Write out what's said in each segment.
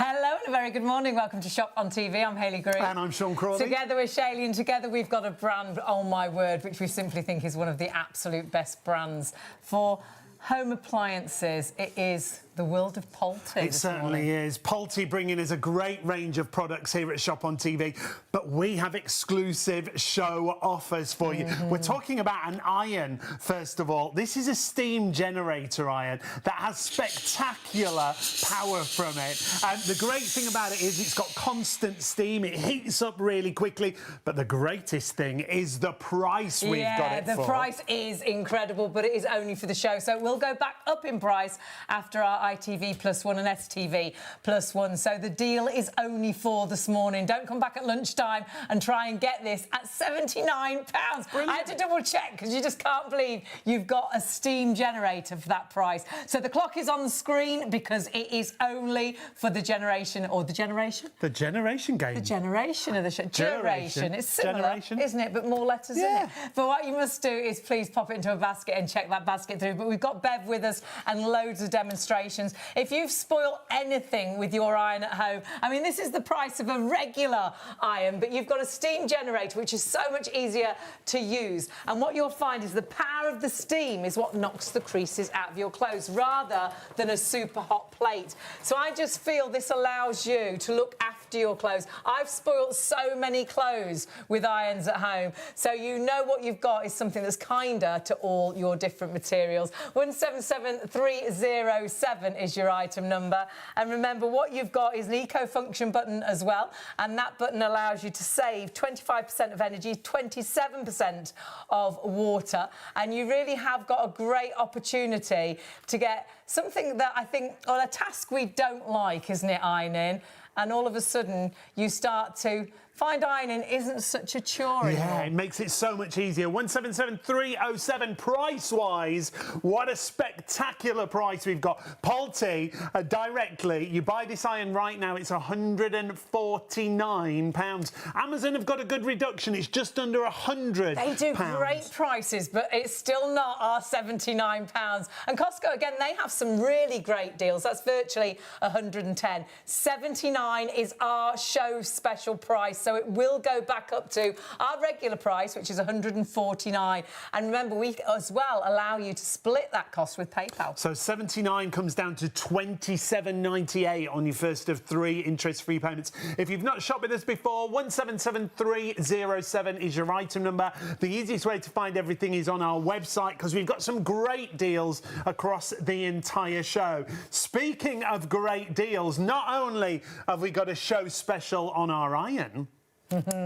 Hello and a very good morning. Welcome to Shop on TV. I'm Hayley Green. And I'm Sean Crawley. Together with Shayley, and together we've got a brand, oh my word, which we simply think is one of the absolute best brands for home appliances. It is the world of Polti. It certainly is. Polti bringing us a great range of products here at Shop on TV, but we have exclusive show offers for you. We're talking about an iron, first of all. This is a steam generator iron that has spectacular power from it. And the great thing about it is it's got constant steam. It heats up really quickly. But the greatest thing is the price we've got it for. The price is incredible, but it is only for the show. So we'll go back up in price after our ITV +1 and STV +1. So the deal is only for this morning. Don't come back at lunchtime and try and get this at £79. Brilliant. I had to double check because you just can't believe you've got a steam generator for that price. So the clock is on the screen because it is only for the generation, or the generation? The generation game. The generation of the show. Duration. It's similar, Generation. isn't it? But more letters, isn't it? But what you must do is please pop it into a basket and check that basket through. But we've got Bev with us and loads of demonstrations. If you've spoiled anything with your iron at home, I mean, this is the price of a regular iron, but you've got a steam generator, which is so much easier to use. And what you'll find is the power of the steam is what knocks the creases out of your clothes, rather than a super hot plate. So I just feel this allows you to look after your clothes. I've spoiled so many clothes with irons at home, so you know what you've got is something that's kinder to all your different materials. 177307 is your item number, and remember what you've got is an eco function button as well, and that button allows you to save 25% of energy, 27% of water, and you really have got a great opportunity to get something that I think, or a task we don't like, isn't it, ironing? And all of a sudden you start to find ironing isn't such a chore anymore. Yeah, it makes it so much easier. 177307 price-wise, what a spectacular price we've got. Polti, directly, you buy this iron right now, it's £149. Amazon have got a good reduction, it's just under £100. They do great prices, but it's still not our £79. And Costco, again, they have some really great deals. That's virtually £110. £79 is our show special price. So it will go back up to our regular price, which is £149. And remember, we as well allow you to split that cost with PayPal. So £79 comes down to £27.98 on your first of 3 interest-free payments. If you've not shopped with us before, 177307 is your item number. The easiest way to find everything is on our website, because we've got some great deals across the entire show. Speaking of great deals, not only have we got a show special on our iron,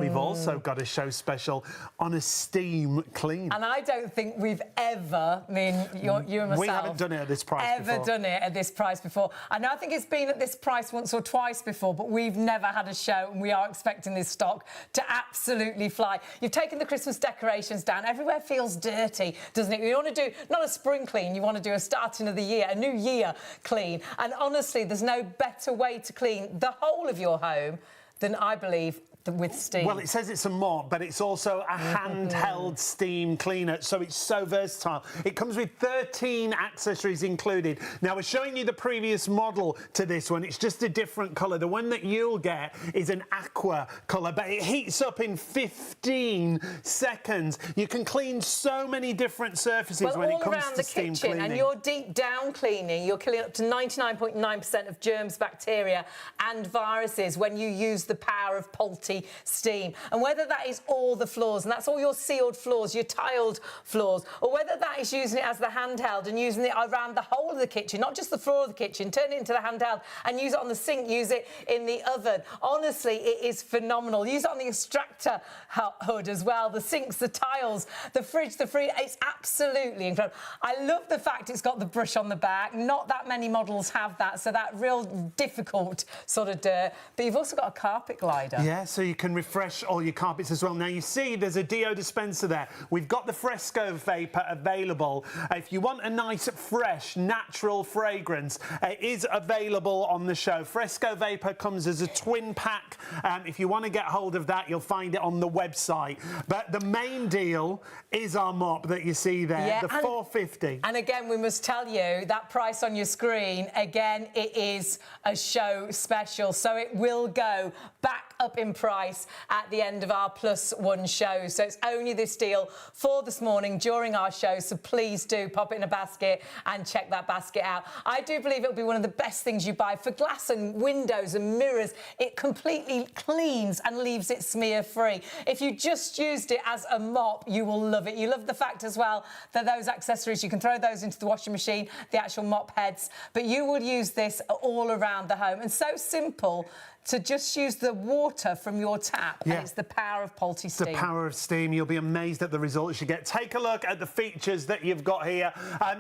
we've also got a show special on a steam cleaner. And I don't think we've ever, I mean, you and myself... We haven't done it at this price before. Ever done it at this price before. I know I think it's been at this price once or twice before, but we've never had a show, and we are expecting this stock to absolutely fly. You've taken the Christmas decorations down. Everywhere feels dirty, doesn't it? You want to do, not a spring clean, you want to do a starting of the year, a new year clean. And honestly, there's no better way to clean the whole of your home than, I believe, with steam. Well, it says it's a mop, but it's also a handheld steam cleaner, so it's so versatile. It comes with 13 accessories included. Now, we're showing you the previous model to this one. It's just a different colour. The one that you'll get is an aqua colour, but it heats up in 15 seconds. You can clean so many different surfaces when it comes to steam cleaning. And your deep down cleaning, you're killing up to 99.9% of germs, bacteria and viruses when you use the power of Polti Steam. And whether that is all the floors, and that's all your sealed floors, your tiled floors, or whether that is using it as the handheld and using it around the whole of the kitchen, not just the floor of the kitchen, turn it into the handheld and use it on the sink, use it in the oven. Honestly, it is phenomenal. Use it on the extractor hood as well, the sinks, the tiles, the fridge, the freezer. It's absolutely incredible. I love the fact it's got the brush on the back. Not that many models have that, so that real difficult sort of dirt. But you've also got a carpet carpet glider. Yeah, so you can refresh all your carpets as well. Now, you see there's a deo dispenser there. We've got the Fresco Vapor available. If you want a nice, fresh, natural fragrance, it is available on the show. Fresco Vapor comes as a twin pack. If you want to get hold of that, you'll find it on the website. But the main deal is our mop that you see there, the $4.50. And again, we must tell you that price on your screen, again, it is a show special. So it will go back up in price at the end of our +1 show. So it's only this deal for this morning during our show. So please do pop it in a basket and check that basket out. I do believe it'll be one of the best things you buy for glass and windows and mirrors. It completely cleans and leaves it smear free. If you just used it as a mop, you will love it. You love the fact as well that those accessories, you can throw those into the washing machine, the actual mop heads, but you would use this all around the home. And so simple to just use the water from your tap. Yeah. And it's the power of Polti Steam. The power of steam. You'll be amazed at the results you get. Take a look at the features that you've got here.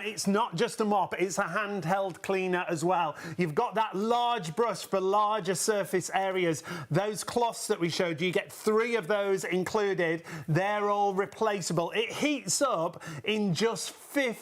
It's not just a mop, it's a handheld cleaner as well. You've got that large brush for larger surface areas. Those cloths that we showed you, get 3 of those included. They're all replaceable. It heats up in just 15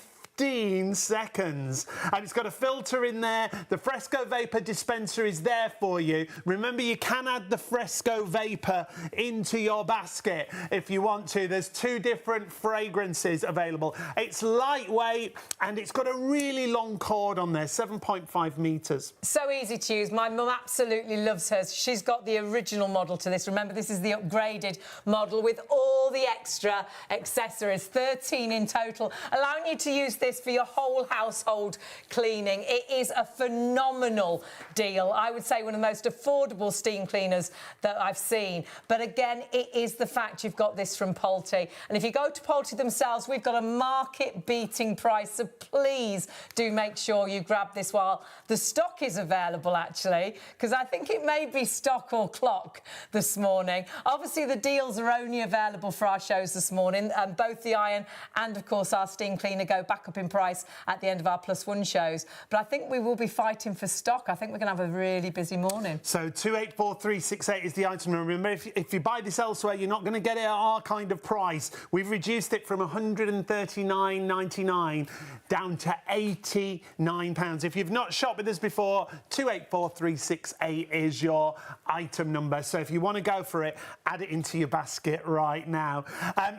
seconds. And it's got a filter in there. The Fresco Vapor dispenser is there for you. Remember, you can add the Fresco Vapor into your basket if you want to. There's 2 different fragrances available. It's lightweight and it's got a really long cord on there, 7.5 meters. So easy to use. My mum absolutely loves hers. She's got the original model to this. Remember, this is the upgraded model with all the extra accessories, 13 in total, allowing you to use this for your whole household cleaning. It is a phenomenal deal. I would say one of the most affordable steam cleaners that I've seen. But again, it is the fact you've got this from Polti. And if you go to Polti themselves, we've got a market-beating price. So please do make sure you grab this while the stock is available, actually, because I think it may be stock or clock this morning. Obviously, the deals are only available for our shows this morning. Both the iron and, of course, our steam cleaner go back up in price at the end of our +1 shows. But I think we will be fighting for stock. I think we're going to have a really busy morning. So 284368 is the item. Remember, if you buy this elsewhere, you're not going to get it at our kind of price. We've reduced it from £139.99 down to £89. If you've not shopped with us before, 284368 is your item number. So if you want to go for it, add it into your basket right now.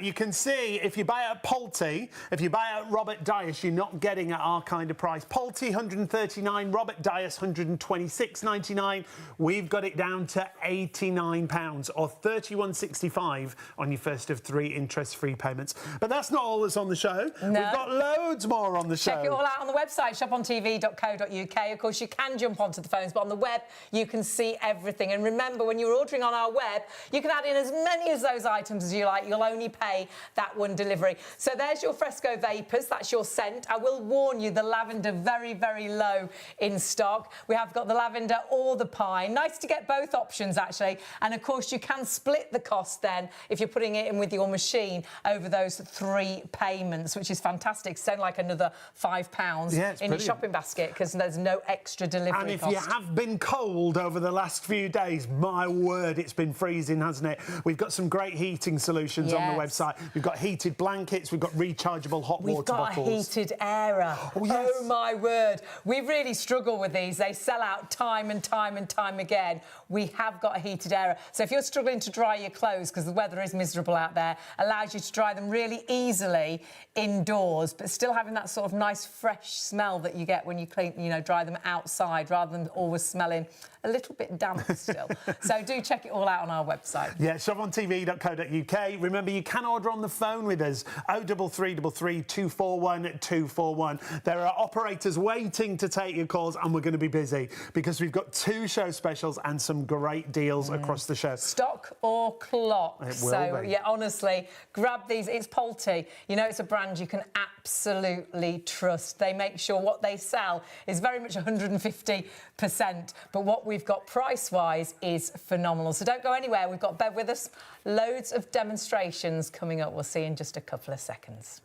You can see if you buy it at Polti, if you buy it at Robert Dias, you're not getting at our kind of price. Polti, £139, Robert Dias, £126.99. We've got it down to £89 or £31.65 on your first of 3 interest-free payments. But that's not all that's on the show. No. We've got loads more on the show. Check it all out on the website, shopontv.co.uk. Of course, you can jump onto the phones, but on the web, you can see everything. And remember, when you're ordering on our web, you can add in as many of those items as you like. You'll only pay that one delivery. So there's your Fresco Vapors. That's your scent. I will warn you, the lavender, very, very low in stock. We have got the lavender or the pine. Nice to get both options, actually. And, of course, you can split the cost then if you're putting it in with your machine over those 3 payments, which is fantastic. Send like another £5 in your shopping basket because there's no extra delivery cost. And if you have been cold over the last few days, my word, it's been freezing, hasn't it? We've got some great heating solutions on the website. We've got heated blankets. We've got rechargeable hot water bottles. We've got a heated airer. Oh, yes. Oh, my word. We really struggle with these. They sell out time and time and time again. We have got a heated airer. So if you're struggling to dry your clothes because the weather is miserable out there, allows you to dry them really easily indoors, but still having that sort of nice fresh smell that you get when you clean, dry them outside rather than always smelling a little bit damp still. So do check it all out on our website. Yeah, shopontv.co.uk. Remember, you can order on the phone with us, 03333 241 241. There are operators waiting to take your calls, and we're going to be busy because we've got 2 show specials and some great deals across the show. Stock or clock. It will be. Yeah, honestly, grab these. It's Polti. It's a brand you can absolutely trust. They make sure what they sell is very much 150%, but what we've got price-wise is phenomenal. So don't go anywhere. We've got Bev with us. Loads of demonstrations coming up. We'll see in just a couple of seconds.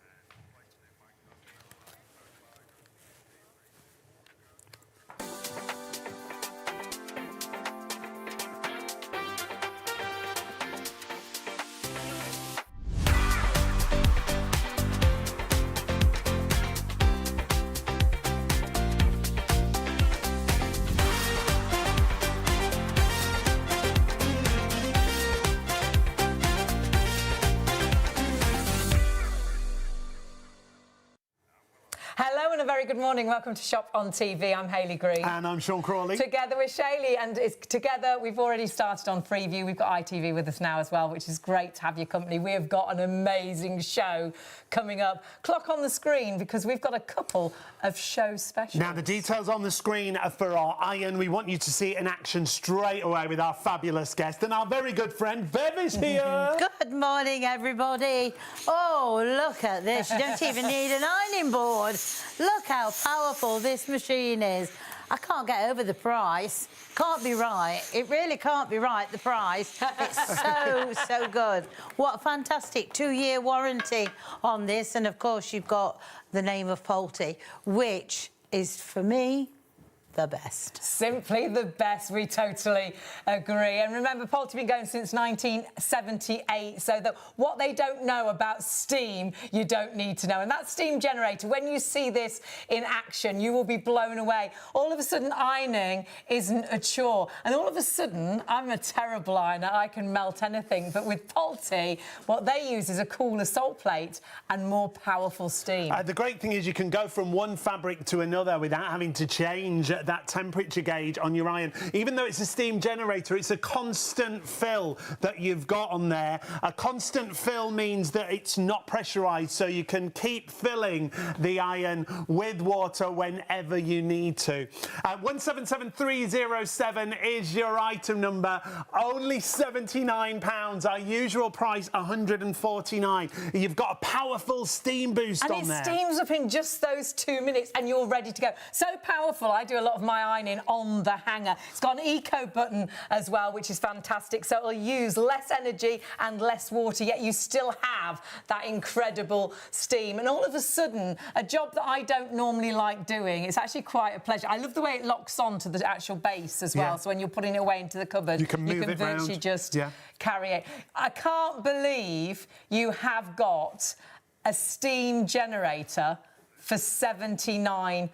very good morning. Welcome to Shop on TV. I'm Hayley Green. And I'm Sean Crawley. Together with Shayley, and together we've already started on Freeview. We've got ITV with us now as well, which is great to have your company. We have got an amazing show coming up. Clock on the screen because we've got a couple of show specials. Now, the details on the screen are for our iron. We want you to see it in action straight away with our fabulous guest. And our very good friend, Bev, is here. Good morning, everybody. Oh, look at this. You don't even need an ironing board. Look how powerful this machine is. I can't get over the price. Can't be right. It really can't be right, the price. It's so good. What a fantastic 2-year warranty on this. And, of course, you've got the name of Polti, which is, for me, the best. Simply the best, we totally agree. And remember, Polti been going since 1978, so that what they don't know about steam, you don't need to know. And that steam generator, when you see this in action, you will be blown away. All of a sudden, ironing isn't a chore. And all of a sudden, I'm a terrible ironer, I can melt anything. But with Polti, what they use is a cooler salt plate and more powerful steam. The great thing is you can go from one fabric to another without having to change that temperature gauge on your iron. Even though it's a steam generator, it's a constant fill that you've got on there. A constant fill means that it's not pressurized, so you can keep filling the iron with water whenever you need to. 177307 is your item number. Only £79. Our usual price, £149. You've got a powerful steam boost on there. And it steams up in just those 2 minutes and you're ready to go. So powerful, I do a lot of my ironing on the hanger. It's got an eco button as well, which is fantastic. So it'll use less energy and less water, yet you still have that incredible steam. And all of a sudden, a job that I don't normally like doing, it's actually quite a pleasure. I love the way it locks on to the actual base as well. Yeah. So when you're putting it away into the cupboard, you can move it virtually round. Just carry it. I can't believe you have got a steam generator for £79.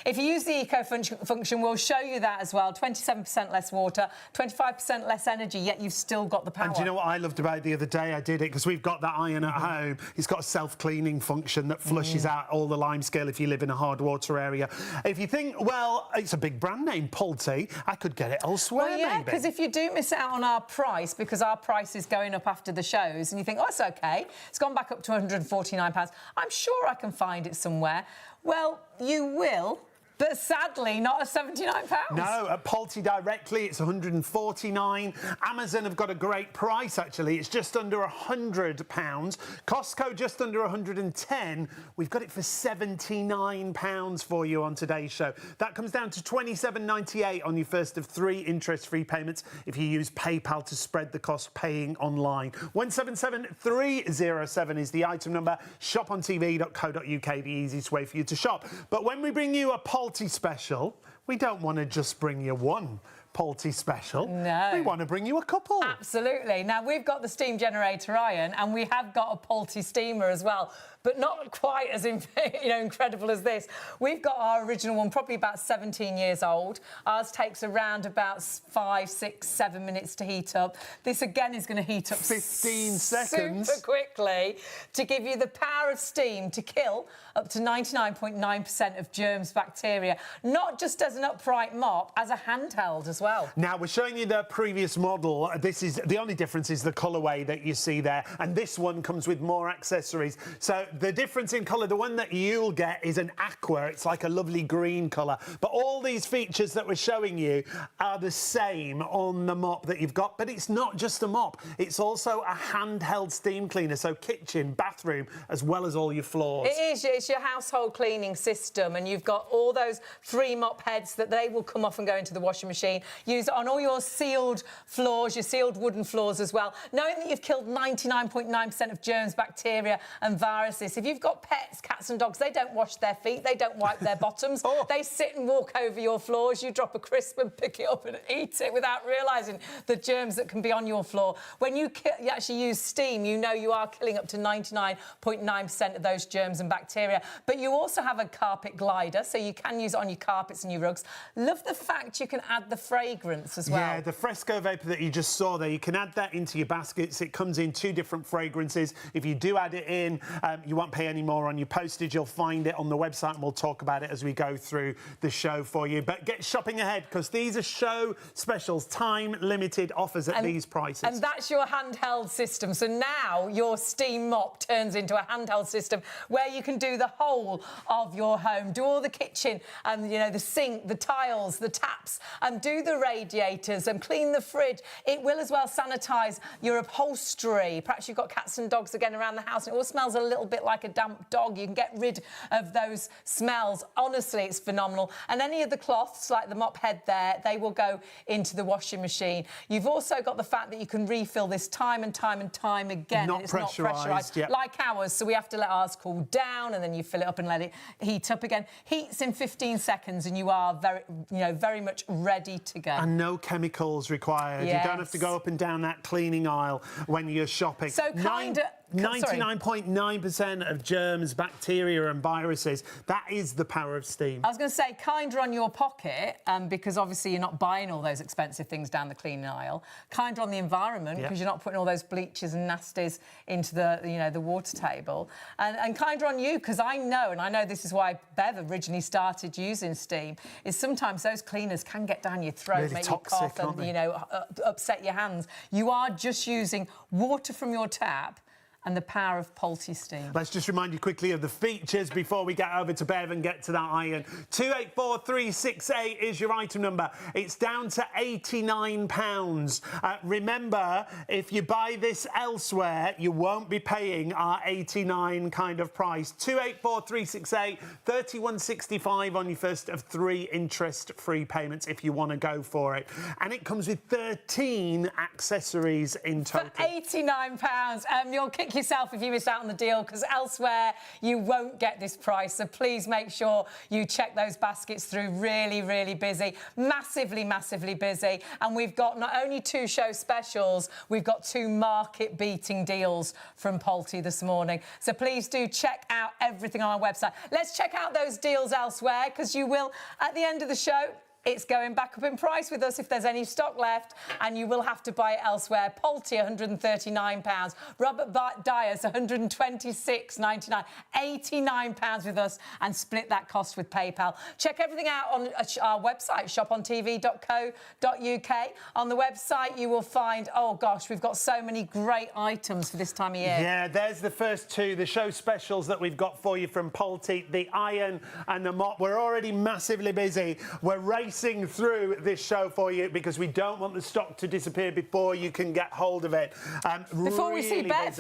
If you use the eco function, we'll show you that as well. 27% less water, 25% less energy, yet you've still got the power. And do you know what I loved about it the other day? I did it because we've got that iron at home. It's got a self-cleaning function that flushes out all the limescale if you live in a hard water area. If you think, well, it's a big brand name, Polti, I could get it elsewhere, well, yeah, maybe. because if you do miss out on our price, because our price is going up after the shows, and you think, oh, it's OK, it's gone back up to £149, I'm sure I can find it somewhere. Well, you will, but sadly not at £79. No, at Polti directly, it's £149. Amazon have got a great price, actually. It's just under £100. Costco, just under £110. We've got it for £79 for you on today's show. That comes down to £27.98 on your first of 3 interest-free payments if you use PayPal to spread the cost paying online. 177307 is the item number. shopontv.co.uk, the easiest way for you to shop. But when we bring you a Polti special, we don't want to just bring you one Polti special. No. We want to bring you a couple. Absolutely. Now, we've got the steam generator iron and we have got a Polti steamer as well, but not quite as incredible as this. We've got our original one, probably about 17 years old. Ours takes around about 5, 6, 7 minutes to heat up. This, again, is going to heat up 15 seconds. super quickly to give you the power of steam to kill up to 99.9% of germs, bacteria, not just as an upright mop, as a handheld as well. Now, we're showing you the previous model. This is the only difference is the colourway that you see there, and this one comes with more accessories. So the difference in colour, the one that you'll get is an aqua. It's like a lovely green colour. But all these features that we're showing you are the same on the mop that you've got. But it's not just a mop. It's also a handheld steam cleaner. So kitchen, bathroom, as well as all your floors. It is. It's your household cleaning system. And you've got all those 3 mop heads that they will come off and go into the washing machine. Use it on all your sealed floors, your sealed wooden floors as well. Knowing that you've killed 99.9% of germs, bacteria and viruses. If you've got pets, cats and dogs, they don't wash their feet, they don't wipe their bottoms. They sit and walk over your floors. You drop a crisp and pick it up and eat it without realising the germs that can be on your floor. When you actually use steam, you know you are killing up to 99.9% of those germs and bacteria. But you also have a carpet glider, so you can use it on your carpets and your rugs. Love the fact you can add the fragrance as well. Yeah, the Fresco Vapor that you just saw there, you can add that into your baskets. It comes in 2 different fragrances. If you do add it in, you won't pay any more on your postage. You'll find it on the website, and we'll talk about it as we go through the show for you. But get shopping ahead, because these are show specials, time-limited offers at these prices. And that's your handheld system. So now your steam mop turns into a handheld system where you can do the whole of your home, do all the kitchen, you know, the sink, the tiles, the taps, and do the radiators and clean the fridge. It will as well sanitise your upholstery. Perhaps you've got cats and dogs again around the house and it all smells a little bit like a damp dog. You can get rid of those smells. Honestly, it's phenomenal. And any of the cloths, like the mop head there, they will go into the washing machine. You've also got the fact that you can refill this time and time and time again. Not pressurised, like ours, so we have to let ours cool down and then you fill it up and let it heat up again. Heats in 15 seconds and you are very much ready to go. And no chemicals required. Yes. You don't have to go up and down that cleaning aisle when you're shopping. So 99.9% of germs, bacteria and viruses. That is the power of steam. I was going to say kinder on your pocket, because obviously you're not buying all those expensive things down the cleaning aisle. Kinder on the environment, because you're not putting all those bleaches and nasties into the water table. And kinder on you, because I know this is why Bev originally started using steam, is sometimes those cleaners can get down your throat, really make toxic, you cough and, upset your hands. You are just using water from your tap and the power of Polti Steam. Let's just remind you quickly of the features before we get over to Bev and get to that iron. 284368 is your item number. It's down to £89. Remember, if you buy this elsewhere, you won't be paying our £89 kind of price. 284368, £31.65 on your first of 3 interest-free payments if you want to go for it. And it comes with 13 accessories in total. For £89. You'll kick yourself if you miss out on the deal, because elsewhere you won't get this price. So please make sure you check those baskets through. Really, really busy. Massively, massively busy. And we've got not only 2 show specials, we've got 2 market-beating deals from Polti this morning. So please do check out everything on our website. Let's check out those deals elsewhere, because you will, at the end of the show, it's going back up in price with us if there's any stock left, and you will have to buy it elsewhere. Polti, £139. Robert Dyer's, £126.99. £89 with us, and split that cost with PayPal. Check everything out on our website, shopontv.co.uk. On the website, you will find, oh gosh, we've got so many great items for this time of year. Yeah, there's the first 2, the show specials that we've got for you from Polti, the iron and the mop. We're already massively busy. We're racing through this show for you because we don't want the stock to disappear before you can get hold of it. Before we see Bev,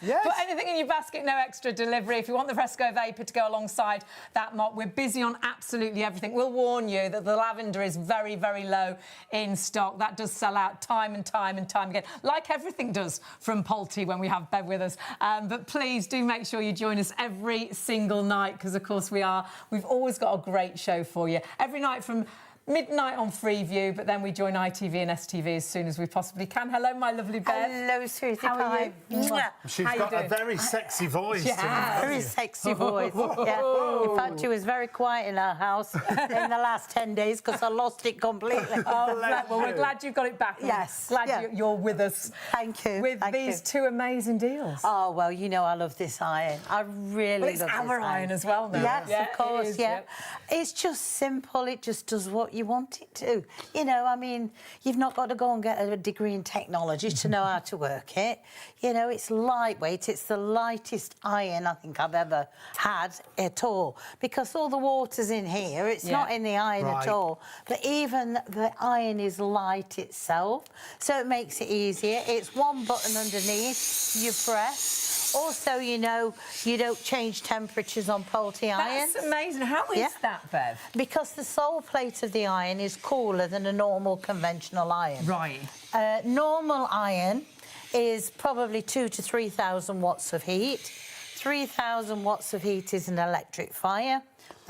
yes. Put anything in your basket, no extra delivery. If you want the Fresco Vapor to go alongside that mop, we're busy on absolutely everything. We'll warn you that the lavender is very, very low in stock. That does sell out time and time and time again, like everything does from Polti when we have Bev with us. But please do make sure you join us every single night, because, of course, we've always got a great show for you. Every night from midnight on Freeview, but then we join ITV and STV as soon as we possibly can. Hello, my lovely Bev. Hello, Susie. How are you? She's got a very sexy voice. Yeah, very sexy voice. Yeah. In fact, she was very quiet in our house in the last 10 days because I lost it completely. Oh, well, we're glad you've got it back. Yes. Glad you're with us. Thank you. With these 2 amazing deals. Oh, well, you know I love this iron. I really love this iron. It's our iron as well now. Yes, of course, it is, yeah. It's just simple. It just does what you want it to. You know, I mean, you've not got to go and get a degree in technology to know how to work it. You know, it's lightweight. It's the lightest iron I think I've ever had at all, because all the water's in here. It's not in the iron at all. But even the iron is light itself, so it makes it easier. It's 1 button underneath. You press. Also, you know, you don't change temperatures on Polti irons. That's amazing. How is that, Bev? Because the sole plate of the iron is cooler than a normal conventional iron. Right. Normal iron is probably 2,000 to 3,000 watts of heat. 3,000 watts of heat is an electric fire.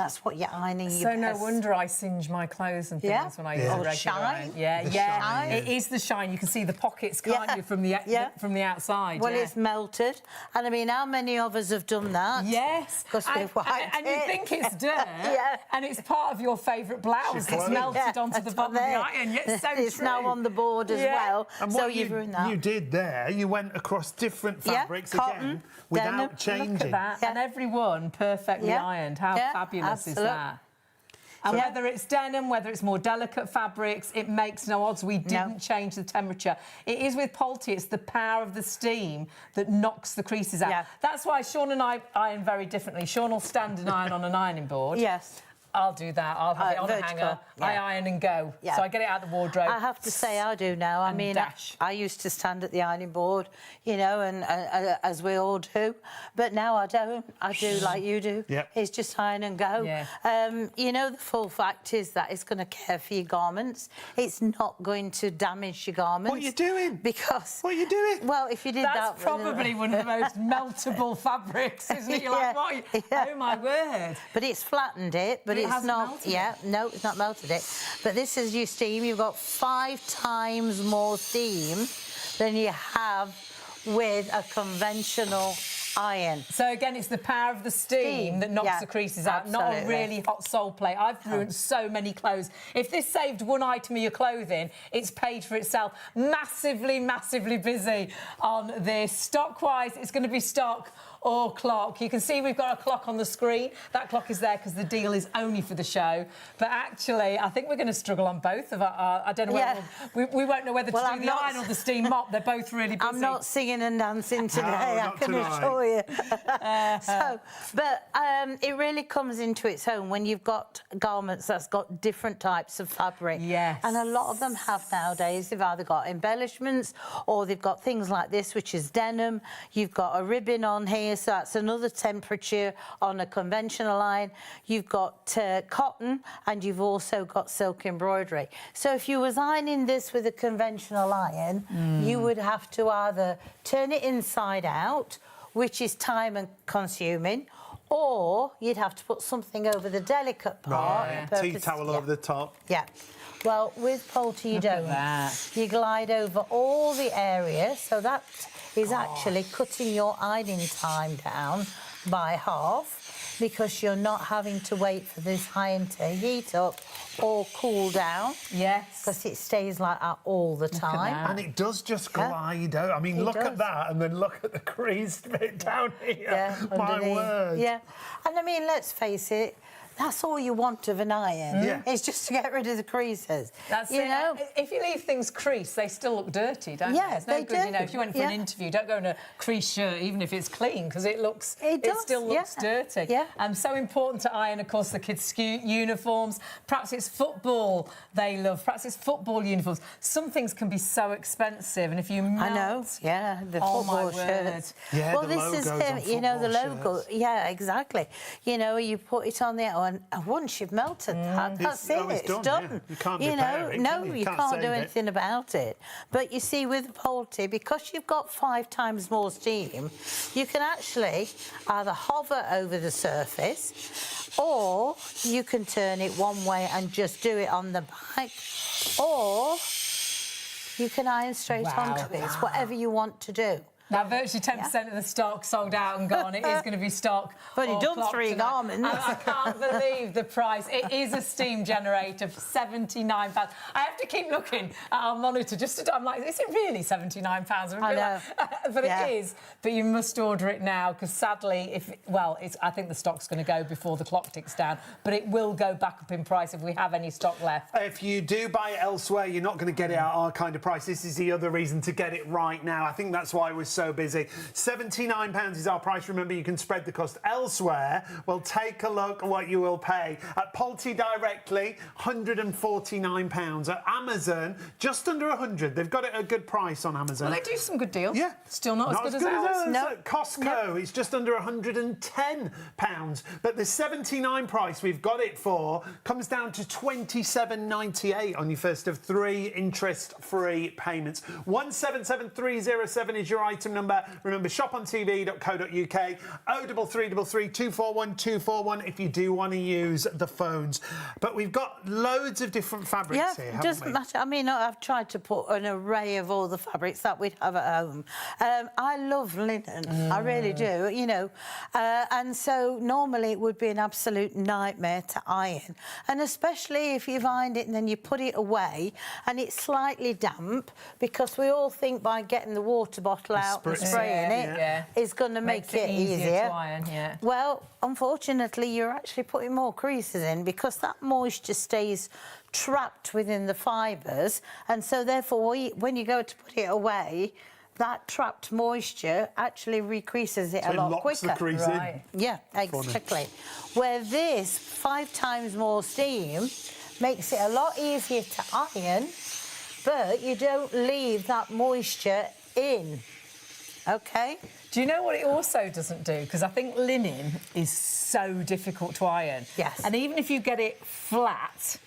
That's what you're ironing So your no best. wonder I singe my clothes and things Yeah. when I use a regular Shine. iron. Yeah, The yeah. shine. It is the shine. You can see the pockets, can't you, from the from the outside? Well, yeah. it's melted. And I mean, how many of us have done that? Yes. Because we've wiped and you it. think it's dirt, Yeah. and it's part of your favourite blouse. It's melted onto the bottom of the iron. Yeah, it's so It's true. now on the board as well. And so what you've ruined that. you did there, you went across different fabrics cotton, again without denim. changing. Look at that. Yeah. And every one perfectly Yeah. ironed. How Yeah, fabulous is absolute. that? And whether it's denim, whether it's more delicate fabrics, it makes no odds. We didn't change the temperature. It is with Polti, it's the power of the steam that knocks the creases out. Yeah. That's why Sean and I iron very differently. Sean will stand and iron on an ironing board. Yes. I'll do that. I'll have it on vertical, a hanger. yeah. I iron and go. Yeah. So I get it out of the wardrobe. I have to say I do now. I And mean, dash. I used to stand at the ironing board, you know, and as we all do. But now I don't. I do like you do. Yep. It's just iron and go. Yeah. You know, the full fact is that it's going to care for your garments. It's not going to damage your garments. What are you doing? Because... What are you doing? Well, if you did that... That's probably one of the most meltable fabrics, isn't it? You're like, what? Oh, my word. But it's flattened it, but It it's hasn't not... melted Yeah, no, it's not melted it. But this is your steam. You've got 5 times more steam than you have with a conventional iron. So again, it's the power of the steam that knocks the creases out, not a absolutely. really hot sole plate. I've ruined so many clothes. If this saved one item of your clothing, it's paid for itself. Massively, massively busy on this. Stock-wise, it's going to be stock or clock. You can see we've got a clock on the screen. That clock is there because the deal is only for the show. But actually, I think we're going to struggle on both of our... I don't know whether... We won't know whether to do the iron or the steam mop. They're both really busy. I'm not singing and dancing today, I not can tonight. assure you. It really comes into its own when you've got garments that's got different types of fabric. Yes. And a lot of them have nowadays. They've either got embellishments or they've got things like this, which is denim. You've got a ribbon on here, so that's another temperature on a conventional iron. You've got cotton, and you've also got silk embroidery. So if you was ironing this with a conventional iron, you would have to either turn it inside out, which is time and consuming, or you'd have to put something over the delicate part. Tea towel over the top. Yeah. Well, with Polti, you don't. You glide over all the area, so that is actually cutting your ironing time down by half, because you're not having to wait for this iron to heat up or cool down. Yes. Because it stays like that all the time. And it does just glide out. I mean, look at that, and then look at the creased bit down here. Yeah, My underneath. word. Yeah. And I mean, let's face it, that's all you want of an iron. Yeah. It's just to get rid of the creases. That's you it. know? If you leave things creased, they still look dirty, don't Yeah, they? It's no they good, do. you know, if you went for an interview, don't go in a creased shirt, even if it's clean, because it still looks dirty. Yeah. So important to iron, of course, the kids' uniforms. Perhaps it's football they love. Perhaps it's football uniforms. Some things can be so expensive, and if you melt... I know, yeah, the Oh, football my shirts. word. Yeah, well, the this is logos on you know, the football logo. shirts. Yeah, exactly. You know, you put it on there, and once you've melted that, that's it. It's done. Yeah. You can't you repair know, it, no, can you? you Can't can't save do it. anything about it. But you see, with Polti, because you've got 5 times more steam, you can actually either hover over the surface, or you can turn it one way and just do it on the back, or you can iron straight onto it. It's whatever you want to do. Now, virtually 10% of the stock sold out and gone. It is going to be stock. But you've done clock 3 tonight. garments. I can't believe the price. It is a steam generator for £79. I have to keep looking at our monitor just to... I'm like, is it really £79? I know. But it is. But you must order it now, because sadly, I think the stock's going to go before the clock ticks down. But it will go back up in price if we have any stock left. If you do buy it elsewhere, you're not going to get it at our kind of price. This is the other reason to get it right now. I think that's why we're so busy. £79 is our price. Remember, you can spread the cost elsewhere. Well, take a look at what you will pay. At Polti directly, £149. At Amazon, just under 100. They've got it at a good price on Amazon. Well, they do some good deals. Yeah. Still not as good as ours. No. At Costco, it's just under £110. But the 79 price we've got it for comes down to £27.98 on your first of 3 interest-free payments. 177307 is your item item number. Remember, shopontv.co.uk, 0333 241 241 if you do want to use the phones. But we've got loads of different fabrics here, haven't doesn't we? matter. I mean, I've tried to put an array of all the fabrics that we'd have at home. I love linen, I really do, you know. And so normally it would be an absolute nightmare to iron. And especially if you've ironed it and then you put it away and it's slightly damp, because we all think by getting the water bottle out and spraying it is going to make it easier to iron, Well, unfortunately, you're actually putting more creases in because that moisture stays trapped within the fibres, and so therefore when you go to put it away, that trapped moisture actually recreases it a lot quicker. The crease in. Yeah, exactly. Where this 5 times more steam makes it a lot easier to iron, but you don't leave that moisture in. Okay? Do you know what it also doesn't do? Because I think linen is so difficult to iron. Yes. And even if you get it flat,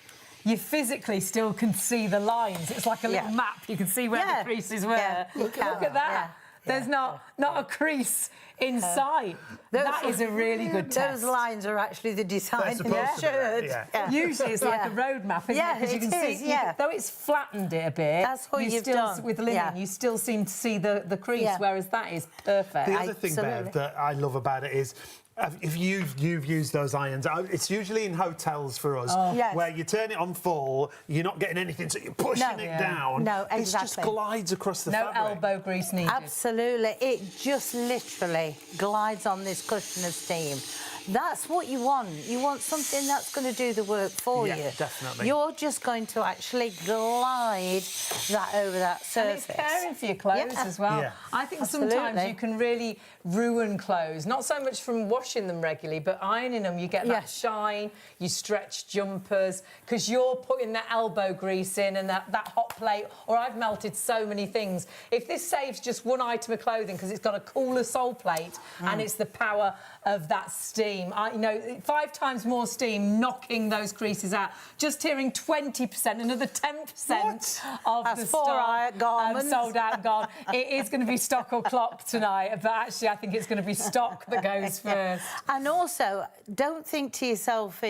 you physically still can see the lines. It's like a little map. You can see where the creases were. Yeah, Look at that. There's not a crease in sight. That is a really good test. Those lines are actually the design in the shirt. Usually it's like a road map, isn't it? Because you can see, though it's flattened it a bit, that's what you've done. With linen, you still seem to see the crease, whereas that is perfect. The other thing, Bev, that I love about it is, if you've used those irons, it's usually in hotels for us, where you turn it on full, you're not getting anything, so you're pushing it down. No, exactly. It just glides across the fabric. No elbow grease needed. Absolutely. It just literally glides on this cushion of steam. That's what you want. You want something that's going to do the work for you. Definitely. You're just going to actually glide that over that surface. And it's caring for your clothes as well. I think sometimes you can really ruin clothes, not so much from washing them regularly, but ironing them. You get that shine, you stretch jumpers, because you're putting that elbow grease in and that hot plate, or I've melted so many things. If this saves just one item of clothing because it's got a cooler sole plate and it's the power of that steam, you know, 5 times more steam knocking those creases out. Just hearing 20%, another 10% of the stock sold out and gone. It is going to be stock or clock tonight, but actually I think it's going to be stock that goes first. And also, don't think to yourself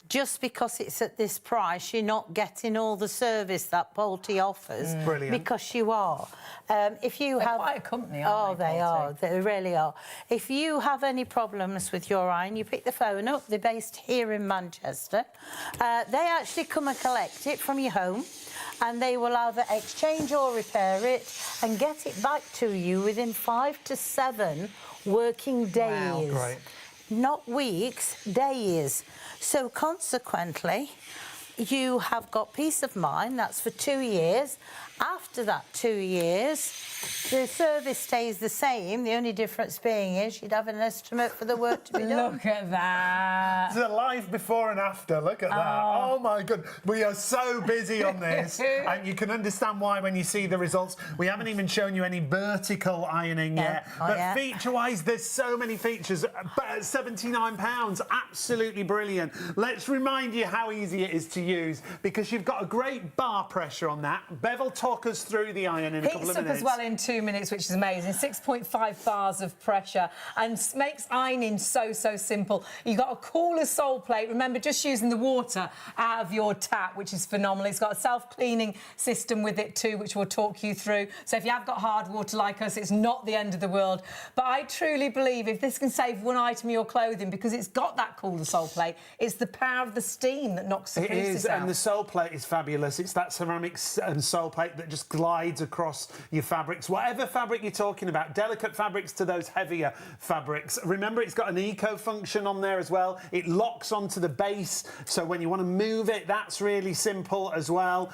just because it's at this price, you're not getting all the service that Polti offers. Brilliant. Because you are. If you They're quite a company, aren't they? They are. They really are. If you have any problems with your iron, you pick the phone up. They're based here in Manchester. They actually come and collect it from your home, and they will either exchange or repair it and get it back to you within 5 to 7 working days. Wow. Great. Not weeks, days. So consequently, you have got peace of mind. That's for 2 years. After that 2 years, the service stays the same. The only difference being is you'd have an estimate for the work to be done. Look at that. The live before and after, look at that. Oh my God, we are so busy on this. And you can understand why when you see the results. We haven't even shown you any vertical ironing yet. But feature-wise, there's so many features. But at £79, absolutely brilliant. Let's remind you how easy it is to use, because you've got a great bar pressure on that. Bev will talk us through the iron in a couple of minutes. As well in 2 minutes, which is amazing. 6.5 bars of pressure and makes ironing so simple. You've got a cooler sole plate. Remember, just using the water out of your tap, which is phenomenal. It's got a self-cleaning system with it too, which we'll talk you through. So if you have got hard water like us, it's not the end of the world. But I truly believe if this can save one item of your clothing, because it's got that cooler sole plate, it's the power of the steam that knocks the creases out. And the sole plate is fabulous. It's that ceramic sole plate that just glides across your fabrics, whatever fabric you're talking about, delicate fabrics to those heavier fabrics. Remember, it's got an eco function on there as well. It locks onto the base, so when you want to move it, that's really simple as well.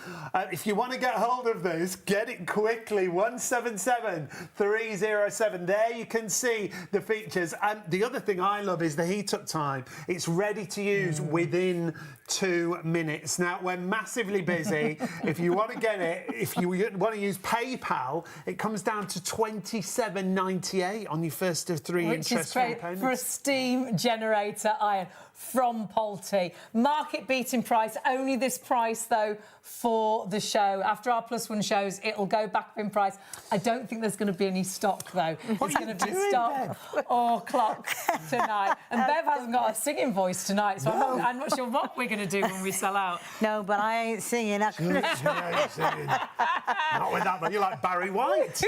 If you want to get hold of this, get it quickly. 177 307. There you can see the features. And the other thing I love is the heat up time. It's ready to use within 2 minutes. Now, we're massively busy. If you want to get it, if you want to use PayPal, it comes down to £27.98 on your first of 3 interest-free payments. For a steam generator iron. from Polti. Market-beating price, only this price, though, for the show. After our +1 shows, it'll go back up in price. I don't think there's going to be any stock, though. It's going to be stock or clock tonight. And Bev hasn't got a singing voice tonight, so I'm not sure what we're going to do when we sell out. No, but I ain't singing. Not with that, but you're like Barry White.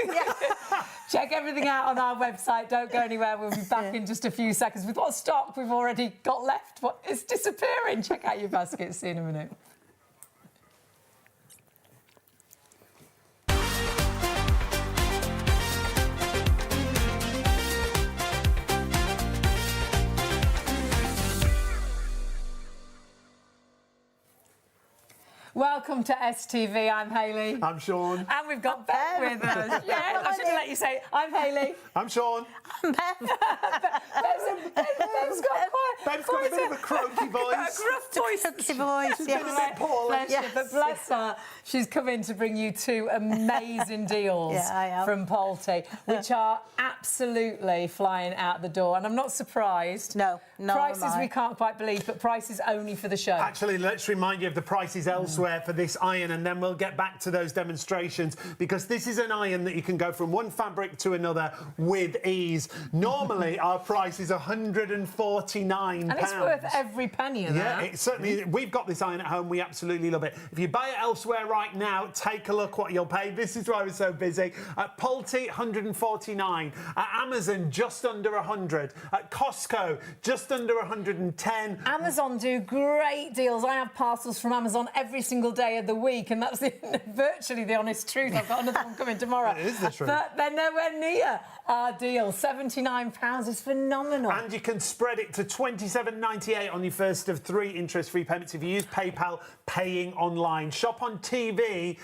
Check everything out on our website. Don't go anywhere. We'll be back in just a few seconds with what stock we've already got left. What is disappearing? Check out your basket. See you in a minute. Welcome to STV. I'm Hayley. I'm Sean. And we've got Bev with us. Yeah, I should have let you say, I'm Hayley. I'm Sean. I'm Bev. Bev's got Bev's got a bit of a croaky voice. A gruff voice. Croaky voice, She's been a bit poorly. But bless her, she's come in to bring you 2 amazing deals from Polti, which are absolutely flying out the door. And I'm not surprised. No, prices we can't quite believe, but prices only for the show. Actually, let's remind you of the prices elsewhere for this iron, and then we'll get back to those demonstrations, because this is an iron that you can go from one fabric to another with ease. Normally, our price is £149. And it's worth every penny of that. Yeah, it certainly. We've got this iron at home. We absolutely love it. If you buy it elsewhere right now, take a look what you'll pay. This is why we're so busy. At Polti, £149. At Amazon, just under £100. At Costco, just under £110. Amazon do great deals. I have parcels from Amazon every single day of the week, and that's virtually the honest truth. I've got another one coming tomorrow. It is the truth. But they're nowhere near our deal. £79 is phenomenal. And you can spread it to £27.98 on your first of 3 interest-free payments if you use PayPal paying online. Shop on tv.co.uk.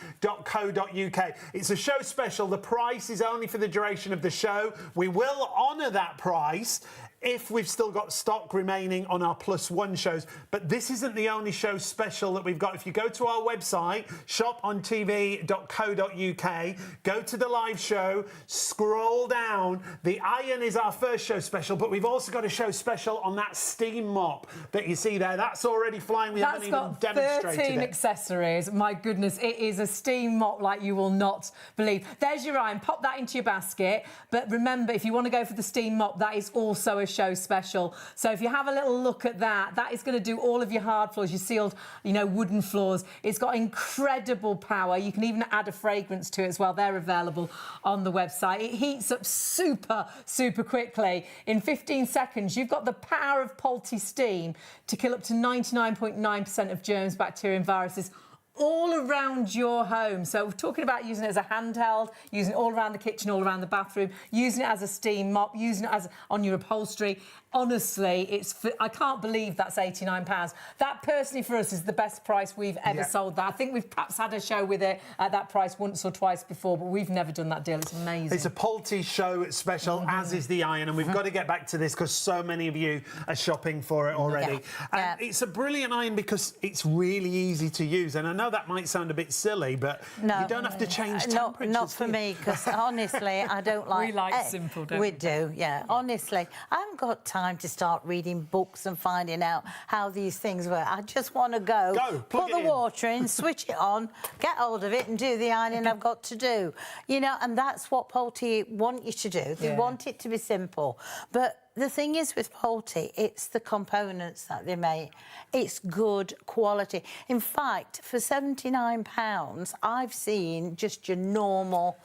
It's a show special. The price is only for the duration of the show. We will honour that price if we've still got stock remaining on our +1 shows. But this isn't the only show special that we've got. If you go to our website, shop on tv.co.uk, go to the live show, scroll down. The iron is our first show special, but we've also got a show special on that steam mop that you see there. That's already flying. We haven't even demonstrated it. 13 accessories. My goodness, it is a steam mop like you will not believe. There's your iron. Pop that into your basket. But remember, if you want to go for the steam mop, that is also a show special. So if you have a little look at that, that is going to do all of your hard floors, your sealed, wooden floors. It's got incredible power. You can even add a fragrance to it as well. They're available on the website. It heats up super, super quickly. In 15 seconds, you've got the power of Polti Steam to kill up to 99.9% of germs, bacteria and viruses all around your home. So we're talking about using it as a handheld, using it all around the kitchen, all around the bathroom, using it as a steam mop, using it as on your upholstery. Honestly, I can't believe that's £89. That personally for us is the best price we've ever sold that. I think we've perhaps had a show with it at that price once or twice before, but we've never done that deal. It's amazing. It's a Polti show special, as is the iron, and we've got to get back to this because so many of you are shopping for it already. And it's a brilliant iron because it's really easy to use, and I know that might sound a bit silly, but you don't have to change temperatures. Not for me, because honestly, I don't like... We like simple, don't we? We do, yeah. Honestly, I haven't got time to start reading books and finding out how these things work. I just want to go put the water in, switch it on, get hold of it and do the ironing I've got to do. And that's what Polti want you to do. They want it to be simple. But the thing is with Polti, it's the components that they make. It's good quality. In fact, for £79, I've seen just your normal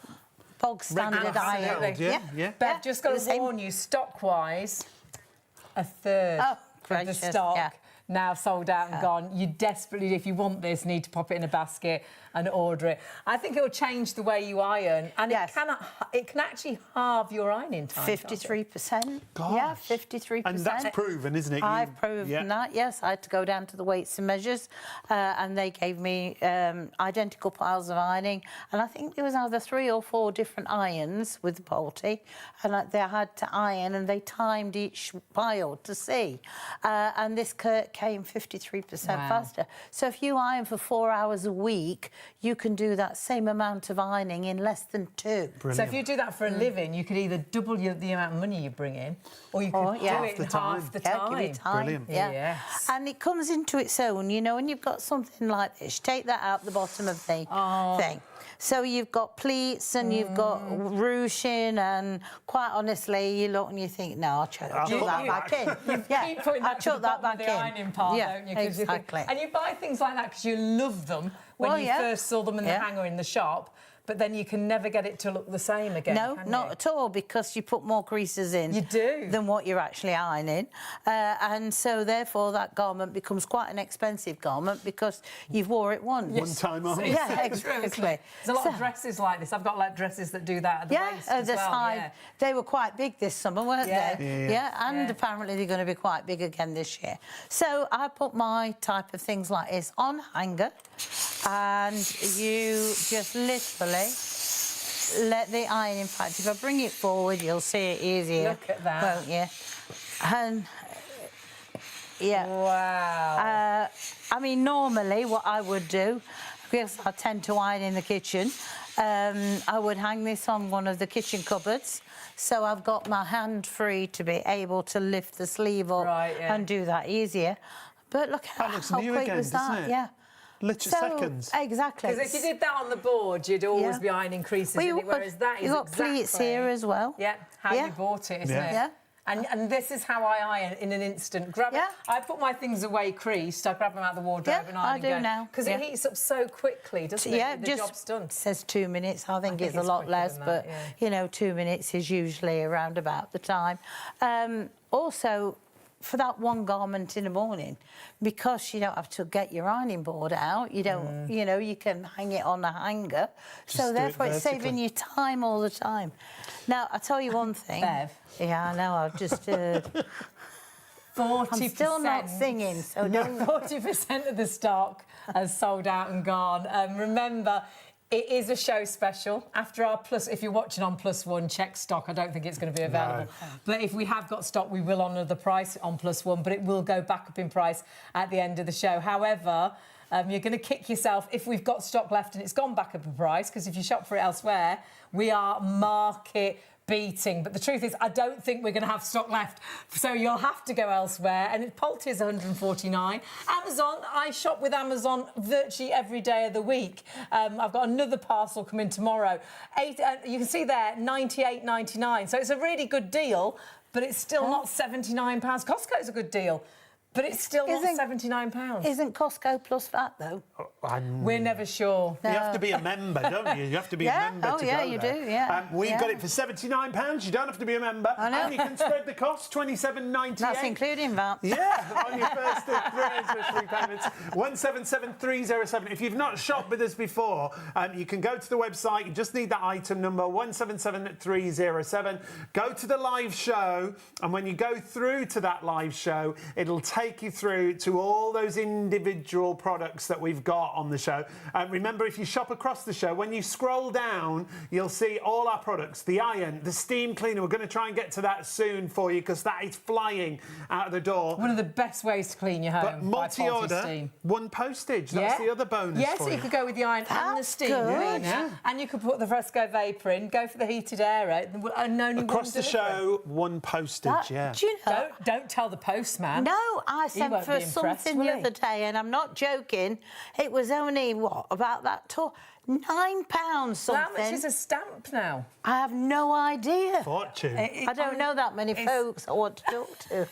bog standard iron. Bev, just got to warn you, stock-wise, a third of the stock now sold out and gone. You desperately, if you want this, need to pop it in a basket and order it. I think it will change the way you iron, and it can actually halve your ironing time. 53%. Gosh. Yeah, 53%. And that's proven, isn't it? I've proven that, yes. I had to go down to the weights and measures, and they gave me identical piles of ironing, and I think there was either 3 or 4 different irons with the Polti, and they had to iron, and they timed each pile to see. And this came 53% faster. So if you iron for 4 hours a week, you can do that same amount of ironing in less than 2. Brilliant. So if you do that for a living, you could either double the amount of money you bring in, or you could do it in half the time. Give it time. Brilliant. Yeah. Yes. And it comes into its own, you know, and you've got something like this. Take that out the bottom of the thing. So you've got pleats and you've got ruching, and quite honestly, you look and you think, no, I'll chuck that back in. Keep putting that I'll chuck that back the in. ironing part, don't you? Exactly. And you buy things like that because you love them when you first saw them in the hanger in the shop. But then you can never get it to look the same again. No, can not you? at all, because you put more creases in than what you're actually ironing. And so, therefore, that garment becomes quite an expensive garment because you've wore it once. One time on. Yeah, exactly. There's a lot of dresses like this. I've got like dresses that do that at the waist as well. They were quite big this summer, weren't they? Yeah. And apparently they're going to be quite big again this year. So I put my type of things like this on hanger, and you just literally let the iron, in fact, if I bring it forward, you'll see it easier. Look at that. Won't you? And, yeah. Wow. I mean, normally what I would do, because I tend to iron in the kitchen, I would hang this on one of the kitchen cupboards, so I've got my hand free to be able to lift the sleeve up and do that easier. But look how quick was that? Yeah. Seconds. Exactly. Because if you did that on the board, you'd always be ironing creases in it, whereas that is You've got pleats here as well. Yeah, how you bought it, isn't it? Yeah. And this is how I iron in an instant. I put my things away creased. I grab them out of the wardrobe and iron I do now. Because it heats up so quickly, doesn't it? Yeah, the job's done. It says 2 minutes. I think it's a lot less, but, you know, 2 minutes is usually around about the time. Also, for that one garment in the morning, because you don't have to get your ironing board out, you don't, you know, you can hang it on a hanger. So therefore it's saving you time all the time. Now, I'll tell you one thing. Bev. Yeah, I know, I've just heard. 40%. I'm still not singing, so don't... 40% of the stock has sold out and gone. Remember, it is a show special. After our plus, if you're watching on +1, check stock. I don't think it's going to be available. No. But if we have got stock, we will honour the price on +1, but it will go back up in price at the end of the show. However, you're going to kick yourself if we've got stock left and it's gone back up in price, because if you shop for it elsewhere, we are market beating. But the truth is, I don't think we're going to have stock left, so you'll have to go elsewhere. And Polti is 149. Amazon, I shop with Amazon virtually every day of the week. I've got another parcel coming tomorrow. You can see there, $98.99. So it's a really good deal, but it's still not £79. Costco's a good deal, but it's still not £79. Isn't Costco plus that, though? We're never sure. You have to be a member, don't you? You have to be a member to go there. You do, yeah. We've got it for £79. You don't have to be a member. I know. And you can spread the cost, $27.98. That's including that. Yeah, on your first 3 payments. 177307. If you've not shopped with us before, you can go to the website. You just need that item number, 177307. Go to the live show, and when you go through to that live show, it'll take you through to all those individual products that we've got on the show. Remember, if you shop across the show, when you scroll down, you'll see all our products, the iron, the steam cleaner. We're going to try and get to that soon for you, because that is flying out of the door. One of the best ways to clean your home. But multi-order, one postage. That's the other bonus. Yes, you could go with the iron and the steam cleaner, and you could put the Fresco Vapor in, go for the heated air, and only across the show, one postage. Do you know? Don't tell the postman. No, I sent for something the other day, and I'm not joking. It was only, what, about that tall? £9 something. How much is a stamp now? I have no idea. Fortune. I don't know that many folks I want to talk to.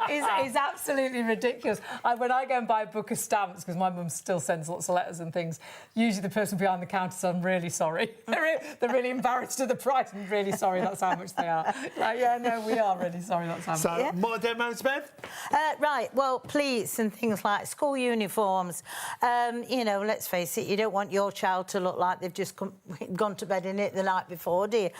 It's absolutely ridiculous. When I go and buy a book of stamps, because my mum still sends lots of letters and things, usually the person behind the counter says, I'm really sorry. They're really embarrassed at the price. I'm really sorry, that's how much they are. Like, yeah, no, we are really sorry, that's how much. So, more demos, Bev? Right, well, pleats and things like school uniforms. You know, let's face it, you don't want your child to look like they've just gone to bed in it the night before, do you?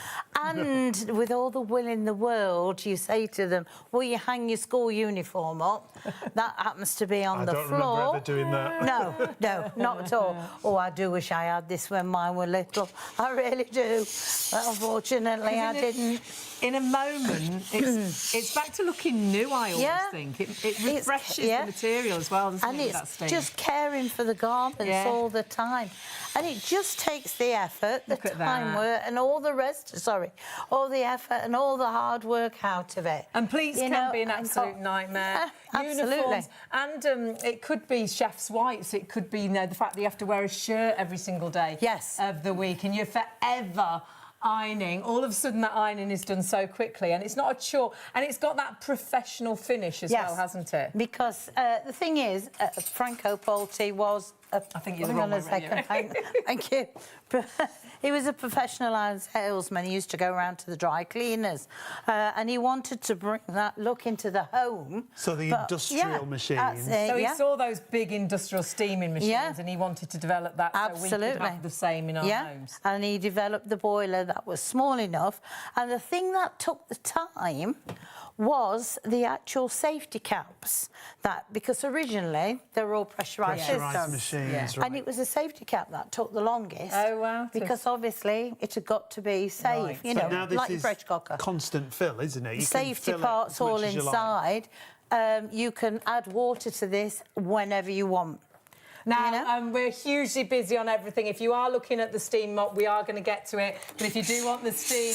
And with all the will in the world, you say to them, will you hang your your school uniform up. That happens to be on the floor. I don't remember ever doing that. No, not at all. Oh, I do wish I had this when mine were little. I really do. But unfortunately, I didn't. In a moment, it's back to looking new, I always think. It refreshes the material as well, doesn't and it? it's just caring for the garments all the time. And it just takes the effort, the time work, and all the rest, all the effort and all the hard work out of it. And pleats can be an absolute nightmare. Absolutely. Uniforms, and it could be chef's whites. It could be, the fact that you have to wear a shirt every single day of the week, and you're forever ironing. All of a sudden, that ironing is done so quickly, and it's not a chore, and it's got that professional finish as well, hasn't it? Because the thing is, Franco Polti was I think you're the wrong one. Thank you. He was a professional salesman. He used to go around to the dry cleaners, and he wanted to bring that look into the home. So the industrial machines. So he saw those big industrial steaming machines, and he wanted to develop that so we could have the same in our homes. And he developed the boiler that was small enough. And the thing that took the time was the actual safety caps, because originally they were all pressurised systems. Machines, and it was a safety cap that took the longest. Oh, wow. Because obviously it had got to be safe, you know, now this like your is fresh cooker. Constant fill, isn't it? You safety can fill parts all inside. Like. You can add water to this whenever you want. Now, we're hugely busy on everything. If you are looking at the steam mop, we are going to get to it. But if you do want the steam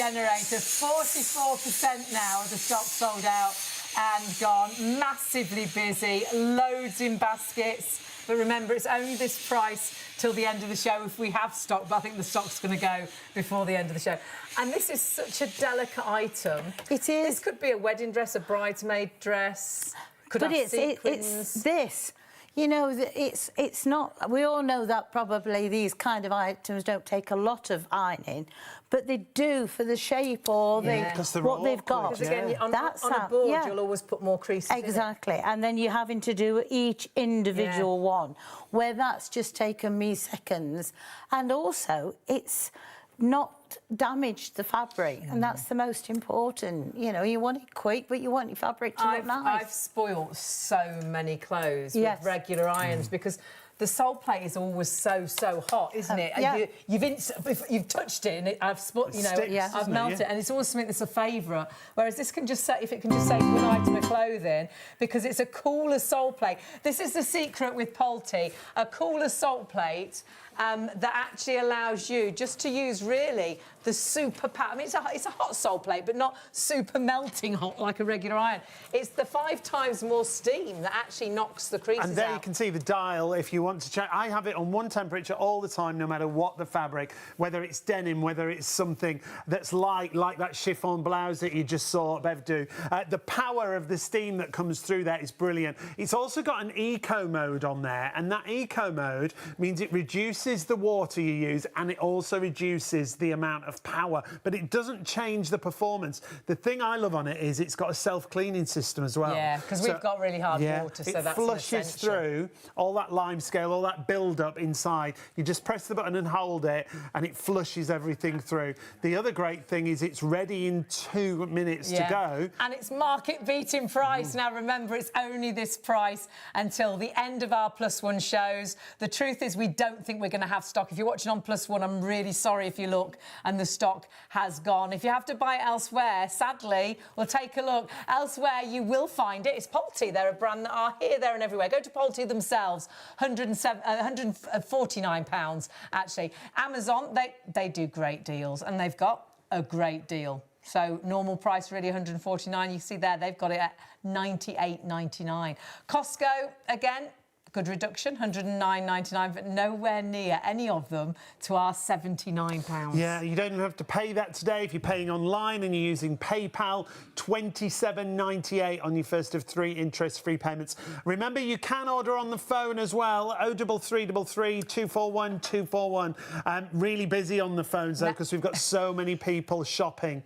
generator, 44% now of the stock sold out and gone. Massively busy, loads in baskets. But remember, it's only this price till the end of the show if we have stock, but I think the stock's going to go before the end of the show. And this is such a delicate item. It is. This could be a wedding dress, a bridesmaid dress. Could have sequins. It's this. You know, it's not... We all know that probably these kind of items don't take a lot of ironing, but they do for the shape or what they've got. Because again, on a board, you'll always put more creases Exactly. in it. And then you're having to do each individual one, where that's just taken me seconds. And also, it's not damaged the fabric, and that's the most important. You know, you want it quick, but you want your fabric to look nice. I've spoilt so many clothes with regular irons because the sole plate is always so hot, isn't it? And you've touched it, and I've melted it, and it's always something that's a favourite. Whereas this can just say, if it can just say one item of clothing, because it's a cooler sole plate. This is the secret with Polti, a cooler sole plate. That actually allows you just to use really the super I mean, it's a hot sole plate, but not super melting hot like a regular iron. It's the 5 times more steam that actually knocks the creases out. And there you can see the dial if you want to check. I have it on one temperature all the time, no matter what the fabric, whether it's denim, whether it's something that's light, like that chiffon blouse that you just saw Bev do. The power of the steam that comes through there is brilliant. It's also got an eco mode on there, and that eco mode means it reduces the water you use, and it also reduces the amount of power, but it doesn't change the performance. The thing I love on it is it's got a self-cleaning system as well. Yeah, because we've got really hard water, so that's flushes through all that lime scale, all that build-up inside. You just press the button and hold it, and it flushes everything through. The other great thing is it's ready in 2 minutes to go. And it's market-beating price. Now, remember, it's only this price until the end of our +1 shows. The truth is we don't think we're going to have stock. If you're watching on +1, I'm really sorry if you look and the stock has gone. If you have to buy it elsewhere, sadly, we'll take a look. Elsewhere, you will find it. It's Polti. They're a brand that are here, there and everywhere. Go to Polti themselves. £149, actually. Amazon, they do great deals, and they've got a great deal. So normal price really £149. You see there, they've got it at £98.99. Costco, again, good reduction, £109.99, but nowhere near any of them to our £79. Yeah, you don't even have to pay that today if you're paying online and you're using PayPal. £27.98 on your first of 3 interest-free payments. Remember, you can order on the phone as well. 03333 241 241. Really busy on the phones though, because we've got so many people shopping.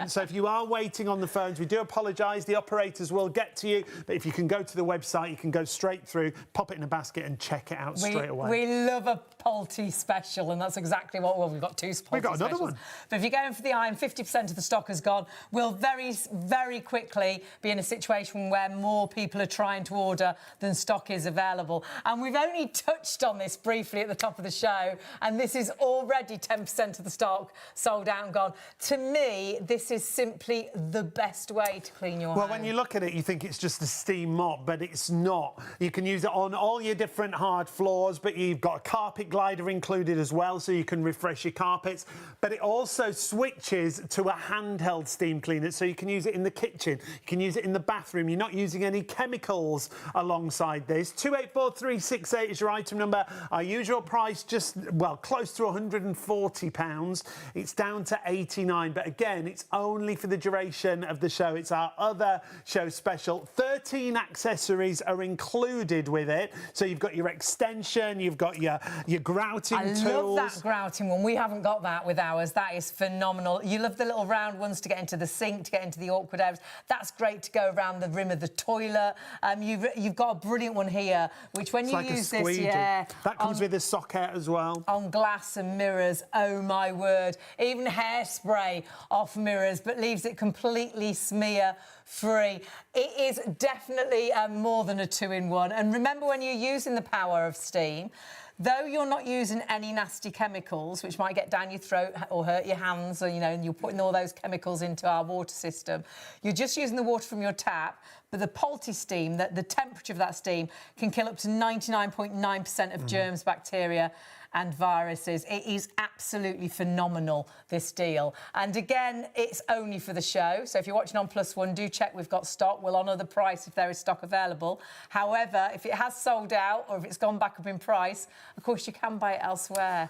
So if you are waiting on the phones, we do apologise. The operators will get to you, but if you can go to the website, you can go straight through. Pop pop it in a basket and check it out straight away. We love a Polti special, and that's exactly what... Well, we've got 2 Polti We've got another specials. one. But if you're going for the iron, 50% of the stock has gone. We'll very, very quickly be in a situation where more people are trying to order than stock is available. And we've only touched on this briefly at the top of the show, and this is already 10% of the stock sold out and gone. To me, this is simply the best way to clean your home. Well, when you look at it, you think it's just a steam mop, but it's not. You can use it on all your different hard floors, but you've got a carpet glider included as well, so you can refresh your carpets. But it also switches to a handheld steam cleaner, so you can use it in the kitchen, you can use it in the bathroom. You're not using any chemicals alongside this. 284368 is your item number. Our usual price, just, well, close to £140. It's down to 89, but again, it's only for the duration of the show. It's our other show special. 13 accessories are included with it. So you've got your extension, you've got your grouting tools. I love that grouting one. We haven't got that with ours. That is phenomenal. You love the little round ones to get into the sink, to get into the awkward areas. That's great to go around the rim of the toilet. You've got a brilliant one here, which when you use this, yeah, that comes with a socket as well. On glass and mirrors, oh my word. Even hairspray off mirrors, but leaves it completely smear-free. It is definitely more than a 2-in-1. And remember, when you're using the power of steam, though you're not using any nasty chemicals, which might get down your throat or hurt your hands, or, you know, and you're putting all those chemicals into our water system, you're just using the water from your tap. But the Polti Steam, the temperature of that steam can kill up to 99.9% of germs, bacteria and viruses. It is absolutely phenomenal, this deal. And again, it's only for the show. So if you're watching on +1, do check we've got stock. We'll honour the price if there is stock available. However, if it has sold out or if it's gone back up in price, of course, you can buy it elsewhere.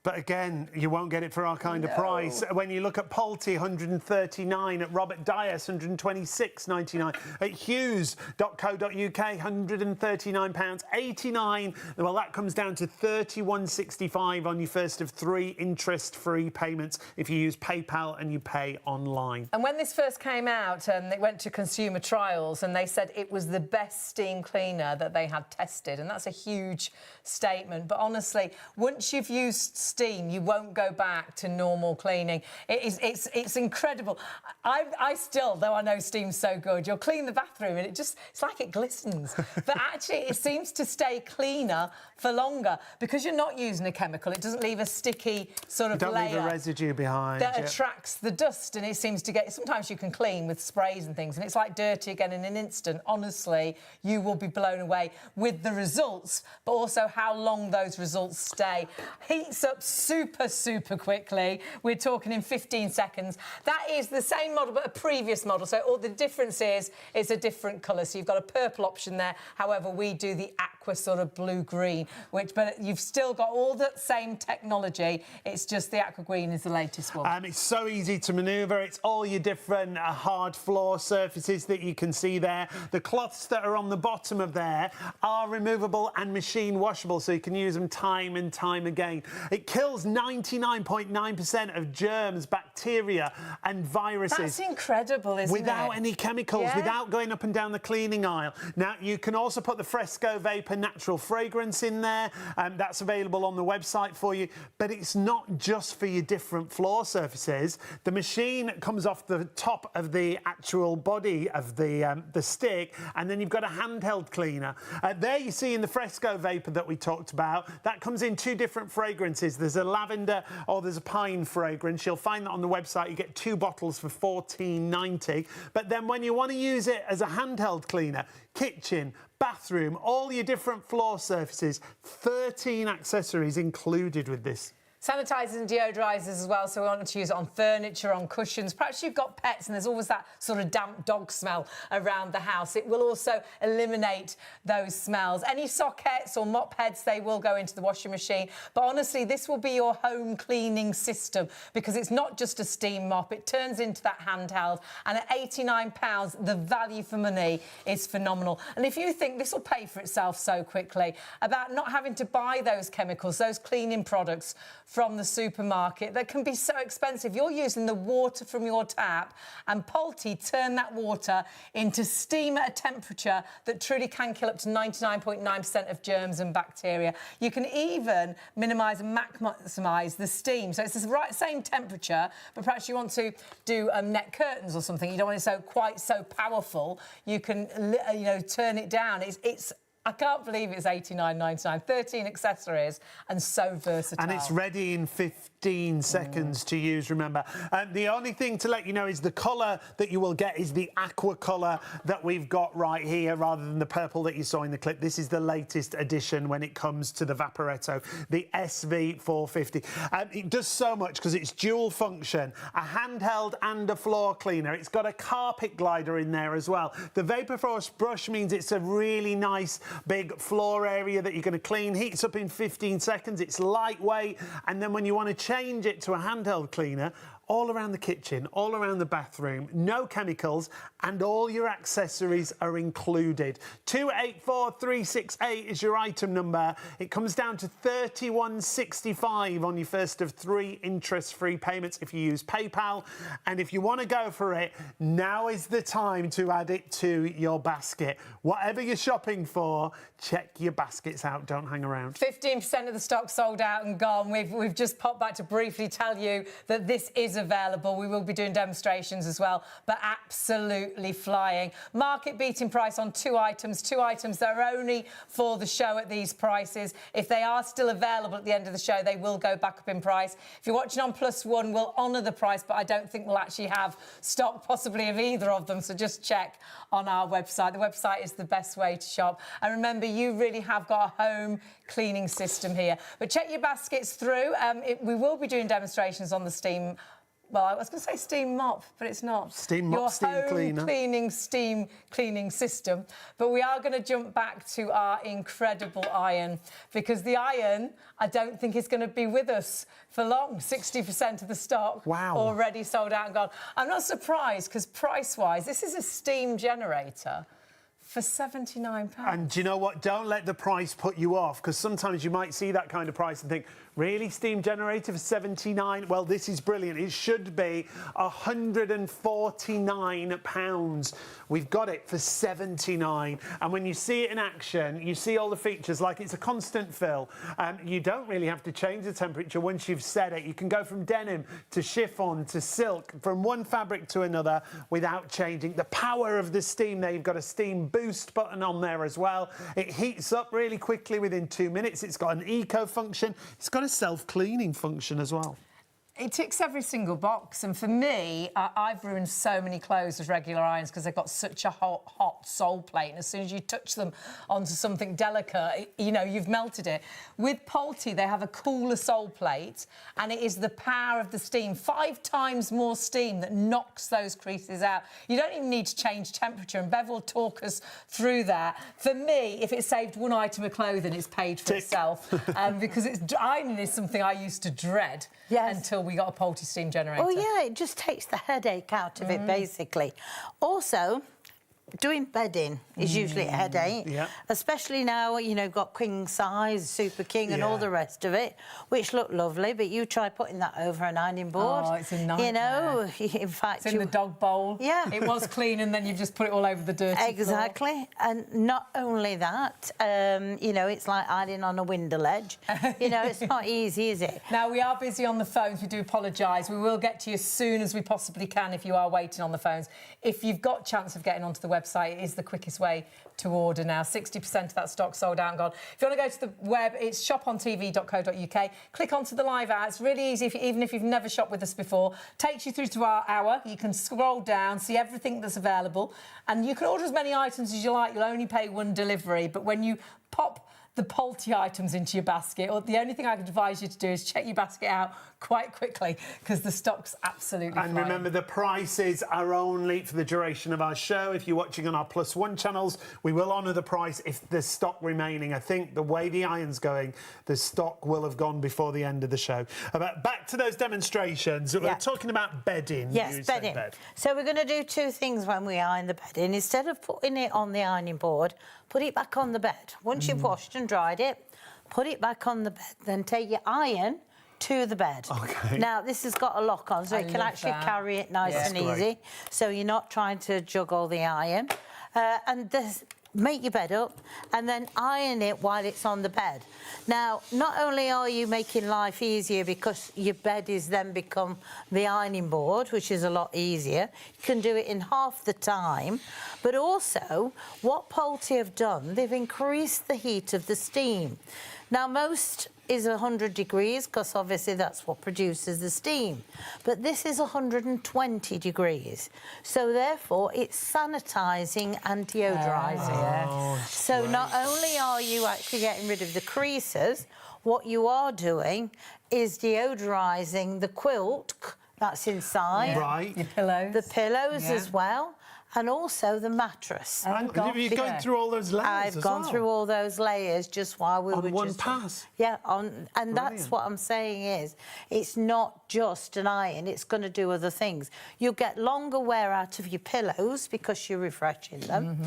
But again, you won't get it for our kind of price. When you look at Polti, 139, at Robert Dias, 126.99, at Hughes.co.uk, £139, 89. Well, that comes down to 31.65 on your first of 3 interest-free payments if you use PayPal and you pay online. And when this first came out, it went to consumer trials, and they said it was the best steam cleaner that they had tested, and that's a huge statement. But honestly, once you've used steam, you won't go back to normal cleaning. It's incredible. I still, though I know steam's so good, you'll clean the bathroom and it's like it glistens. But actually, it seems to stay cleaner for longer because you're not using a chemical. It doesn't leave a sticky sort of layer. Don't leave a residue behind. That attracts the dust, and it seems to get... Sometimes you can clean with sprays and things, and it's like dirty again in an instant. Honestly, you will be blown away with the results, but also how long those results stay. Heats up super, super quickly. We're talking in 15 seconds. That is the same model, but a previous model. So all the difference is it's a different colour. So you've got a purple option there. However, we do the aqua sort of blue-green, but you've still got all the same technology. It's just the aqua green is the latest one. It's so easy to manoeuvre. It's all your different hard floor surfaces that you can see there. The cloths that are on the bottom of there are removable and machine washable, so you can use them time and time again. It kills 99.9% of germs, bacteria and viruses. That's incredible, isn't it? Without any chemicals, without going up and down the cleaning aisle. Now, you can also put the Fresco Vapor Natural Fragrance in there. That's available on the website for you. But it's not just for your different floor surfaces. The machine comes off the top of the actual body of the stick, and then you've got a handheld cleaner. There you see in the Fresco Vapor that we talked about, that comes in 2 different fragrances. There's a lavender or there's a pine fragrance. You'll find that on the website. You get 2 bottles for $14.90. But then when you want to use it as a handheld cleaner, kitchen, bathroom, all your different floor surfaces, 13 accessories included with this. Sanitisers and deodorisers as well, so we want to use it on furniture, on cushions. Perhaps you've got pets and there's always that sort of damp dog smell around the house. It will also eliminate those smells. Any sockets or mop heads, they will go into the washing machine. But honestly, this will be your home cleaning system because it's not just a steam mop. It turns into that handheld. And at £89, the value for money is phenomenal. And if you think this will pay for itself so quickly, about not having to buy those chemicals, those cleaning products from the supermarket that can be so expensive. You're using the water from your tap, and Polti turn that water into steam at a temperature that truly can kill up to 99.9% of germs and bacteria. You can even minimise and maximise the steam. So it's the right same temperature, but perhaps you want to do net curtains or something. You don't want it quite so powerful. You can, turn it down. It's I can't believe it's $89.99, 13 accessories, and so versatile. And it's ready in 15 seconds to use, remember. The only thing to let you know is the colour that you will get is the aqua colour that we've got right here, rather than the purple that you saw in the clip. This is the latest addition when it comes to the Vaporetto, the SV450. It does so much because it's dual function, a handheld and a floor cleaner. It's got a carpet glider in there as well. The Vaporforce brush means it's a really nice big floor area that you're going to clean. Heats up in 15 seconds. It's lightweight. And then when you want to change it to a handheld cleaner, all around the kitchen, all around the bathroom, no chemicals, and all your accessories are included. 284368 is your item number. It comes down to £31.65 on your first of 3 interest-free payments if you use PayPal. And if you want to go for it, now is the time to add it to your basket. Whatever you're shopping for, check your baskets out. Don't hang around. 15% of the stock sold out and gone. We've just popped back to briefly tell you that this is available. We will be doing demonstrations as well, but absolutely flying. Market-beating price on two items that are only for the show at these prices. If they are still available at the end of the show, they will go back up in price. If you're watching on +1, we'll honour the price, but I don't think we'll actually have stock possibly of either of them, so just check on our website. The website is the best way to shop. And remember, you really have got a home cleaning system here. But check your baskets through. We will be doing demonstrations on the Steam. Well, I was going to say steam mop, but it's not. Steam mop, steam cleaner. Cleaning, steam cleaning system. But we are going to jump back to our incredible iron, because the iron, I don't think is going to be with us for long. 60% of the stock already sold out and gone. I'm not surprised, because price-wise, this is a steam generator for £79. And do you know what? Don't let the price put you off, because sometimes you might see that kind of price and think, really, steam generator for £79? Well, this is brilliant. It should be £149. We've got it for £79. And when you see it in action, you see all the features, like it's a constant fill. You don't really have to change the temperature once you've set it. You can go from denim to chiffon to silk, from one fabric to another without changing. The power of the steam there, you've got a steam boost button on there as well. It heats up really quickly within 2 minutes. It's got an eco function. It's got a self-cleaning function as well. It ticks every single box, and for me, I've ruined so many clothes with regular irons because they've got such a hot sole plate, and as soon as you touch them onto something delicate, you've melted it. With Polti, they have a cooler sole plate, and it is the power of the steam, 5 times more steam, that knocks those creases out. You don't even need to change temperature, and Bev will talk us through that. For me, if it saved one item of clothing, it's paid for itself, because ironing is something I used to dread until we got a Polti Steam generator. Oh, yeah, it just takes the headache out of it, basically. Also, doing bedding is usually a headache, especially now, got king size, super king and all the rest of it, which look lovely, but you try putting that over an ironing board. Oh, it's a nightmare. In fact... It's in the dog bowl. Yeah. It was clean, and then you've just put it all over the dirty Exactly. floor. And not only that, it's like ironing on a window ledge. It's not easy, is it? Now, we are busy on the phones. We do apologise. We will get to you as soon as we possibly can if you are waiting on the phones. If you've got chance of getting onto the website, it is the quickest way to order now. 60% of that stock sold out and gone. If you want to go to the web, it's shopontv.co.uk. Click onto the live ad. It's really easy, even if you've never shopped with us before. Takes you through to our hour. You can scroll down, see everything that's available, and you can order as many items as you like. You'll only pay one delivery, but when you pop the Polti items into your basket, or the only thing I can advise you to do is check your basket out quite quickly, because the stock's absolutely flying. And remember, the prices are only for the duration of our show. If you're watching on our +1 channels, we will honour the price if there's stock remaining. I think the way the iron's going, the stock will have gone before the end of the show. But back to those demonstrations. We're talking about bedding. Yes, bedding. So we're going to do 2 things when we iron the bedding. Instead of putting it on the ironing board, put it back on the bed. Once you've washed and dried it, put it back on the bed. Then take your iron, to the bed. Okay. Now, this has got a lock on, so I you can love actually that. carry it nice Yeah. and That's easy. So you're not trying to juggle the iron. And make your bed up and then iron it while it's on the bed. Now, not only are you making life easier because your bed is then become the ironing board, which is a lot easier, you can do it in half the time, but also what Polti have done, they've increased the heat of the steam. Now, most is 100 degrees because obviously that's what produces the steam. But this is 120 degrees. So therefore it's sanitising and deodorising. So not only are you actually getting rid of the creases, what you are doing is deodorising the quilt that's inside. Right. Your pillows. The pillows as well. And also the mattress. And you're going through all those layers I've gone through all those layers just while we were on one just... pass. Yeah, and that's what I'm saying is, it's not just an iron, it's going to do other things. You'll get longer wear out of your pillows because you're refreshing them.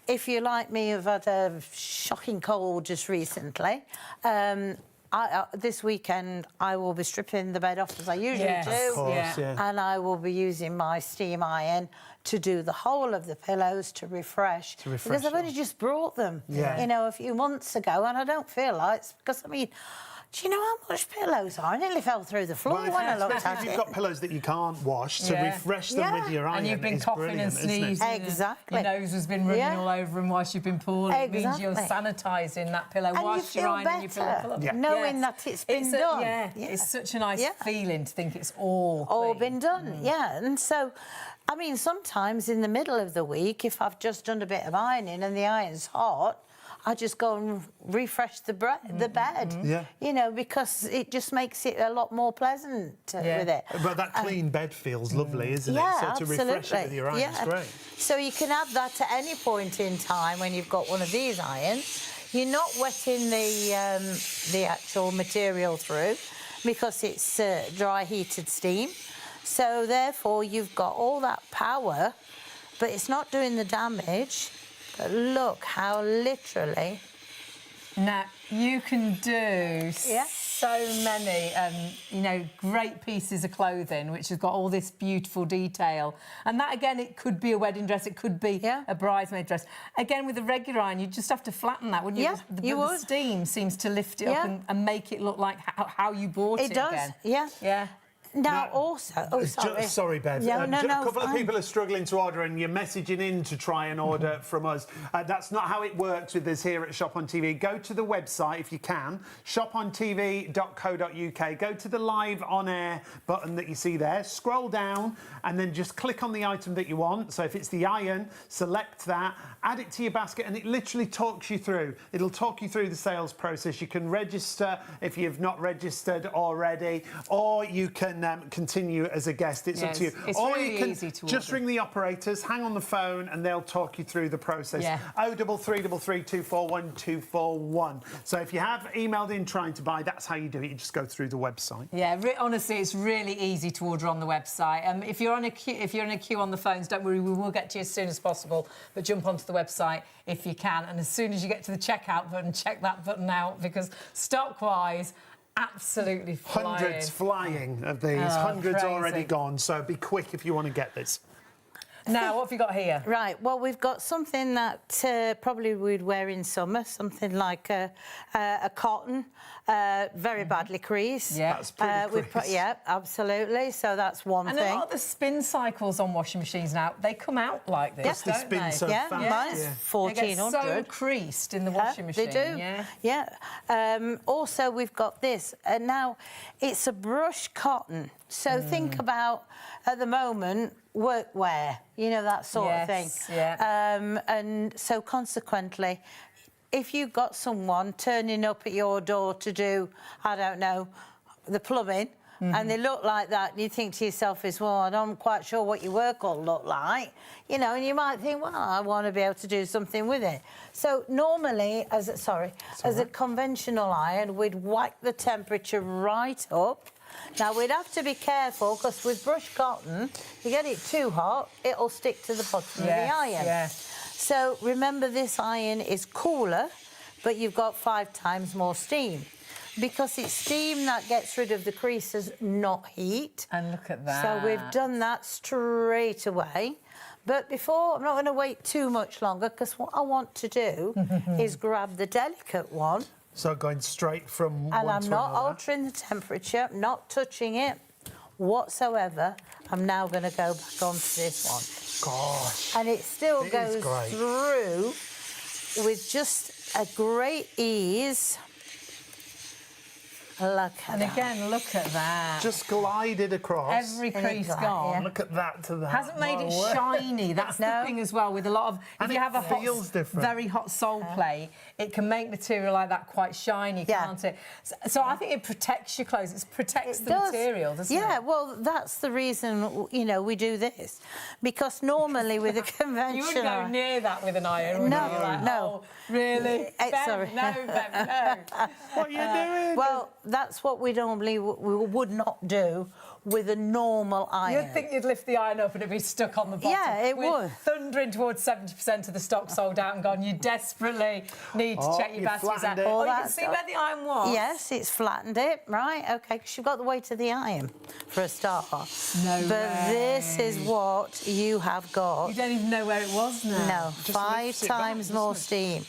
If you're like me, you've had a shocking cold just recently. This weekend, I will be stripping the bed off as I usually do. Of course, And I will be using my steam iron to do the whole of the pillows to refresh. Because I've only just brought them, you know, a few months ago, and I don't feel like it's because, I mean, do you know how much pillows are? I nearly fell through the floor when I looked at If it. you've got pillows that you can't wash, to refresh them with your iron. And you've been is coughing and brilliant, isn't it? sneezing. Exactly. Your nose has been running all over them whilst you've been poorly. It means you're sanitising that pillow And whilst you you're feel ironing your pillow. better, knowing that it's been done. It's such a nice feeling to think it's all been done, and so, I mean, sometimes in the middle of the week, if I've just done a bit of ironing and the iron's hot, I just go and refresh the bed, you know, because it just makes it a lot more pleasant with it. But that clean bed feels lovely, isn't it? So to refresh it with your iron is great. So you can add that at any point in time when you've got one of these irons. You're not wetting the actual material through because it's dry heated steam. So therefore you've got all that power, but it's not doing the damage. But look how literally... Now, you can do so many, you know, great pieces of clothing which has got all this beautiful detail. And that, again, it could be a wedding dress, it could be a bridesmaid dress. Again, with a regular iron, you'd just have to flatten that, wouldn't you? Yeah, you would. The steam seems to lift it up and make it look like how you bought it again. It does, yeah. Now, also... Oh, sorry. Sorry, Bev. No, a couple of people are struggling to order and you're messaging in to try and order from us. That's not how it works with us here at Shop on TV. Go to the website if you can, shopontv.co.uk. Go to the live on air button that you see there. Scroll down and then just click on the item that you want. So if it's the iron, select that, add it to your basket, and it literally talks you through. It'll talk you through the sales process. You can register if you've not registered already, or you can continue as a guest. It's up to you. It's or really you can easy to just order. ring the operators, hang on the phone, and they'll talk you through the process. 0333 241 241. So if you have emailed in trying to buy, that's how you do it. You just go through the website. Yeah, honestly, it's really easy to order on the website. If you're in a queue on the phones, don't worry, we will get to you as soon as possible. But jump onto the website if you can, and as soon as you get to the checkout button, check that button out, because stock-wise, absolutely flying. Hundreds flying of these, hundreds crazy. already gone. So be quick if you want to get this. Now, what have you got here? Right, well, we've got something that probably we'd wear in summer, something like a cotton, very badly creased. Yeah. That's pretty creased. Yeah, absolutely. So that's one And thing. a lot of the spin cycles on washing machines now, they come out like this, Yes, don't they spin they? so yeah, fast. mine's Yeah. 1400. They get so creased in the washing machine. They do. Yeah. Also, we've got this. Now, it's a brush cotton. So think about, at the moment, workwear, you know, that sort of thing. Yeah. And so, consequently, if you've got someone turning up at your door to do, I don't know, the plumbing, and they look like that, and you think to yourself well, I'm quite sure what your work will look like, you know, and you might think, well, I want to be able to do something with it. So normally, as a conventional iron, we'd whack the temperature right up. Now, we'd have to be careful, because with brushed cotton, if you get it too hot, it'll stick to the bottom of the iron. Yeah. So remember, this iron is cooler, but you've got 5 times more steam. because it's steam that gets rid of the creases, not heat. And look at that. So we've done that straight away. But before, I'm not going to wait too much longer, because what I want to do is grab the delicate one. So going straight from and one I'm to not another. altering the temperature, not touching it whatsoever. I'm now going to go back onto this one. Gosh. And it still It goes is great. through with just a great ease. Look at And that. again, look at that. Just glided across. Every crease like, gone. yeah. Look at that to that. Hasn't made it My word. shiny. That's the thing as well with a lot of. And if you it have a hot, feels different. very hot sole plate, it can make material like that quite shiny, Yeah. can't it? So I think it protects your clothes. It protects the does. material, doesn't it? Yeah, well, that's the reason, you know, we do this. Because normally with a conventional... You wouldn't go near that with an iron, would No, you? Like, no. Oh, really? Bev, sorry. No, Bev, no. What are you doing? Well, that's what we normally we would not do with a normal iron. You'd think you'd lift the iron up and it'd be stuck on the bottom. Yeah, it We're would. thundering towards 70% of the stock sold out and gone. You desperately need to check your you baskets out. flattened it. Oh, you can that's see where the iron was. Yes, it's flattened it, right? OK, because you've got the weight of the iron for a start. No But way. this is what you have got. You don't even know where it was now. No, Just 5 lifts it back, times doesn't more it? steam.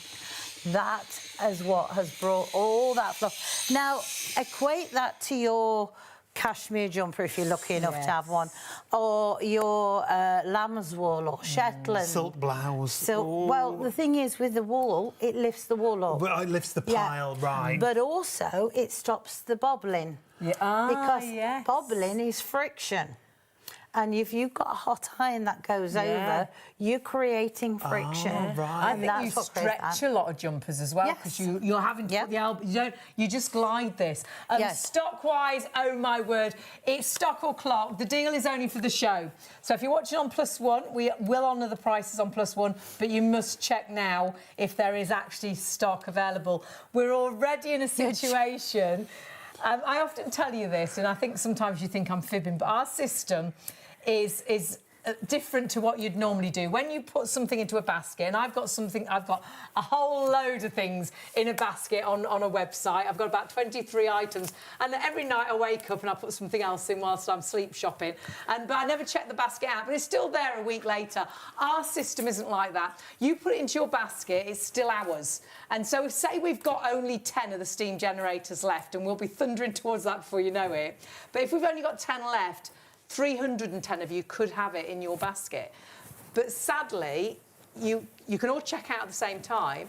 That is what has brought all that fluff. Now, equate that to your cashmere jumper, if you're lucky enough to have one, or your lamb's wool or Shetland. Silk blouse. So, well, the thing is, with the wool, it lifts the wool up. But it lifts the Yeah. pile, right. But also, it stops the bobbling. Yeah. Ah, Because yes. bobbling is friction. And if you've got a hot iron that goes Yeah. over, you're creating friction. Oh, right. I And think that's you what creates stretch that. a lot of jumpers as well because Yes. you're having to Yep. put the elbow. You just glide this. Yes. Stock-wise, oh my word, it's stock or clock. The deal is only for the show. So if you're watching on +1, we will honour the prices on +1, but you must check now if there is actually stock available. We're already in a situation. I often tell you this, and I think sometimes you think I'm fibbing, but our system is different to what you'd normally do. When you put something into a basket, and I've got a whole load of things in a basket on a website. I've got about 23 items, and every night I wake up and I put something else in whilst I'm sleep shopping. But I never check the basket out, but it's still there a week later. Our system isn't like that. You put it into your basket, it's still ours. And so say we've got only 10 of the steam generators left, and we'll be thundering towards that before you know it. But if we've only got 10 left, 310 of you could have it in your basket. But sadly, you can all check out at the same time.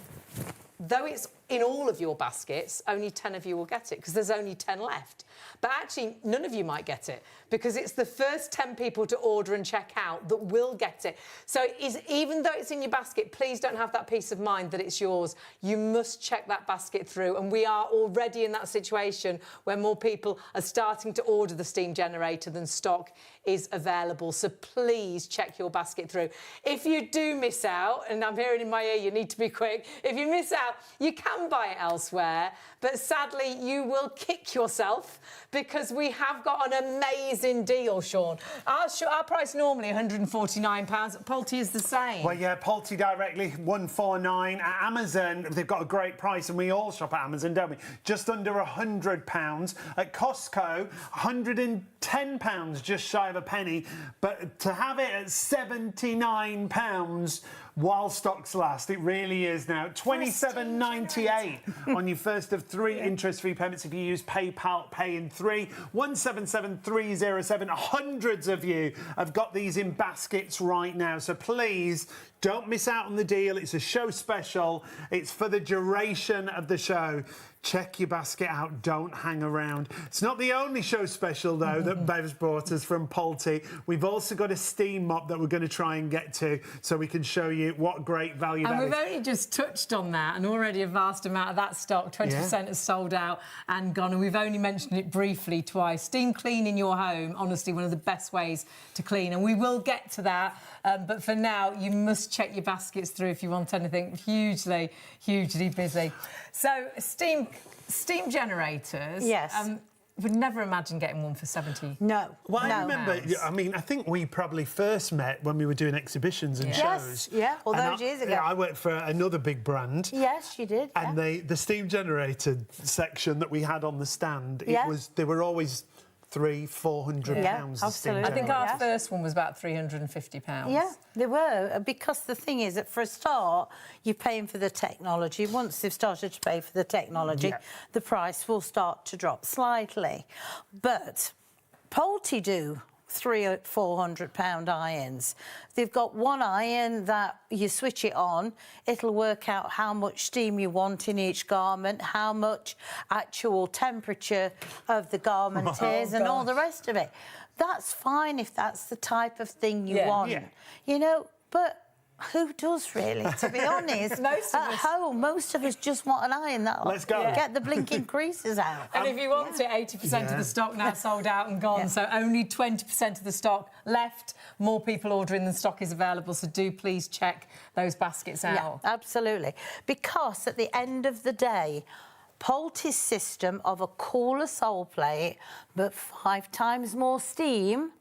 Though it's in all of your baskets, only 10 of you will get it because there's only 10 left. But actually, none of you might get it because it's the first 10 people to order and check out that will get it. So even though it's in your basket, please don't have that peace of mind that it's yours. You must check that basket through. And we are already in that situation where more people are starting to order the steam generator than stock is available. So please check your basket through. If you do miss out, and I'm hearing in my ear you need to be quick, if you miss out, you can buy it elsewhere. But sadly, you will kick yourself because we have got an amazing deal, Sean. Our price normally £149. Polti is the same. Well, yeah, Polti directly, £149. At Amazon, they've got a great price, and we all shop at Amazon, don't we? Just under £100. At Costco, £110, just shy of a penny. But to have it at £79 while stocks last, it really is now. $27.98 on your first of 3 interest-free payments if you use PayPal Pay in 3. 177307. Hundreds of you have got these in baskets right now. So please don't miss out on the deal. It's a show special. It's for the duration of the show. Check your basket out. Don't hang around. It's not the only show special, though, that Bev's brought us from Polti. We've also got a steam mop that we're going to try and get to so we can show you what great value and that we've is. only just touched on that, and already a vast amount of that stock, 20% has sold out and gone, and we've only mentioned it briefly twice. Steam clean in your home, honestly, one of the best ways to clean, and we will get to that. But for now, you must check your baskets through if you want anything. Hugely, hugely busy. So, steam generators. Yes. would never imagine getting one for 70. No. Well, no. I remember, I mean, I think we probably first met when we were doing exhibitions and shows. Yes, yeah, all And those years ago. Yeah, I worked for another big brand. Yes, you did. And the steam generator section that we had on the stand, they were always £300-400 Yeah, a steam absolutely. I think generator. our first one was about £350. Yeah, they were, because the thing is that for a start, you're paying for the technology. Once they've started to pay for the technology, the price will start to drop slightly. But Polti do £300-400 irons. They've got one iron that you switch it on, it'll work out how much steam you want in each garment, how much actual temperature of the garment is, and all the rest of it. That's fine if that's the type of thing you want, you know, but who does really, to be honest? At home, most of us just want an iron that'll get the blinking creases out. And if you want it, 80% of the stock now sold out and gone, so only 20% of the stock left. More people ordering than stock is available, so do please check those baskets out. Yeah, absolutely. Because at the end of the day, Polti's system of a cooler sole plate, but 5 times more steam,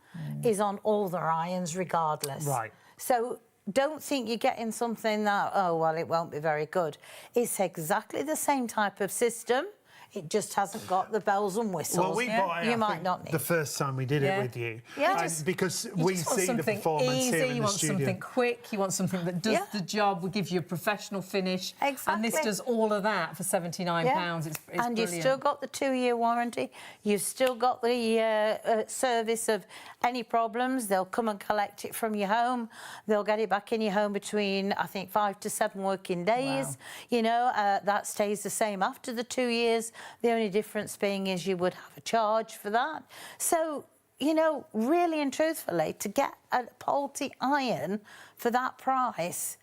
is on all their irons regardless. Right. So don't think you're getting something that, oh, well, it won't be very good. It's exactly the same type of system. It just hasn't got the bells and whistles. Well, we bought it, you might not need the first time we did it with you. Yeah. Because You we just want see the something performance easy, here in you the want studio. something quick, you want something that does the job, will give you a professional finish. Exactly. And this does all of that for £79. It's and brilliant. you've still got the 2-year warranty. You've still got the service of any problems. They'll come and collect it from your home. They'll get it back in your home between, I think, 5 to 7 working days. Wow. You know, that stays the same after the 2 years. The only difference being is you would have a charge for that. So, you know, really and truthfully, to get a Polti iron for that price,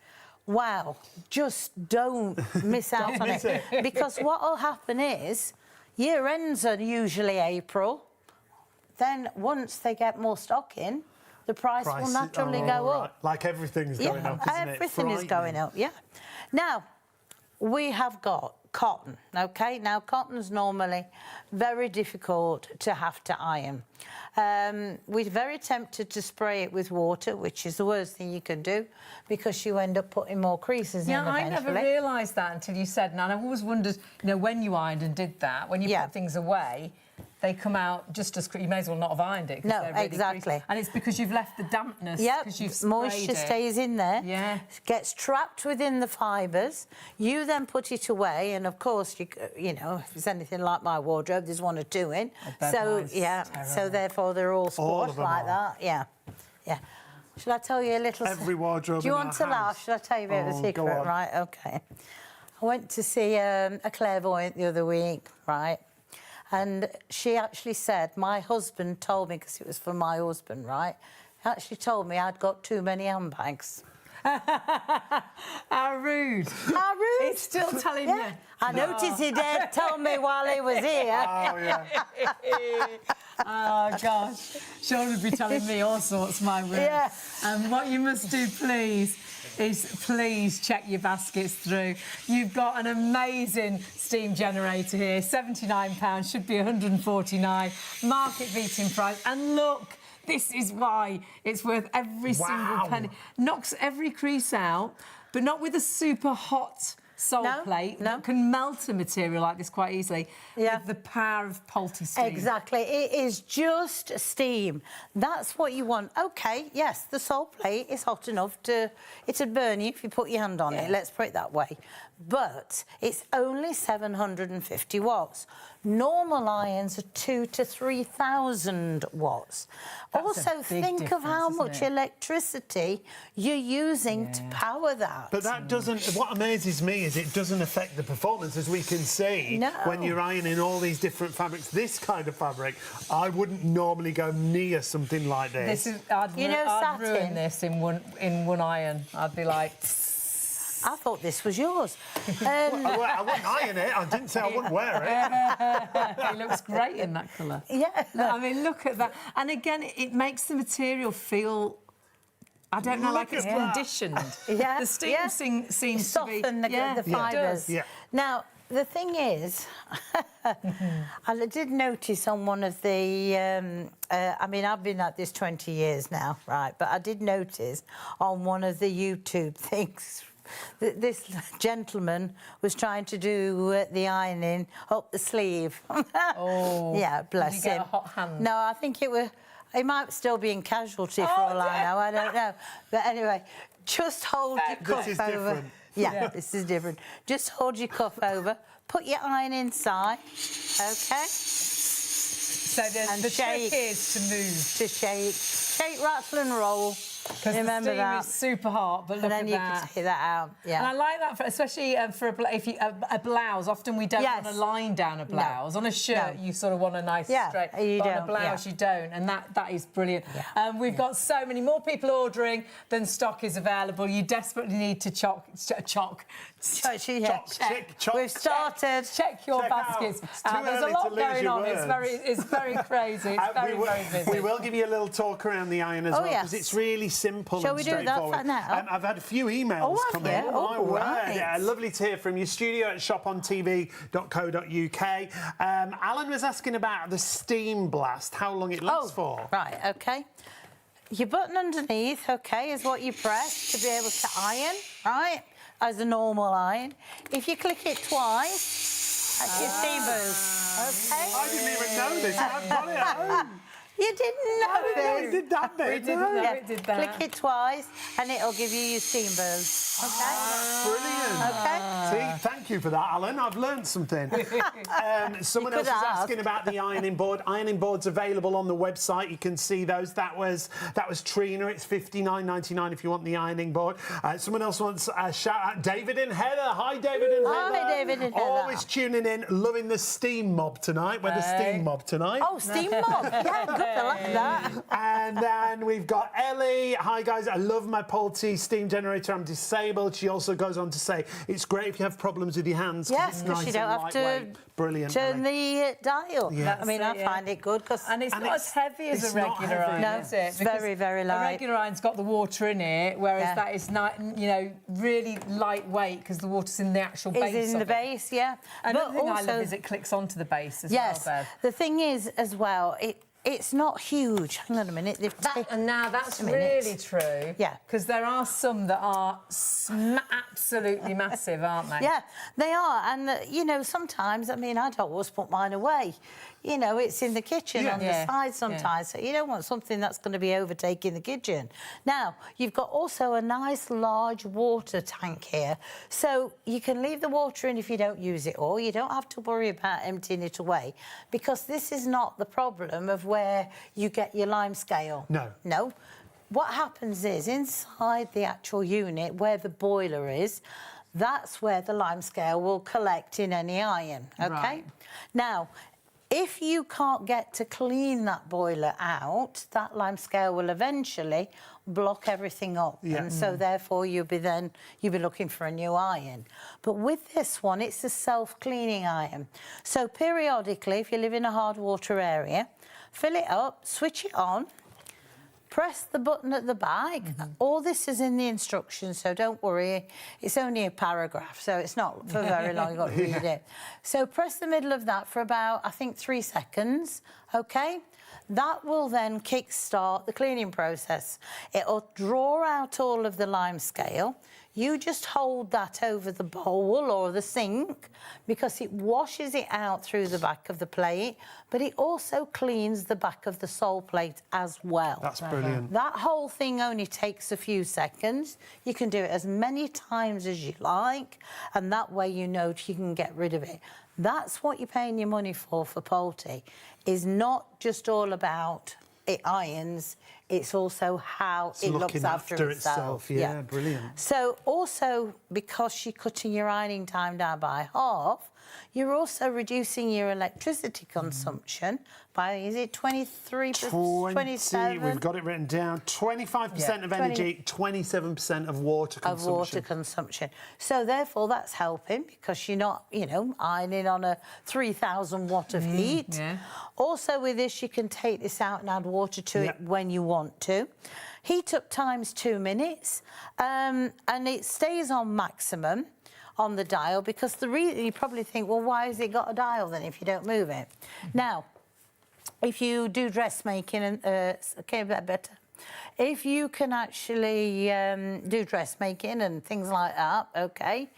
wow, just don't miss out on it. Because what will happen is, year ends are usually April. Then once they get more stock in, the price will naturally go up. Like everything's going up, isn't it? Everything is going up, Now, we have got cotton, OK? Now, cotton's normally very difficult to have to iron. We're very tempted to spray it with water, which is the worst thing you can do, because you end up putting more creases in eventually. I never realised that until you said, and I've always wondered, you know, when you ironed and did that, when you put things away, they come out just as you may as well not have ironed it. No, really exactly. creased. And it's because you've left the dampness. Because you've sprayed moisture stays in there. Yeah. Gets trapped within the fibres. You then put it away, and of course, you know, if it's anything like my wardrobe, there's 1 or 2 in. So so therefore they're all squashed like that. Yeah. Should I tell you a little? Every wardrobe. Do you want to laugh? Should I tell you a bit of a secret? Right. Okay. I went to see a clairvoyant the other week. Right. And she actually said, my husband told me, because it was for my husband, right? He actually told me I'd got too many handbags. How rude. How rude. It's still telling you. I noticed he did tell me while he was here. Oh, yeah. Oh, gosh. Sean would be telling me all sorts, my word. Yeah. And what you must do, please, is please check your baskets through. You've got an amazing steam generator here, £79, should be £149, market-beating price. And look, this is why it's worth every single penny. Knocks every crease out, but not with a super hot sole plate that can melt a material like this quite easily with the power of Polti Steam. Exactly. It is just steam. That's what you want. OK, yes, the sole plate is hot enough to... It'd burn you if you put your hand on it, let's put it that way. But it's only 750 watts. Normal irons are 2,000 to 3,000 watts. That's also, think of how much electricity you're using to power that. But that doesn't... What amazes me is it doesn't affect the performance, as we can see, when you're ironing all these different fabrics. This kind of fabric, I wouldn't normally go near something like this. I'd ruin this in one iron. I'd be like... I thought this was yours. I wouldn't iron it. I didn't say I wouldn't wear it. It looks great in that colour. Yeah. I mean, look at that. And again, it makes the material feel... I don't know, like it's conditioned. The steam seems to be... Soften the fibres. Yeah. Now, the thing is, I did notice on one of the, I mean, I've been at this 20 years now, right? But I did notice on one of the YouTube things that this gentleman was trying to do the ironing up the sleeve. Oh. Yeah, bless Did you him. get a hot hand? No, I think it was. He might still be in casualty for all I know. I don't know. But anyway, just hold your cuff This is over. different. Yeah, this is different. Just hold your cuff over. Put your iron inside. Okay. So And the shake. trick is to move. To shake, rattle, and roll. Because the Remember steam that. is super hot, but look And then at you that. can take that out. Yeah. And I like that, especially for a blouse. Often we don't Yes. want to line down a blouse. On a shirt, No. you sort of want a nice straight. You but on a don't, blouse, you don't. And that is brilliant. Yeah. We've got so many more people ordering than stock is available. You desperately need to check. We've started. Check your Check baskets. out. It's too There's a early lot to lose going your on. It's very crazy. It's very busy. We will give you a little talk around the iron as well, because yes. it's really simple Shall and we do that straightforward. now? I've had a few emails have come you? in. Oh, My word. right. Yeah, lovely to hear from you. Studio at shopontv.co.uk. Alan was asking about the steam blast, how long it lasts for. Right, OK. Your button underneath, OK, is what you press to be able to iron, right, as a normal iron. If you click it twice, that's your steam boost, OK? I didn't even know this. I've got it at home. You didn't know I didn't know this. it did that bit. We didn't know Yeah. it did that. Click it twice, and it'll give you your steam boost, OK? Brilliant. OK? See, thank you for that, Alan. I've learned something. Someone You else could is have. asking about the ironing board. Ironing board's available on the website. You can see those. That was Trina. It's $59.99 if you want the ironing board. Someone else wants a shout out. David and Heather. Hi, David and Heather. Hi, David and Heather. Always tuning in, loving the steam mob tonight. We're the steam mob tonight. Oh, steam mob. Yeah, good. I like that. And then we've got Ellie. Hi, guys. I love my Polti steam generator. I'm disabled. She also goes on to say, it's great if you have problems with your hands. Yes, it's because nice you don't and have to lightweight. Brilliant. turn Ellie. the dial. Yeah. I mean, That's I it, yeah. find it good because... And it's not as heavy as it's a not regular heavy. iron, No, is it? it's very, very A light. regular iron's got the water in it, whereas Yeah. that is not, really lightweight because the water's in the actual base. Is in of the it. base, yeah. Another thing I also, love is it clicks onto the base as yes, well, Bev. the thing is as well, it's not huge. Hang on a minute. And now that's a minute. really true. Yeah. Because there are some that are absolutely massive, aren't they? Yeah, they are. And, sometimes, I mean, I'd always put mine away. It's in the kitchen on the side sometimes. So you don't want something that's going to be overtaking the kitchen. Now, you've got also a nice large water tank here. So you can leave the water in if you don't use it all. You don't have to worry about emptying it away because this is not the problem of where you get your lime scale. No. No. What happens is inside the actual unit where the boiler is, that's where the lime scale will collect in any iron, OK? Right. Now, if you can't get to clean that boiler out, that lime scale will eventually block everything up. Yeah. And so, therefore, you'll be looking for a new iron. But with this one, it's a self-cleaning iron. So, periodically, if you live in a hard water area, fill it up, switch it on, press the button at the back. All this is in the instructions, so don't worry. It's only a paragraph, so it's not for very long. You've got to read it. So press the middle of that for about, I think, 3 seconds, OK? That will then kick-start the cleaning process. It'll draw out all of the lime scale. You just hold that over the bowl or the sink because it washes it out through the back of the plate, but it also cleans the back of the sole plate as well. That's brilliant. That whole thing only takes a few seconds. You can do it as many times as you like, and that way you know you can get rid of it. That's what you're paying your money for Polti, is not just all about it irons, it's also how it looks after itself. Yeah, brilliant. So also, because you're cutting your ironing time down by half, you're also reducing your electricity consumption by, is it 23%, 27%? We've got it written down. 25% of energy, 27% of water consumption. Of water consumption. So therefore, that's helping because you're not, ironing on a 3,000 watt of heat. Yeah. Also, with this, you can take this out and add water to it when you want to. Heat up time's 2 minutes, and it stays on maximum. on the dial, because the reason you probably think, well, why has it got a dial then if you don't move it? Now, if you do dressmaking, and okay, better. If you can actually do dressmaking and things like that, okay,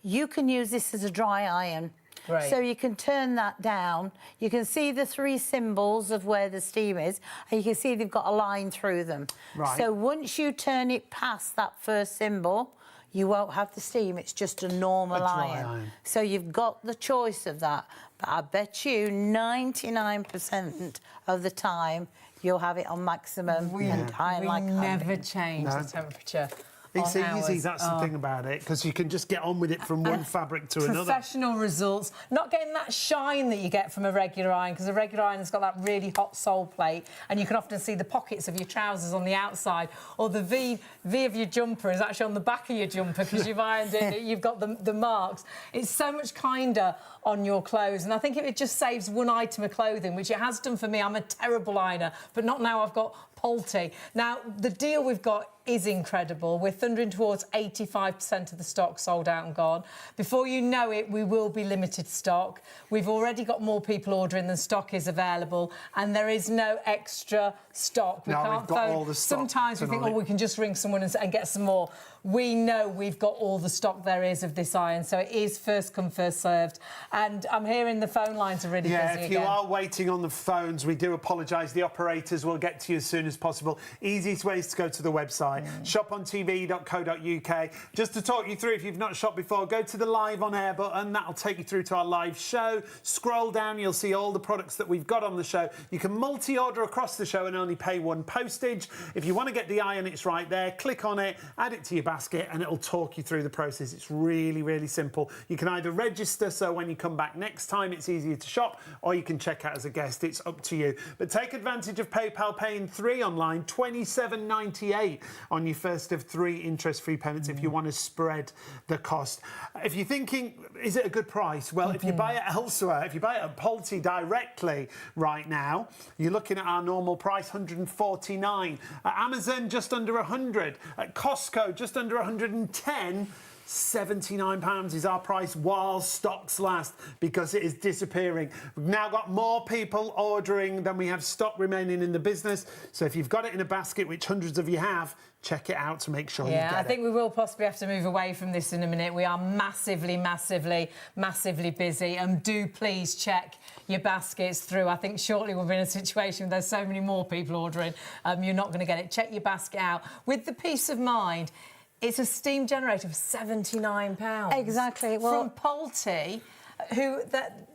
you can use this as a dry iron. Right. So you can turn that down. You can see the 3 symbols of where the steam is, and you can see they've got a line through them. Right. So once you turn it past that first symbol, you won't have the steam. It's just a normal iron. So you've got the choice of that. But I bet you 99% of the time you'll have it on maximum and iron like We never change the temperature. It's easy, that's the thing about it, because you can just get on with it from one fabric to another. Professional results. Not getting that shine that you get from a regular iron, because a regular iron has got that really hot sole plate, and you can often see the pockets of your trousers on the outside, or the V of your jumper is actually on the back of your jumper because you've ironed it, you've got the marks. It's so much kinder on your clothes, and I think it just saves one item of clothing, which it has done for me. I'm a terrible ironer, but not now I've got Polti. Now, the deal we've got is incredible. We're thundering towards 85% of the stock sold out and gone. Before you know it, we will be limited stock. We've already got more people ordering than stock is available, and there is no extra stock. We can't we've got phone. all the stock Sometimes we think, tonight. oh, we can just ring someone and get some more. We know we've got all the stock there is of this iron, so it is first come, first served. And I'm hearing the phone lines are really busy if you again. are waiting on the phones, we do apologise. The operators will get to you as soon as possible. Easiest way is to go to the website, shopontv.co.uk. Just to talk you through, if you've not shopped before, go to the live on air button. That'll take you through to our live show. Scroll down, you'll see all the products that we've got on the show. You can multi-order across the show and only pay 1 postage. If you want to get the iron, it's right there. Click on it, add it to your basket, and it'll talk you through the process. It's really, really simple. You can either register, so when you come back next time, it's easier to shop, or you can check out as a guest. It's up to you. But take advantage of PayPal paying 3 online, $27.98 on your first of 3 interest-free payments if you want to spread the cost. If you're thinking, is it a good price? Well, if you buy it elsewhere, if you buy it at Polti directly right now, you're looking at our normal price, $149. At Amazon, just under $100. At Costco, just under $110. £79 is our price while stocks last, because it is disappearing. We've now got more people ordering than we have stock remaining in the business. So if you've got it in a basket, which hundreds of you have, check it out to make sure you get it. I think we will possibly have to move away from this in a minute. We are massively, massively, massively busy, and do please check your baskets through. I think shortly we'll be in a situation where there's so many more people ordering, you're not going to get it. Check your basket out with the peace of mind. It's a steam generator for £79. Exactly. Well, from Polti,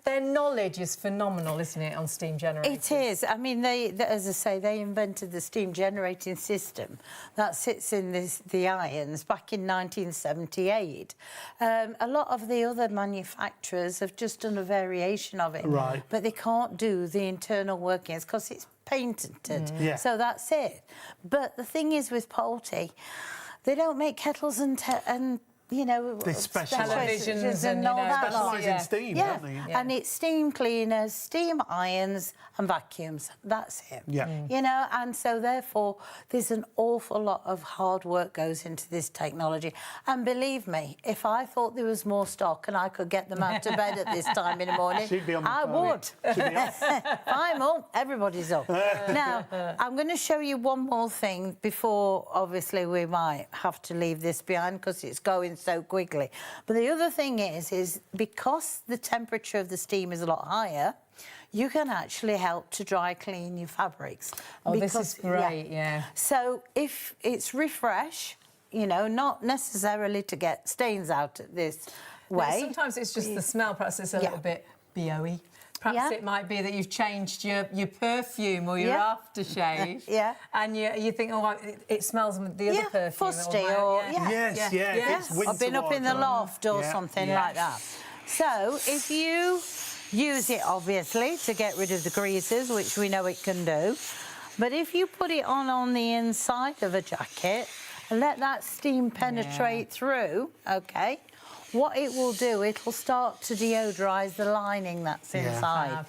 their knowledge is phenomenal, isn't it, on steam generators? it is. I mean, as I say, they invented the steam generating system that sits in the irons back in 1978. A lot of the other manufacturers have just done a variation of it, Right. but they can't do the internal workings because it's patented. Yeah. So that's it. But the thing is with Polti, they don't make kettles and you know, They specialise. Televisions and, all that lot. Specialise in steam, Yeah, don't they? and it's steam cleaners, steam irons and vacuums. That's it. Yeah. You know, and so therefore there's an awful lot of hard work goes into this technology. And believe me, if I thought there was more stock and I could get them out to bed at this time in the morning, She'd be on the I phone. would. I'm up, everybody's up. Now, I'm going to show you one more thing before, obviously, we might have to leave this behind because it's going so quickly. But the other thing is because the temperature of the steam is a lot higher, you can actually help to dry clean your fabrics. Oh, this is great, yeah. So if it's refresh, you know, not necessarily to get stains out this way. Sometimes it's just the smell, perhaps it's a little bit BO-y. Perhaps it might be that you've changed your perfume or your aftershave. And you think, oh, it smells the other perfume. Fusty or... Yes. It's winter I've been up in the loft or something like that. So if you use it, obviously, to get rid of the creases, which we know it can do, but if you put it on the inside of a jacket and let that steam penetrate through, OK, what it will do, it'll start to deodorise the lining that's inside.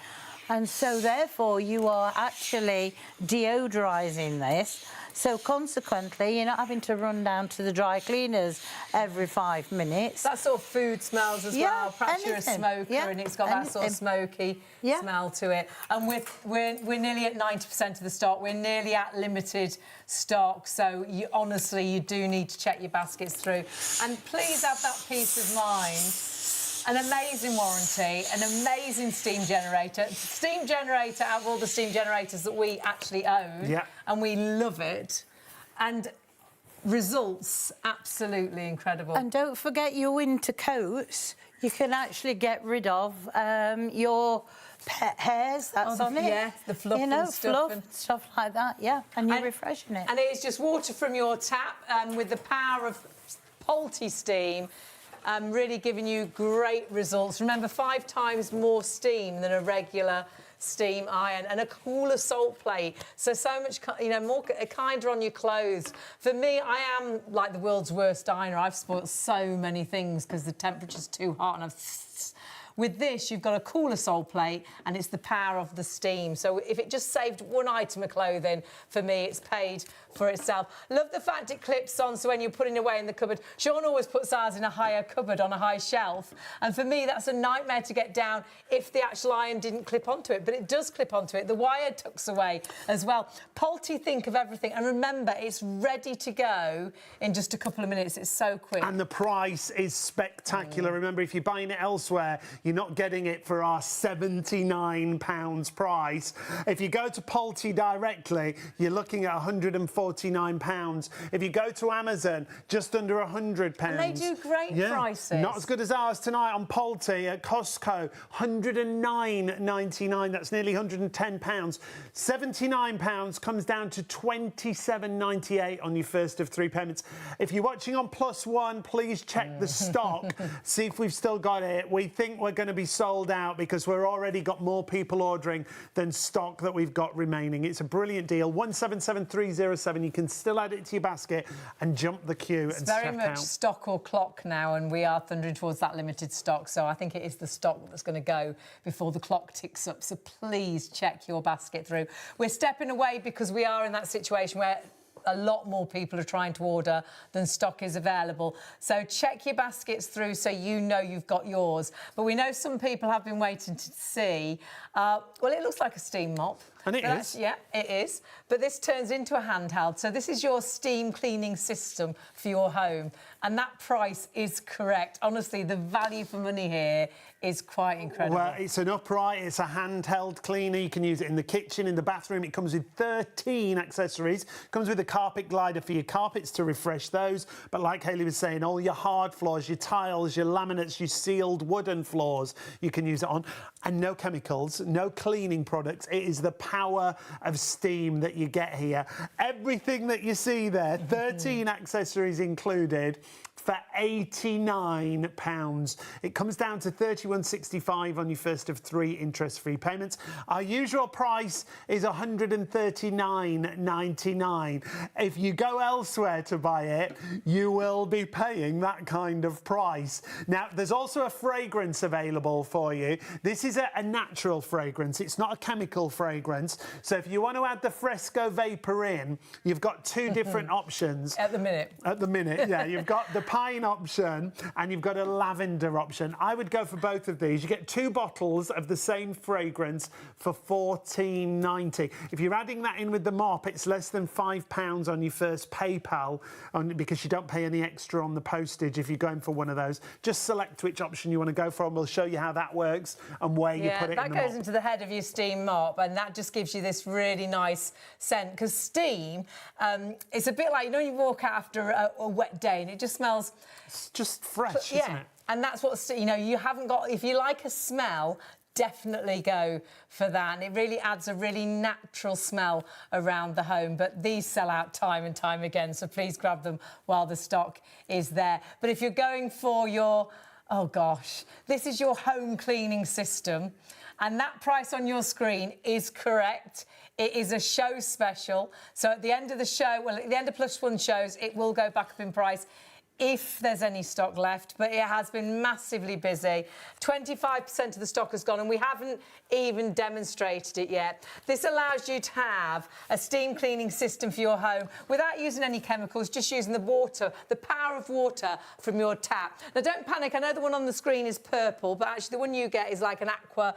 And so therefore you are actually deodorizing this. So consequently, you're not having to run down to the dry cleaners every 5 minutes. That sort of food smells as well. Perhaps you're a smoker and it's got that sort of smoky smell to it. And we're nearly at 90% of the stock. We're nearly at limited stock. So honestly, you do need to check your baskets through. And please have that peace of mind. An amazing warranty, an amazing steam generator. Steam generator out of all the steam generators that we actually own. And we love it. And results absolutely incredible. And don't forget your winter coats. You can actually get rid of your pet hairs that's on it. Yeah, the fluff and stuff. Stuff like that, and you're refreshing it. And it is just water from your tap with the power of Polti Steam. Really giving you great results. Remember, 5 times more steam than a regular steam iron, and a cooler salt plate, so much, more kinder on your clothes. For me, I am like the world's worst ironer. I've spoilt so many things because the temperature's too hot, and with this, you've got a cooler sole plate and it's the power of the steam. So if it just saved one item of clothing, for me, it's paid for itself. Love the fact it clips on, so when you're putting away in the cupboard, Sean always puts ours in a higher cupboard on a high shelf. And for me, that's a nightmare to get down if the actual iron didn't clip onto it, but it does clip onto it. The wire tucks away as well. Polti think of everything. And remember, it's ready to go in just a couple of minutes. It's so quick. And the price is spectacular. Remember, if you're buying it elsewhere, you're not getting it for our £79 price. If you go to Polti directly, you're looking at £149. If you go to Amazon, just under £100. And they do great prices. Not as good as ours tonight on Polti at Costco, £109.99. That's nearly £110. £79 comes down to £27.98 on your first of 3 payments. If you're watching on +1, please check the stock, see if we've still got it. We think we're going to be sold out because we're already got more people ordering than stock that we've got remaining. It's a brilliant deal. 177307. You can still add it to your basket and jump the queue. It's very much stock or clock now, and we are thundering towards that limited stock. So I think it is the stock that's going to go before the clock ticks up. So please check your basket through. We're stepping away because we are in that situation where a lot more people are trying to order than stock is available. So check your baskets through so you know you've got yours. But we know some people have been waiting to see. Well, it looks like a steam mop. And it is. Yeah, it is. But this turns into a handheld. So this is your steam cleaning system for your home. And that price is correct. Honestly, the value for money here is quite incredible. Well, it's an upright, it's a handheld cleaner. You can use it in the kitchen, in the bathroom. It comes with 13 accessories. Comes with a carpet glider for your carpets to refresh those. But like Hayley was saying, all your hard floors, your tiles, your laminates, your sealed wooden floors, you can use it on. And no chemicals, no cleaning products. It is the power of steam that you get here. Everything that you see there, 13 accessories included, for £89. It comes down to £31.65 on your first of 3 interest-free payments. Our usual price is £139.99. If you go elsewhere to buy it, you will be paying that kind of price. Now, there's also a fragrance available for you. This is a natural fragrance. It's not a chemical fragrance. So if you want to add the Fresco Vapor in, you've got 2 different options. At the minute. At the minute, yeah. You've got the pine option and you've got a lavender option. I would go for both of these. You get 2 bottles of the same fragrance for £14.90. If you're adding that in with the mop, it's less than £5 on your first PayPal because you don't pay any extra on the postage if you're going for one of those. Just select which option you want to go for and we'll show you how that works and where you put it in the mop. That goes into the head of your steam mop, and that just gives you this really nice scent, because steam, it's a bit like, you know, you walk out after a wet day and it just smells... It's just fresh, isn't it? And that's what, you know, you haven't got... If you like a smell, definitely go for that. And it really adds a really natural smell around the home. But these sell out time and time again, so please grab them while the stock is there. But if you're going for your... Oh, gosh. This is your home cleaning system. And that price on your screen is correct. It is a show special. So at the end of the show, well, at the end of +1 shows, it will go back up in price. if there's any stock left, but it has been massively busy. 25% of the stock has gone, and we haven't even demonstrated it yet. This allows you to have a steam cleaning system for your home without using any chemicals, just using the water, the power of water from your tap. Now, don't panic. I know the one on the screen is purple, but actually the one you get is like an aqua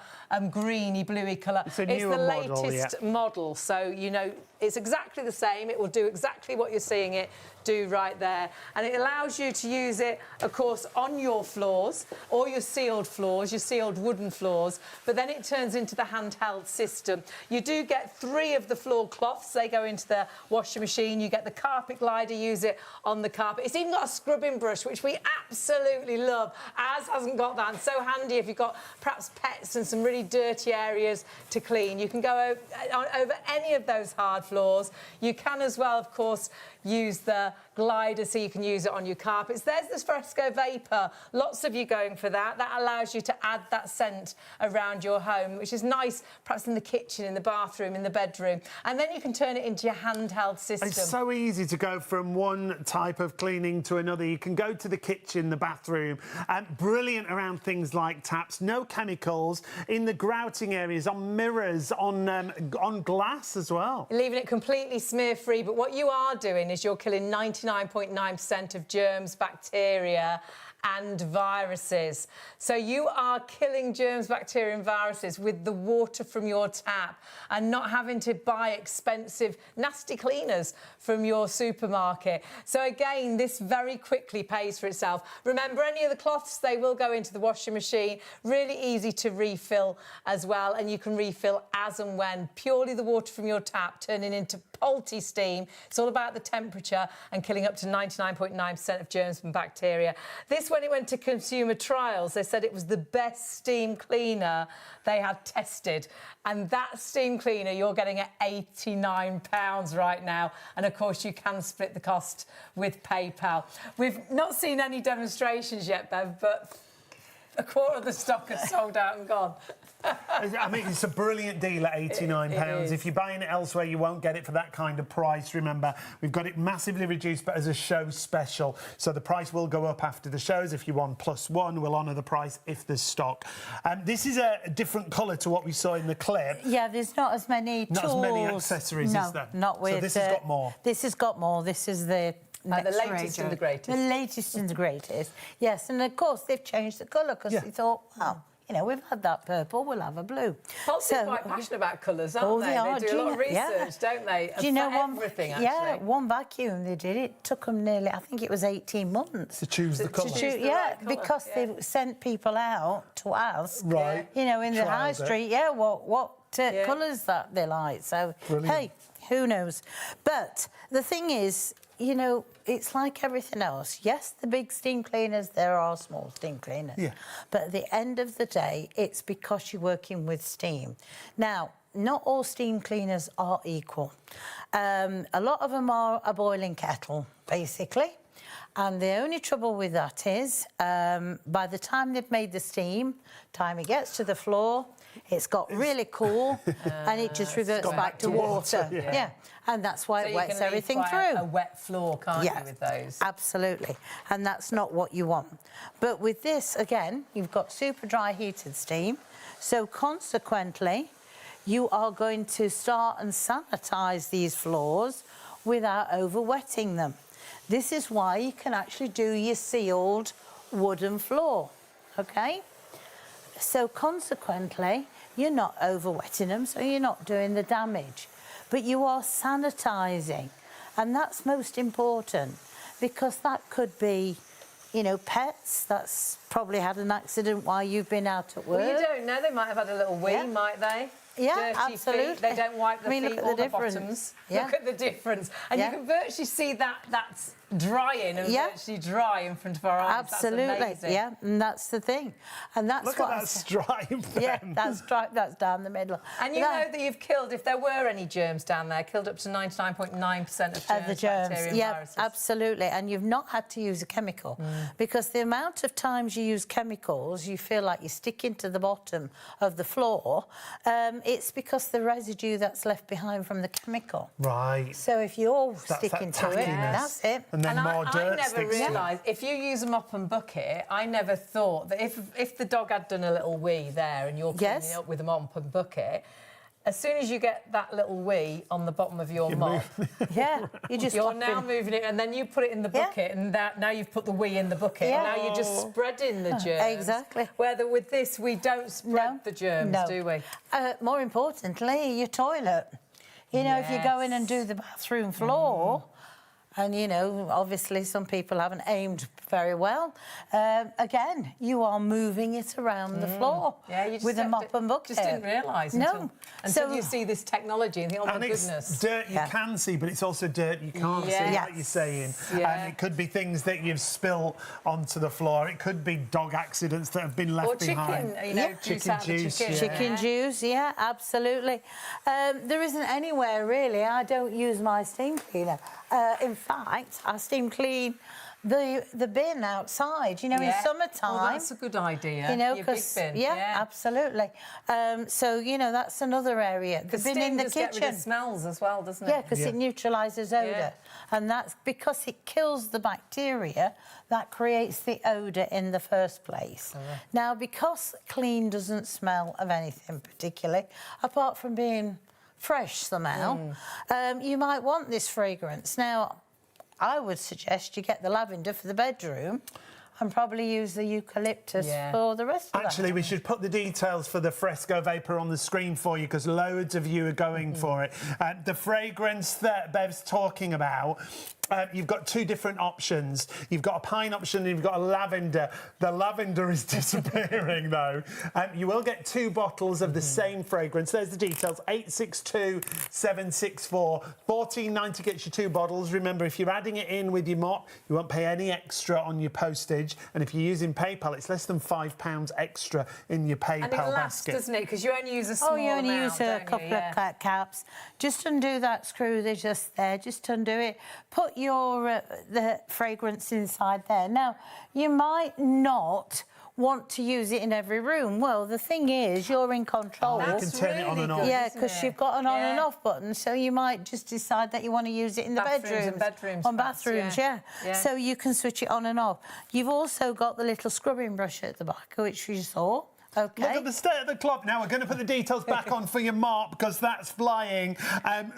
greeny, bluey colour. It's the latest model, so you know it's exactly the same. It will do exactly what you're seeing it do right there, and it allows you to use it, of course, on your floors or your sealed floors, your sealed wooden floors, but then it turns into the handheld system. You do get 3 of the floor cloths. They go into the washing machine. You get the carpet glider, use it on the carpet. It's even got a scrubbing brush, which we absolutely love. Ours hasn't got that, and so handy if you've got perhaps pets and some really dirty areas to clean. You can go over any of those hard floors. You can as well, of course, use the glider so you can use it on your carpets. There's this Fresco Vapor. Lots of you going for that. That allows you to add that scent around your home, which is nice, perhaps in the kitchen, in the bathroom, in the bedroom. And then you can turn it into your handheld system. It's so easy to go from one type of cleaning to another. You can go to the kitchen, the bathroom. Brilliant around things like taps, no chemicals, in the grouting areas, on mirrors, on glass as well. Leaving it completely smear-free, but what you are doing is you're killing 99.9% of germs, bacteria and viruses. So you are killing germs, bacteria and viruses with the water from your tap and not having to buy expensive, nasty cleaners from your supermarket. So again, this very quickly pays for itself. Remember, any of the cloths, they will go into the washing machine. Really easy to refill as well, and you can refill as and when. Purely the water from your tap turning into Polti Steam. It's all about the temperature and killing up to 99.9% of germs and bacteria. This, when it went to consumer trials, they said it was the best steam cleaner they had tested. And that steam cleaner you're getting at £89 right now. And of course, you can split the cost with PayPal. We've not seen any demonstrations yet, Bev, but a quarter of the stock has sold out and gone. I mean, it's a brilliant deal at £89. If you're buying it elsewhere, you won't get it for that kind of price. Remember, we've got it massively reduced, but as a show special. So the price will go up after the shows. If you want +1, we'll honour the price if there's stock. This is a different colour to what we saw in the clip. Yeah, there's not as many tools. Not as many accessories, no, is there? Not with... So this has got more. This has got more. This is the... the latest and the greatest. The latest and the greatest, yes. And, of course, they've changed the colour because they thought, well, you know, we've had that purple, we'll have a blue. Polti are quite passionate about colours, aren't they? They do a lot of research, don't they? Do you know everything, actually. Yeah, one vacuum they did, it took them nearly, I think it was 18 months. To choose the colour. Because they sent people out to ask, you know, in the high street, what colours that they like. So, hey, who knows? But the thing is, you know, it's like everything else. Yes, the big steam cleaners, there are small steam cleaners. Yeah. But at the end of the day, it's because you're working with steam. Now, not all steam cleaners are equal. A lot of them are a boiling kettle, basically. And the only trouble with that is, by the time they've made the steam, time it gets to the floor, it's got really cool, and it just reverts back to water. Yeah. And that's why it wets everything through. A wet floor, can't you, with those? Absolutely. And that's not what you want. But with this, again, you've got super dry heated steam. So consequently, you are going to start and sanitise these floors without over-wetting them. This is why you can actually do your sealed wooden floor, OK? So consequently, you're not over-wetting them, so you're not doing the damage. But you are sanitising, and that's most important, because that could be, you know, pets that's probably had an accident while you've been out at work. Well, you don't know. They might have had a little wee, might they? Yeah, dirty absolutely. Feet. They don't wipe the feet or the bottoms. Yeah. Look at the difference. And you can virtually see that's drying and virtually dry in front of our eyes. Absolutely, that's amazing. yeah, and that's the thing. And that's Look at that stripe. Yeah, that stripe, that's down the middle. And you know that you've killed, if there were any germs down there, killed up to 99.9% of germs, bacteria and viruses. Absolutely. And you've not had to use a chemical because the amount of times you use chemicals, you feel like you're sticking to the bottom of the floor. It's because the residue that's left behind from the chemical. Right. So if you're sticking to it, that's it. and then more dirt I never realised, if you use a mop and bucket, I never thought that if the dog had done a little wee there and you're cleaning it up with a mop and bucket, as soon as you get that little wee on the bottom of your mop, you're now moving it, and then you put it in the bucket, and now you've put the wee in the bucket, and now you're just spreading the germs. Exactly. Whether with this, we don't spread the germs, do we? More importantly, your toilet. You know, if you go in and do the bathroom floor, and, you know, obviously some people haven't aimed very well, again, you are moving it around the floor with a mop and bucket. Just didn't realise until you see this technology and think, oh, my goodness. It's dirt you can see, but it's also dirt you can't see, like you're saying. And it could be things that you've spilled onto the floor. It could be dog accidents that have been left behind. Chicken, you know, chicken juice. Chicken juice, absolutely. There isn't anywhere, really, I don't use my steam cleaner. In fact, I steam clean the bin outside, you know, in summertime. Oh, that's a good idea. You know, your big bin. Absolutely. So, you know, that's another area. The bin in the kitchen. Get rid of smells as well, doesn't it? Yeah, because it neutralises odour. And that's because it kills the bacteria that creates the odour in the first place. Now, because clean doesn't smell of anything particularly, apart from being fresh somehow, you might want this fragrance. Now, I would suggest you get the lavender for the bedroom and probably use the eucalyptus for the rest of Actually, we should put the details for the Fresco Vapor on the screen for you because loads of you are going for it. The fragrance that Bev's talking about, you've got two different options. You've got a pine option and you've got a lavender. The lavender is disappearing, though. You will get 2 bottles of the same fragrance. There's the details, 862764. $14.90 gets you 2 bottles. Remember, if you're adding it in with your mop, you won't pay any extra on your postage. And if you're using PayPal, it's less than £5 extra in your PayPal and it lasts, basket. Doesn't it? Because you only use a small amount. you only use a couple of caps. Just undo that screw. They're just there. Just undo it. Put your the fragrance inside there. Now, you might not want to use it in every room. Well, the thing is, you're in control. You can turn it on and off. Yeah, because you've got an on and off button, so you might just decide that you want to use it in the bedrooms. On bathrooms, So you can switch it on and off. You've also got the little scrubbing brush at the back, which you saw. Okay. Look at the state of the clock. Now we're going to put the details back on for your mop because that's flying.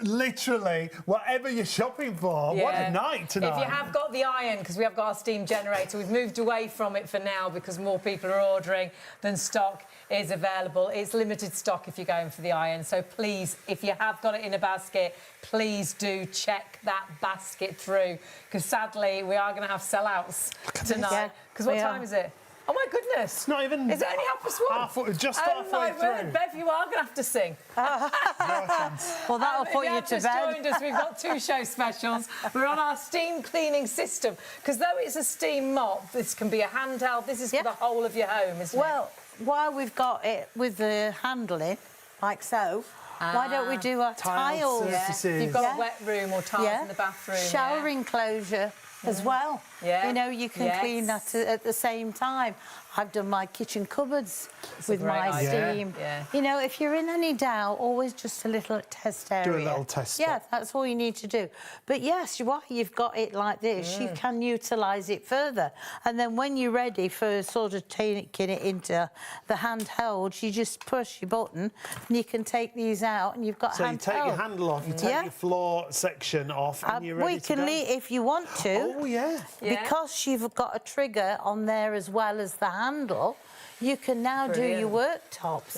Literally, whatever you're shopping for, what a night tonight. If you have got the iron, because we have got our steam generator, we've moved away from it for now because more people are ordering than stock is available. It's limited stock if you're going for the iron. So please, if you have got it in a basket, please do check that basket through because sadly we are going to have sellouts tonight. Because what time is it? Oh, my goodness. It's not even... Is it only +1? Just halfway through. Word. Bev, you are going to have to sing. Well, that'll put you to bed. If you have just joined us, we've got 2 show specials. We're on our steam cleaning system. Because though it's a steam mop, this can be a handheld. This is for the whole of your home, isn't it? Well, while we've got it with the handling, like so, why don't we do our tiles? You've got a wet room or tiles in the bathroom. Shower enclosure as well. You know, you can clean that at the same time. I've done my kitchen cupboards with my steam. You know, if you're in any doubt, always just a little test area. Do a little test spot. Yeah, that's all you need to do. But yes, while you've got it like this, you can utilise it further. And then when you're ready for sort of taking it into the handheld, you just push your button and you can take these out and you've got so you take your handle off, you take your floor section off and you're ready to go. If you want to. Oh, yeah. Because you've got a trigger on there as well as the handle, you can now do your worktops.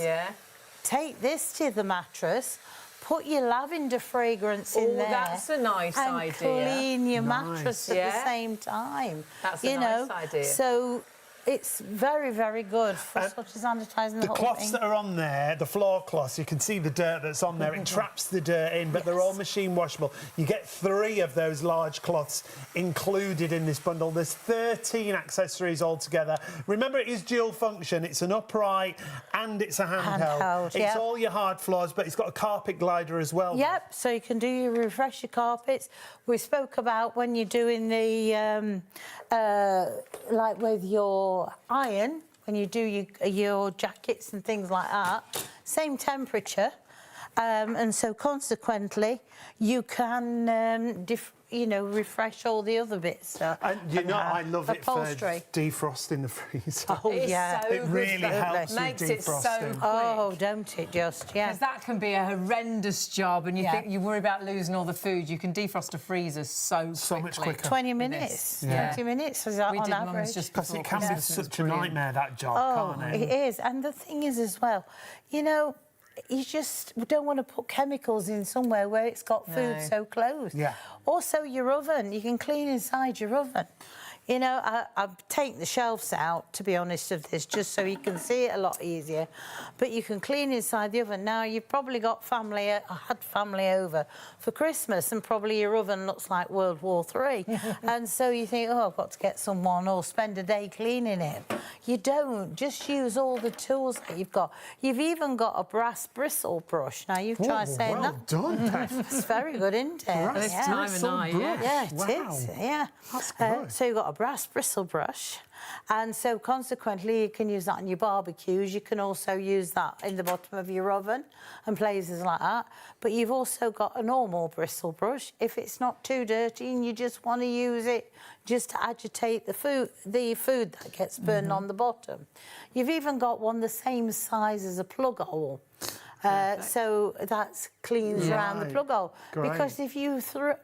Take this to the mattress, put your lavender fragrance in there. That's a nice idea. And clean your mattress at the same time. That's a nice idea. So it's very, very good for such as advertising the whole thing. The cloths that are on there, the floor cloths, you can see the dirt that's on there. It traps the dirt in, but they're all machine washable. You get 3 of those large cloths included in this bundle. There's 13 accessories altogether. Remember, it is dual function. It's an upright and it's a handheld. It's all your hard floors, but it's got a carpet glider as well. Yep, so you can do your refresher carpets. We spoke about when you're doing the, like with your iron, when you do your jackets and things like that, same temperature, And so consequently, you can, refresh all the other bits. And I love it for upholstery. defrosting the freezer. Oh, It's yeah. so It good really for- helps with makes it so defrosting. quick. Oh, don't it just? Yeah. Because that can be a horrendous job, and you Yeah. think you worry about losing all the food. You can defrost a freezer so much quickly. quicker. 20 with minutes. this. Yeah. 20 minutes is that We on did average? mum's just Because before it can be Christmas. such a Brilliant. nightmare, that job, Oh, can't it? it is. And the thing is as well, you just don't want to put chemicals in somewhere where it's got food No. so close. Yeah. Also, your oven, you can clean inside your oven. I've taken the shelves out, to be honest, of this, just so you can see it a lot easier. But you can clean inside the oven. Now, you've probably got had family over for Christmas, and probably your oven looks like World War III. And so you think, oh, I've got to get someone or spend a day cleaning it. You don't. Just use all the tools that you've got. You've even got a brass bristle brush. Now, you've tried saying well that. done, Beth. It's very good, isn't it? This Yeah. time of night, yeah. Yeah, it Wow. is. Yeah. That's good. So you've got a brass bristle brush, and so consequently you can use that on your barbecues. You can also use that in the bottom of your oven and places like that. But you've also got a normal bristle brush if it's not too dirty and you just want to use it just to agitate the food that gets burned on the bottom. You've even got one the same size as a plug hole. So that cleans around the plug hole. Great. Because if you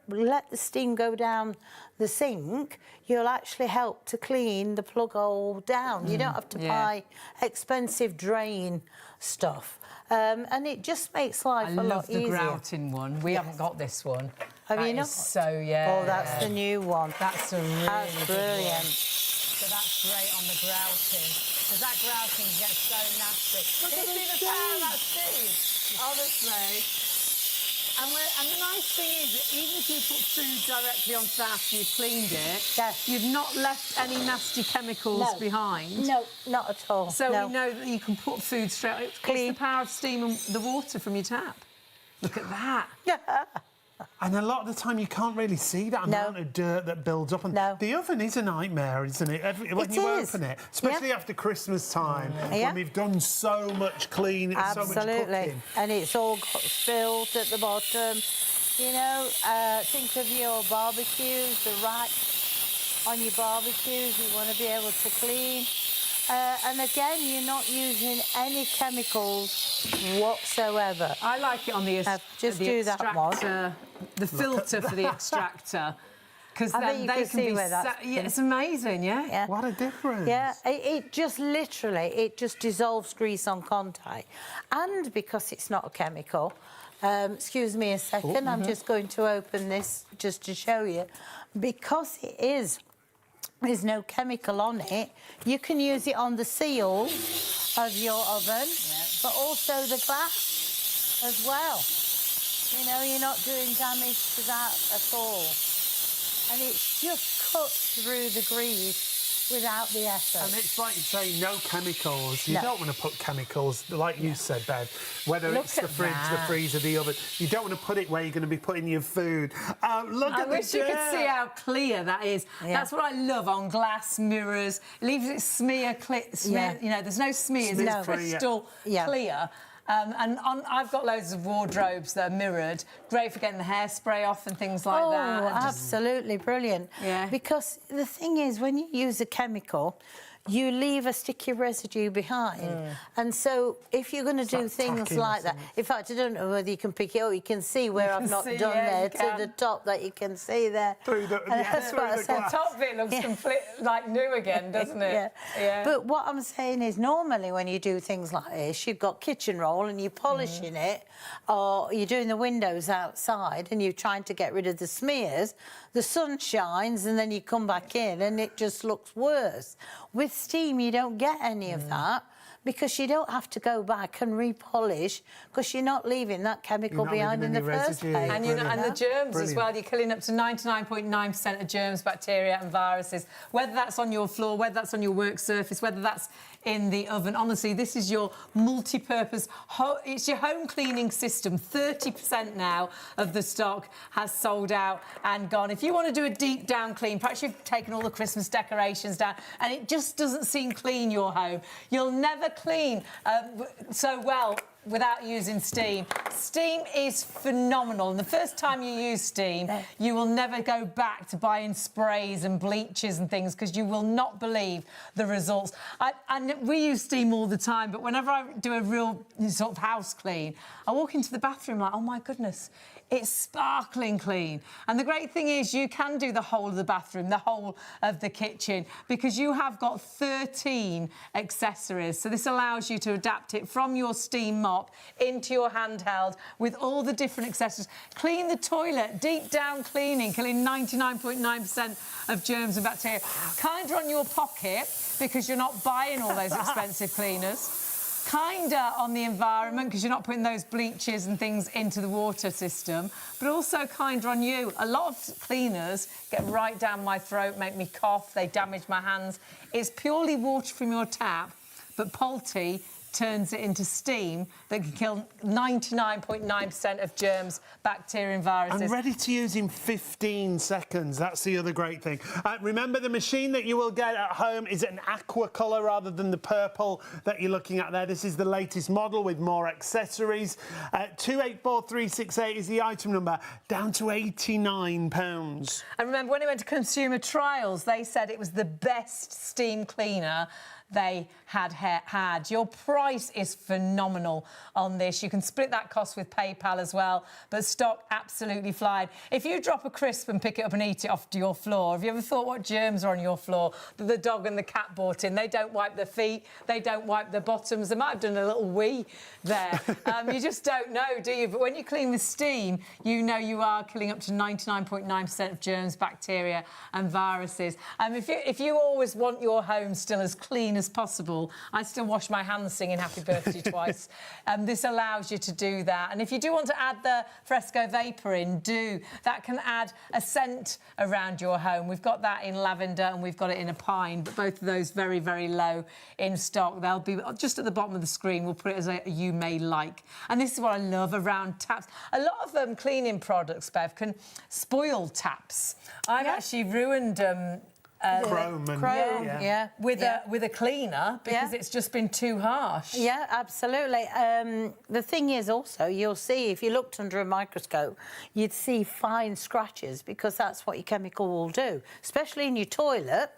let the steam go down the sink, you'll actually help to clean the plug hole down. You don't have to buy expensive drain stuff. And it just makes life a lot easier. I love the grouting one. We haven't got this one. Have you That not? is so, yeah. Oh, that's the new one. That's a really That's good brilliant. one. So that's great on the grouting. Because that grouting gets so nasty. Can you see the power of that steam? Honestly. And the nice thing is, that even if you put food directly onto that after you've cleaned it, Yes. you've not left any nasty chemicals behind. No, not at all. So no. we know that you can put food straight. It's Clean. the power of steam and the water from your tap. Look at that. And a lot of the time you can't really see that amount of dirt that builds up. And No. the oven is a nightmare, isn't it? When It you is. open it, especially after Christmas time, Yeah. when we've done so much cleaning, so much Absolutely. cooking. And it's all got spilled at the bottom. Think of your barbecues, the rack on your barbecues you want to be able to clean. And again, you're not using any chemicals whatsoever. I like it on the Just the do that one. extractor, the filter for the extractor, because I bet then you they can can see be. where that's Yeah, it's amazing, yeah. Yeah. What a difference. Yeah, it just literally, it just dissolves grease on contact. And because it's not a chemical, excuse me a second, I'm just going to open this just to show you. Because there's no chemical on it, you can use it on the seal of your oven, but also the glass as well. You're not doing damage to that at all. And it just cuts through the grease without the effort. And it's like you say, no chemicals. You No. don't want to put chemicals, like you said, Bev, whether Look it's the at fridge, the that. freezer, the oven. You don't want to put it where you're going to be putting your food. Look I at wish the you could dirt. see how clear that is. Yeah. That's what I love on glass mirrors. It leaves it smear. There's no smears. Smear It's free, crystal clear. I've got loads of wardrobes that are mirrored. Great for getting the hairspray off and things like that. Oh, And just- absolutely brilliant. Yeah. Because the thing is, when you use a chemical, you leave a sticky residue behind. And so if you're going to do that things tackiness like that... In fact, I don't know whether you can pick it up. You can see where I've not see, done yeah, there you to can. the top that you can see there. Through the- And yeah, that's through what I the said. glass. The top bit looks complete, like new again, doesn't it? Yeah. But what I'm saying is, normally when you do things like this, you've got kitchen roll and you're polishing it, or you're doing the windows outside and you're trying to get rid of the smears. The sun shines and then you come back in and it just looks worse. With steam, you don't get any of that, because you don't have to go back and repolish, because you're not leaving that chemical You're not behind in leaving the any first residue. place. And, and the germs as Brilliant. well. You're killing up to 99.9% of germs, bacteria and viruses, whether that's on your floor, whether that's on your work surface, whether that's in the oven. Honestly, this is your multi-purpose... It's your home cleaning system. 30% now of the stock has sold out and gone. If you want to do a deep down clean, perhaps you've taken all the Christmas decorations down and it just doesn't seem clean, your home. You'll never clean so well without using Steam. Steam is phenomenal, and the first time you use Steam, you will never go back to buying sprays and bleaches and things, because you will not believe the results. And we use Steam all the time, but whenever I do a real sort of house clean, I walk into the bathroom like, oh my goodness, it's sparkling clean. And the great thing is you can do the whole of the bathroom, the whole of the kitchen, because you have got 13 accessories. So this allows you to adapt it from your Steam mop into your handheld with all the different accessories. Clean the toilet, deep down cleaning, killing 99.9% of germs and bacteria. Kinder on your pocket, because you're not buying all those expensive cleaners. Kinder on the environment, because you're not putting those bleaches and things into the water system, but also kinder on you. A lot of cleaners get right down my throat, make me cough, they damage my hands. It's purely water from your tap, but Polti turns it into steam that can kill 99.9% of germs, bacteria and viruses. And ready to use in 15 seconds. That's the other great thing. Remember, the machine that you will get at home is an aqua colour rather than the purple that you're looking at there. This is the latest model with more accessories. 284368 is the item number, down to £89. And remember, when it went to consumer trials, they said it was the best steam cleaner they had. Your price is phenomenal on this. You can split that cost with PayPal as well, but stock absolutely flying. If you drop a crisp and pick it up and eat it off to your floor, have you ever thought what germs are on your floor that the dog and the cat brought in? They don't wipe their feet, they don't wipe their bottoms, they might have done a little wee there. You just don't know, do you? But when you clean with steam, you know you are killing up to 99.9% of germs, bacteria and viruses. If you always want your home still as clean as possible, I still wash my hands singing happy birthday twice. This allows you to do that. And if you do want to add the Fresco Vapor in, do. That can add a scent around your home. We've got that in lavender and we've got it in a pine, but both of those very, very low in stock. They'll be just at the bottom of the screen. We'll put it as a you may like. And this is what I love around taps. A lot of cleaning products, Bev, can spoil taps. I've actually ruined Chrome, with a cleaner because it's just been too harsh. Yeah, absolutely. The thing is also, you'll see, if you looked under a microscope, you'd see fine scratches, because that's what your chemical will do, especially in your toilet.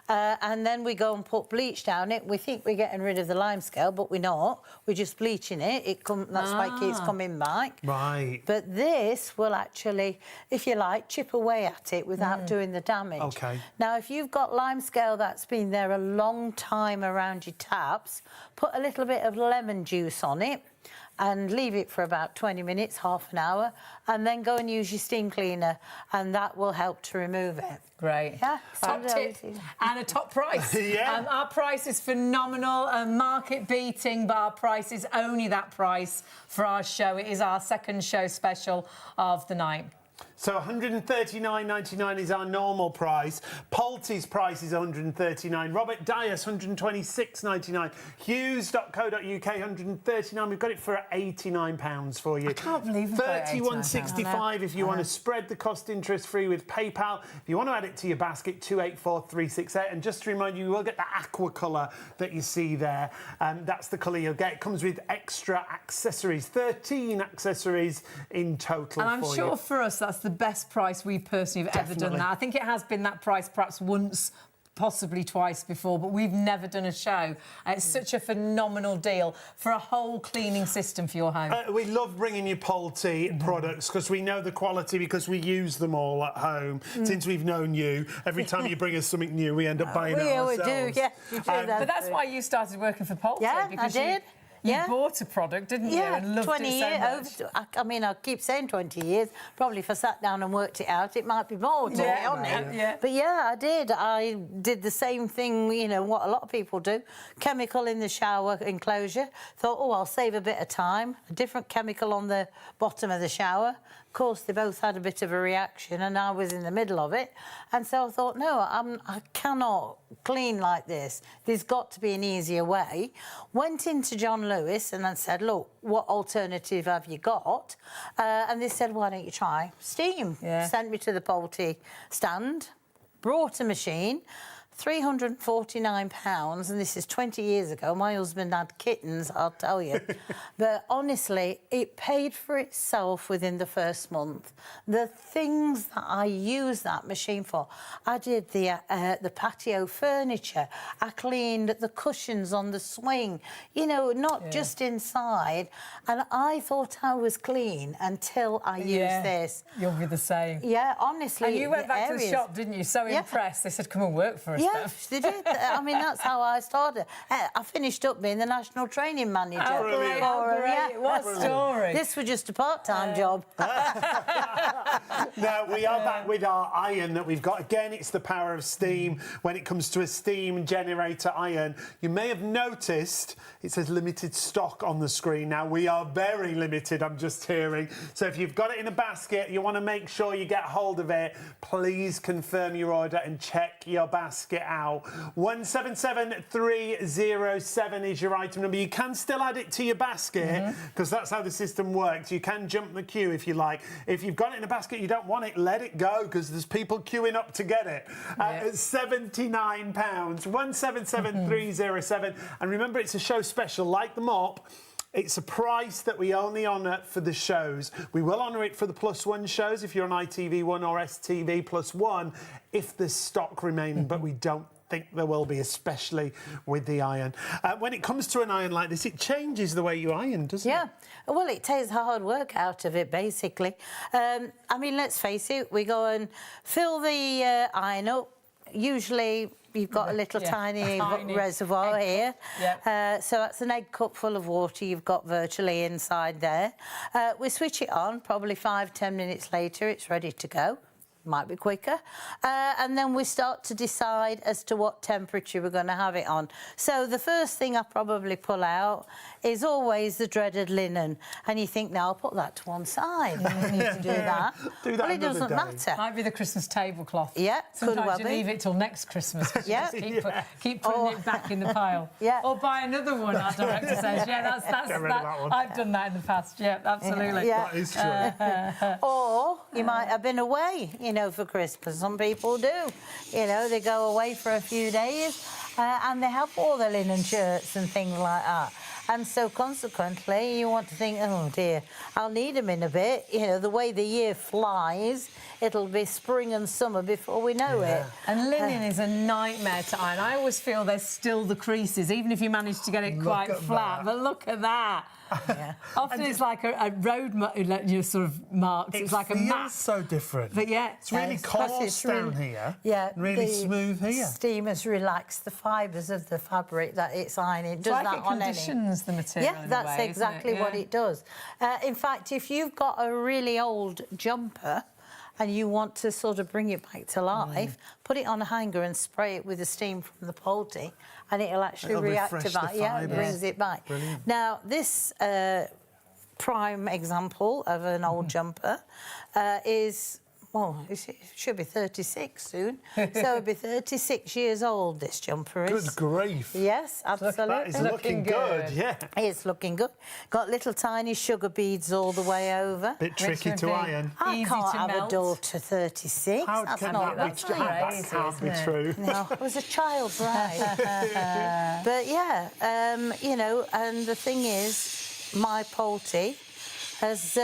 And then we go and put bleach down it. We think we're getting rid of the lime scale, but we're not. We're just bleaching it. That's why it keeps coming back. Right. But this will actually, if you like, chip away at it without doing the damage. OK. Now, if you've got lime scale that's been there a long time around your taps, put a little bit of lemon juice on it and leave it for about 20 minutes, half an hour, and then go and use your steam cleaner, and that will help to remove it. Great. Yeah. Top tip and a top price. Our price is phenomenal, market beating, but our price is only that price for our show. It is our second show special of the night. So £139.99 is our normal price. Polti's price is £139. Robert Dias, £126.99. Hughes.co.uk, £139. We've got it for £89 for you. I can't believe we've got it £31.65 if you want to spread the cost interest-free with PayPal. If you want to add it to your basket, 284368. And just to remind you, you will get the aqua colour that you see there. That's the colour you'll get. It comes with extra accessories, 13 accessories in total for you. And I'm sure for us, that's the best price we personally have ever done that. I think it has been that price perhaps once, possibly twice before, but we've never done a show. It's such a phenomenal deal for a whole cleaning system for your home. We love bringing you Polti products because we know the quality, because we use them all at home since we've known you. Every time you bring us something new, we end up buying it ourselves. We do, yeah. But that's why you started working for Polti. Yeah, because I did. You bought a product, didn't you? And loved 20 it so years. much. I mean, I keep saying 20 years. Probably if I sat down and worked it out, it might be more, to be honest. Yeah. But yeah, I did. I did the same thing, you know, what a lot of people do. Chemical in the shower enclosure. Thought, oh, I'll save a bit of time. A different chemical on the bottom of the shower. Of course, they both had a bit of a reaction, and I was in the middle of it. And so I thought, no, I cannot clean like this. There's got to be an easier way. Went into John Lewis and then said, look, what alternative have you got? And they said, why don't you try steam? Sent me to the Polti stand, brought a machine. £349, and this is 20 years ago. My husband had kittens, I'll tell you. But honestly, it paid for itself within the first month. The things that I used that machine for, I did the patio furniture, I cleaned the cushions on the swing, you know, not just inside. And I thought I was clean until I used this. You'll be the same. Yeah, honestly. And you went back to the shop, didn't you? So impressed. They said, come and work for us. Yeah, they did. I mean, that's how I started. I finished up being the national training manager. Oh, great. Yeah. What a story. This was just a part-time job. Now, we are back with our iron that we've got. Again, it's the power of steam. When it comes to a steam generator iron, you may have noticed it says limited stock on the screen. Now, we are very limited, I'm just hearing. So if you've got it in a basket, you want to make sure you get hold of it, please confirm your order and check your basket out. 177307 is your item number. You can still add it to your basket because that's how the system works. You can jump the queue if you like. If you've got it in a basket, you don't want it, let it go because there's people queuing up to get it. At £79, 177307. And remember, it's a show special like the mop. It's a price that we only honour for the shows. We will honour it for the +1 shows if you're on ITV1 or STV +1 if there's stock remaining, but we don't think there will be, especially with the iron. When it comes to an iron like this, it changes the way you iron, doesn't it? Yeah, well, it takes hard work out of it, basically. I mean, let's face it, we go and fill the iron up. Usually you've got a little tiny reservoir here. So that's an egg cup full of water you've got virtually inside there. We switch it on, probably 5-10 minutes later, it's ready to go. Might be quicker. And then we start to decide as to what temperature we're going to have it on. So the first thing I probably pull out is always the dreaded linen. And you think, now I'll put that to one side. I need to do that. Well, it doesn't matter. Might be the Christmas tablecloth. Yeah, sometimes you leave it till next Christmas. Keep putting it back in the pile. Or buy another one, our director says. Yeah, that's I've done that in the past. Yeah, absolutely. That is true. Or you might have been away, you know, for Christmas. Some people do. You know, they go away for a few days and they have all their linen shirts and things like that. And so, consequently, you want to think, oh, dear, I'll need them in a bit. You know, the way the year flies, it'll be spring and summer before we know it. And linen is a nightmare to iron. I always feel there's still the creases, even if you manage to get it quite flat. But look at that. Often it's like a road, sort of marks. It's like a map. It's so different. But it's really coarse down here. Really smooth here. Steam has relaxed the fibres of the fabric that it's ironing. It does that on conditions the material. Yeah, that's exactly what it does. In fact, if you've got a really old jumper and you want to sort of bring it back to life, put it on a hanger and spray it with the steam from the Polti, and it'll actually reactivate. It brings it back. Brilliant. Now, this prime example of an old jumper is, well, it should be 36 soon. So it'll be 36 years old, this jumper is. Good grief. Yes, absolutely. That is looking good, yeah. It's looking good. Got little tiny sugar beads all the way over. Bit tricky to iron. I can't have a daughter 36. How That's can not that can't be true. No, it was a child bride. But yeah, you know, and the thing is, my Polti has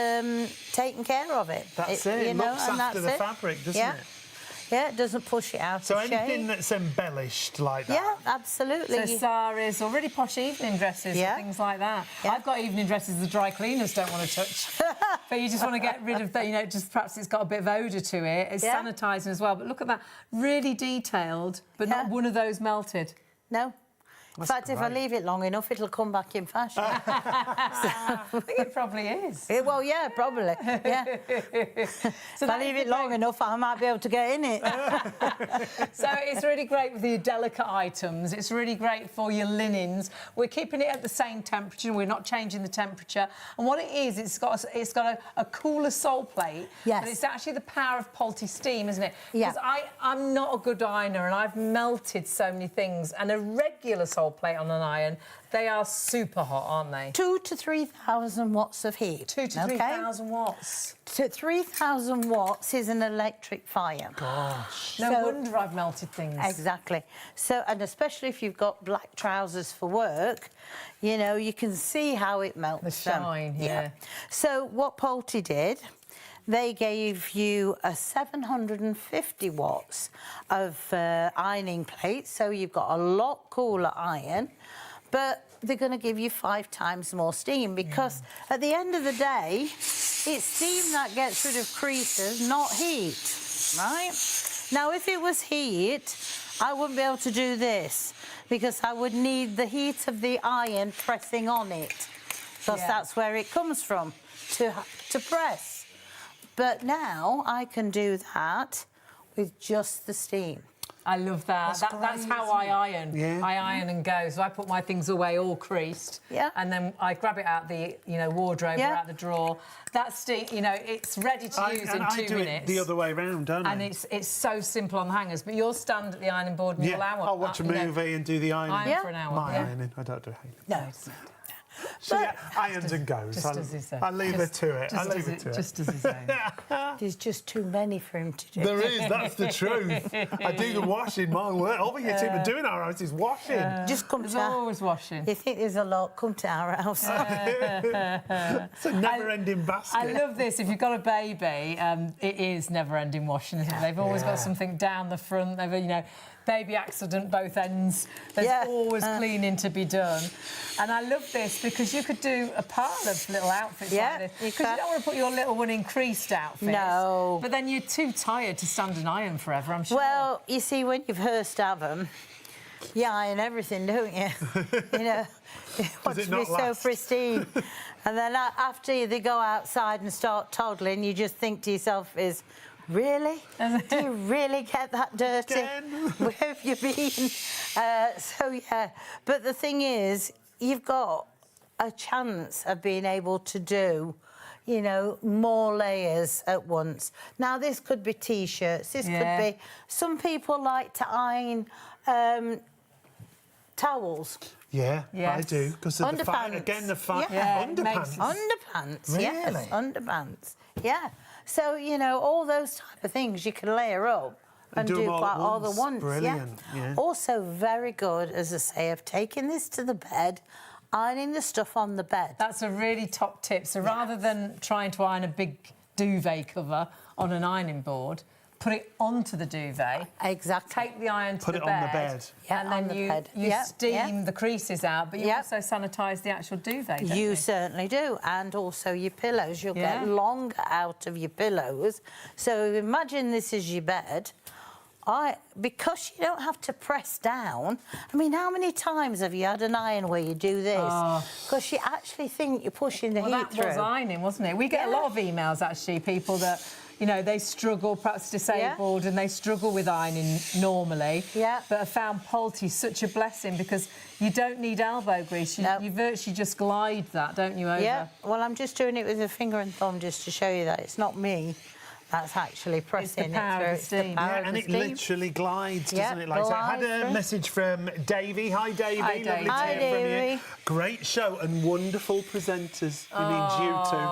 taken care of it. That's it. You know, looks after the fabric, doesn't it? Yeah, it doesn't push it out So of shape. anything that's embellished like that? Yeah, absolutely. So saris or really posh evening dresses and things like that. I've got evening dresses the dry cleaners don't want to touch. But you just want to get rid of the, you know, just perhaps it's got a bit of odour to it. It's sanitising as well. But look at that. Really detailed, but not one of those melted. No. In fact, if I leave it long enough, it'll come back in fashion. I think it probably is. Well, yeah, probably. Yeah. So if I leave it long enough, I might be able to get in it. So it's really great with your delicate items. It's really great for your linens. We're keeping it at the same temperature. We're not changing the temperature. And what it is, it's got a cooler sole plate. Yes. But it's actually the power of Polti Steam, isn't it? Yeah. Because I'm not a good ironer and I've melted so many things. And a regular sole cold plate on an iron. They are super hot, aren't they? 2,000 to 3,000 watts of heat. 2,000 to 3,000 watts. So 3,000 watts is an electric fire. Gosh. No wonder I've melted things. Exactly. So, and especially if you've got black trousers for work, you know, you can see how it melts. The shine, yeah. So what Polti did, they gave you a 750 watts of ironing plate, so you've got a lot cooler iron, but they're going to give you 5 times more steam because at the end of the day, it's steam that gets rid of creases, not heat, right? Now, if it was heat, I wouldn't be able to do this because I would need the heat of the iron pressing on it because that's where it comes from, to press. But now I can do that with just the steam. I love that. That's how I iron. Yeah. I iron and go. So I put my things away all creased. Yeah. And then I grab it out the, wardrobe or out the drawer. That's it's ready to use in 2 minutes. I do it the other way round, don't I? And it's so simple on the hangers. But you'll stand at the ironing board and you'll hour. I'll watch a movie and do the ironing. Iron for an hour. My ironing. I don't do it. No. She irons and goes. Just as he said. I leave her to it. I leave it to it. Just as he's saying. There's just too many for him to do. There is, that's the truth. I do the washing, my word. All we get even doing our house is washing. Just come There's to always washing. You think there's a lot, come to our house. It's a never-ending basket. I love this. If you've got a baby, it is never-ending washing, isn't it? They've always got something down the front. They've, baby accident both ends. There's always cleaning to be done. And I love this because you could do a pile of little outfits like this. Because you don't want to put your little one in creased outfits. No. But then you're too tired to stand and iron forever, I'm sure. Well, you see, when you've first have them, you iron everything, don't you? You want to be so pristine. And then after they go outside and start toddling, you just think to yourself really? Do you really get that dirty? Again? Where have you been? But the thing is, you've got a chance of being able to do, more layers at once. Now, this could be T-shirts. This could be... Some people like to iron towels. Yeah, I do. Because of the fire. Again, the fire. Underpants. Underpants, Really? yes. Underpants, yeah. So, all those type of things you can layer up and do quite all the once. Brilliant, yeah. Also very good, as I say, of taking this to the bed, ironing the stuff on the bed. That's a really top tip. So rather than trying to iron a big duvet cover on an ironing board, put it onto the duvet. Exactly. Take the iron to Put the it bed. on the bed. Yeah, and then you steam the creases out, but you also sanitise the actual duvet, don't you? You certainly do. And also your pillows. You'll get longer out of your pillows. So imagine this is your bed. Because you don't have to press down. I mean, how many times have you had an iron where you do this? Because you actually think you're pushing the heat through. That was ironing, wasn't it? We get a lot of emails, actually, people that... they struggle, perhaps disabled, and they struggle with ironing normally. Yeah. But I found Polti such a blessing because you don't need elbow grease. You virtually just glide that, don't you, over? Yeah. Well, I'm just doing it with a finger and thumb just to show you that it's not me that's actually pressing It's the power of the steam. And it literally glides, doesn't it? Like so. I had a message from Davey. Hi, Davey. Hi, Davey. Lovely to hear from you. Great show and wonderful presenters. He means you two.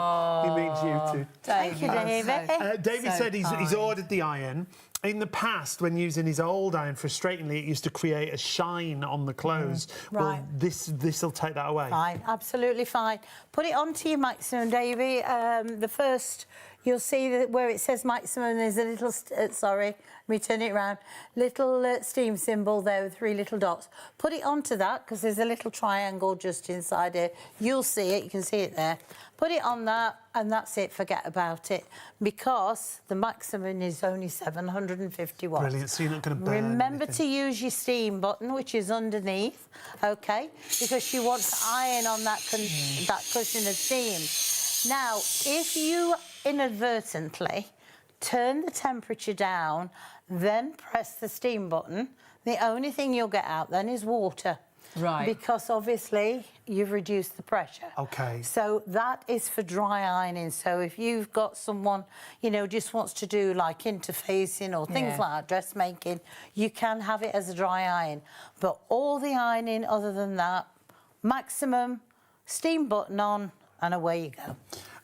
He means you two. Thank you, David. Davey said he's ordered the iron. In the past, when using his old iron, frustratingly, it used to create a shine on the clothes. Right. Well, this'll take that away. Fine, absolutely fine. Put it onto your maximum, Davey. The first... You'll see that where it says maximum, there's a little, sorry, let me turn it around, little steam symbol there with 3 little dots. Put it onto that, because there's a little triangle just inside here. You'll see it, you can see it there. Put it on that, and that's it, forget about it. Because the maximum is only 750 watts. Brilliant, so you're not going to burn Remember anything. to use your steam button, which is underneath, OK? Because you want to iron on that cushion of steam. Now, if you inadvertently turn the temperature down, then press the steam button, the only thing you'll get out then is water. Right. Because obviously you've reduced the pressure. Okay. So that is for dry ironing. So if you've got someone, you know, just wants to do like interfacing or things like that, dressmaking, you can have it as a dry iron. But all the ironing other than that, maximum, steam button on, and away you go.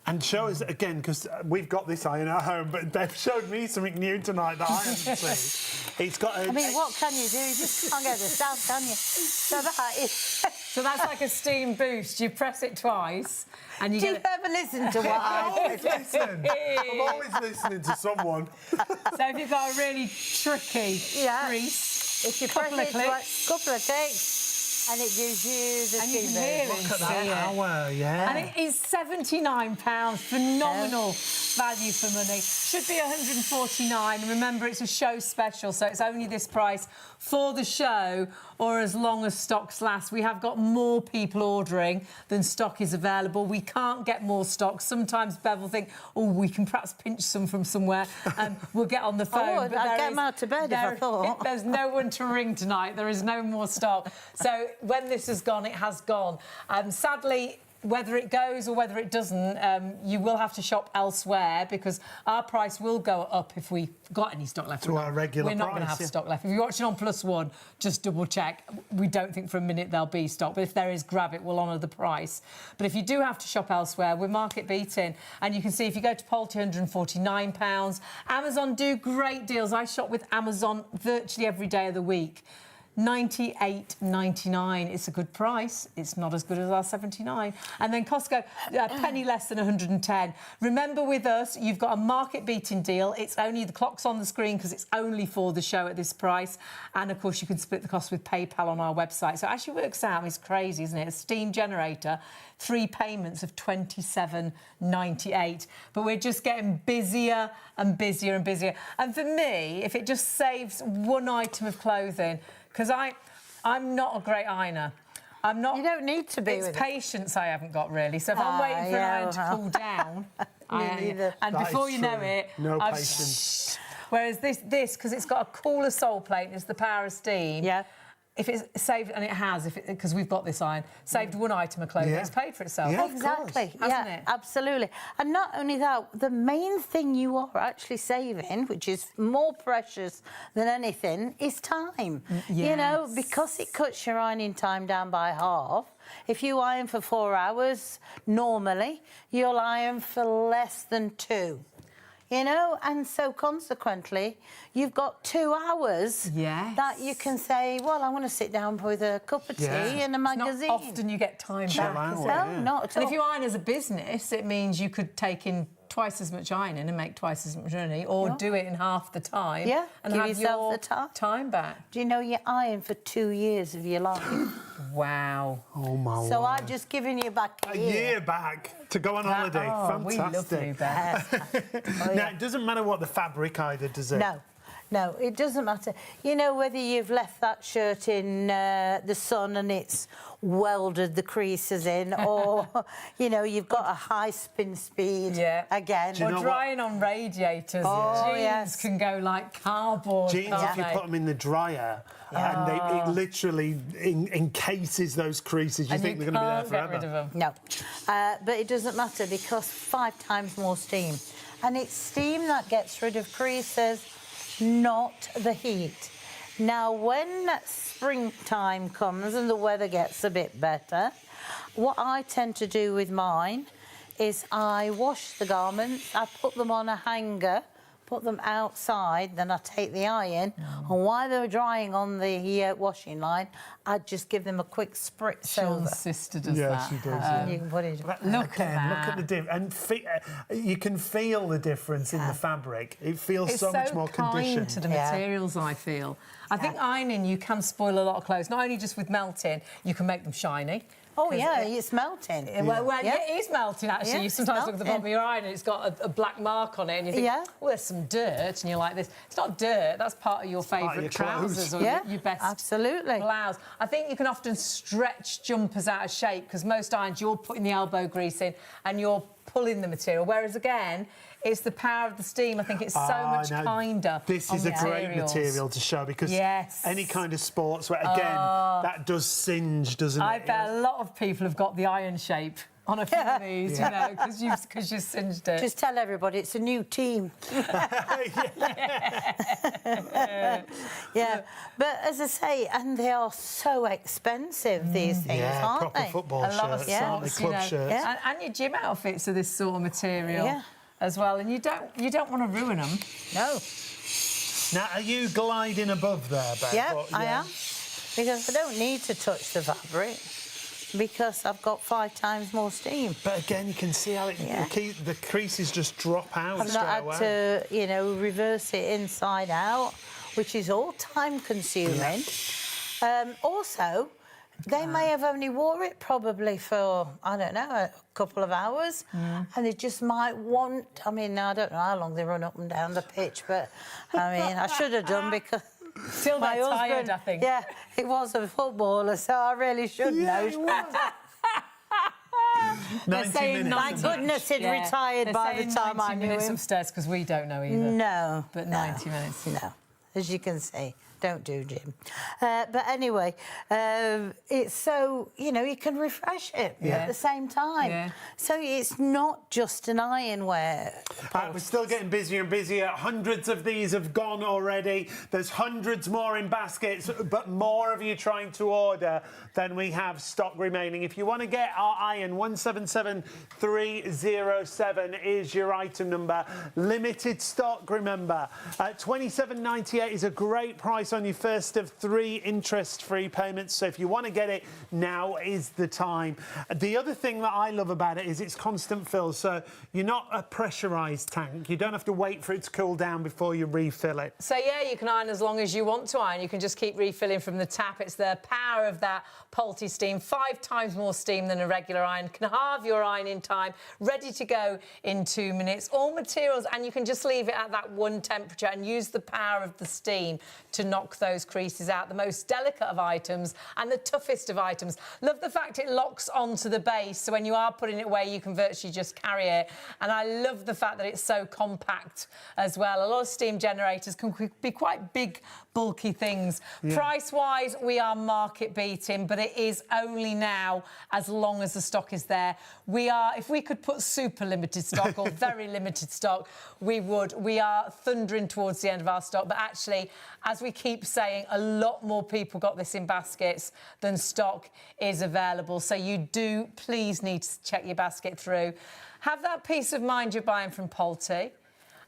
And show us again, because we've got this iron at home, but Bev showed me something new tonight that I haven't seen. It's got a... I mean, what can you do? You just can't get this out, can you? So that is... So that's like a steam boost. You press it twice and you Do you get... ever listen to what I I always listen. I'm always listening to someone. So if you've got a really tricky crease, if you couple press of it clicks. couple of clicks, and it gives you the And you steam can hear boost. it. Look at that hour, yeah. And it is £79, phenomenal value for money. Should be £149. And remember, it's a show special, so it's only this price for the show or as long as stocks last. We have got more people ordering than stock is available. We can't get more stock. Sometimes Bev will think, oh, we can perhaps pinch some from somewhere and we'll get on the phone. I would. I'd get them out to bed if I thought. There's no one to ring tonight. There is no more stock. So when this has gone, it has gone. Sadly, whether it goes or whether it doesn't, you will have to shop elsewhere because our price will go up if we got any stock left. To our regular We're not going to price, have stock left. If you're watching on +1, just double check. We don't think for a minute there'll be stock, but if there is, grab it. We'll honour the price. But if you do have to shop elsewhere, we're market beating. And you can see if you go to Polti, £149. Amazon do great deals. I shop with Amazon virtually every day of the week. $98.99. It's a good price. It's not as good as our $79. And then Costco, a penny less than 110. Remember, with us, you've got a market-beating deal. It's only the clock's on the screen because it's only for the show at this price. And of course, you can split the cost with PayPal on our website. So it actually works out. It's crazy, isn't it? A steam generator, 3 payments of $27.98. But we're just getting busier and busier and busier. And for me, if it just saves one item of clothing, because I'm not a great ironer. I'm not. You don't need to be. It's with patience I haven't got really. So if I'm waiting for an iron to cool down, neither. and That before is you know true. it, No I've patience. Whereas this, because it's got a cooler sole plate, and it's the power of steam. Yeah. If it's saved, and it has, because we've got this iron, saved one item of clothing, it's paid for itself. Yeah. Exactly. Hasn't it? Absolutely. And not only that, the main thing you are actually saving, which is more precious than anything, is time. You know, because it cuts your ironing time down by half. If you iron for 4 hours, normally, you'll iron for less than 2. You know, and so consequently, you've got 2 hours that you can say, well, I want to sit down with a cup of tea and a magazine. Not often you get time back, is it? No, not at all. And if you iron as a business, it means you could take in twice as much ironing and make twice as much money, or do it in half the time and give have yourself your the time back. Do you know you iron for 2 years of your life? Wow. Oh, my So word. I've just given you back A year back to go on holiday. We love Fantastic. you, Beth. Now, it doesn't matter what the fabric either, does it? No, it doesn't matter. You know, whether you've left that shirt in the sun and it's welded the creases in, or, you know, you've got a high spin speed again. you Or know drying on radiators. Jeans can go like cardboard. Jeans, if you put them in the dryer, and it literally encases those creases, you think they're going to be there forever. Get rid of them. No, but it doesn't matter because 5 times more steam. And it's steam that gets rid of creases, not the heat. Now, when springtime comes and the weather gets a bit better, what I tend to do with mine is I wash the garments, I put them on a hanger, put them outside, then I take the iron, and while they're drying on the washing line, I just give them a quick spritz over. Sean's sister does Yeah, that. she does. You can put it. Look at that. Look at the difference, and you can feel the difference in the fabric. It feels so much more conditioned. It's so kind to the materials, I feel. I think ironing, you can spoil a lot of clothes, not only just with melting, you can make them shiny. Oh, yeah, it's melting. Well, it is melting, actually. Yeah, you sometimes look at the bottom of your iron and it's got a black mark on it and you think, well, there's some dirt, and you're like this. It's not dirt, that's part of your favourite trousers or your best blouse. I think you can often stretch jumpers out of shape because most irons, you're putting the elbow grease in and you're pulling the material, whereas, again, It's the power of the steam. I think it's so much kinder. This is a great material to show because any kind of sportswear, again, that does singe, doesn't it? I bet a lot of people have got the iron shape on a few of these, you know, because you singed it. Just tell everybody it's a new team. Yeah, but as I say, and they are so expensive, these things, aren't proper they? football shirts, aren't they? Club shirts. And your gym outfits are this sort of material as well, and you don't want to ruin them. No. Now, are you gliding above there, Bev? Yeah, I am, because I don't need to touch the fabric, because I've got 5 times more steam. But again, you can see how the creases just drop out I've not had to, you know, reverse it inside out, which is all time consuming. Also, they may have only wore it probably for, I don't know, a couple of hours, and they just might want, I mean, I don't know how long they run up and down the pitch, but I mean, I should have done because... Still my husband, tired, I think. Yeah, he was a footballer, so I really should know. 90 minutes. Thank goodness he'd retired by the time I knew him. 90 minutes upstairs, because we don't know either. No. But 90 minutes. No, as you can see. Don't do, Jim. But anyway, it's so, you know, you can refresh it at the same time. Yeah. So it's not just an ironwear. We're still getting busier and busier. Hundreds of these have gone already. There's hundreds more in baskets, but more of you trying to order than we have stock remaining. If you want to get our iron, 177307 is your item number. Limited stock, remember. £27.98 is a great price on your first of 3 interest-free payments. So if you want to get it, now is the time. The other thing that I love about it is it's constant fill. So you're not a pressurised tank. You don't have to wait for it to cool down before you refill it. So, yeah, you can iron as long as you want to iron. You can just keep refilling from the tap. It's the power of that Polti Steam. 5 times more steam than a regular iron. Can halve your ironing time. Ready to go in 2 minutes. All materials, and you can just leave it at that one temperature and use the power of the steam to knock those creases out. The most delicate of items and the toughest of items. Love the fact it locks onto the base, so when you are putting it away, you can virtually just carry it. And I love the fact that it's so compact as well. A lot of steam generators can be quite big, bulky things. Price-wise, we are market beating, but it is only now as long as the stock is there. We are, if we could put super limited stock or very limited stock, we would. We are thundering towards the end of our stock, but actually, as we keep saying, a lot more people got this in baskets than stock is available. So you do please need to check your basket through. Have that peace of mind you're buying from Polti.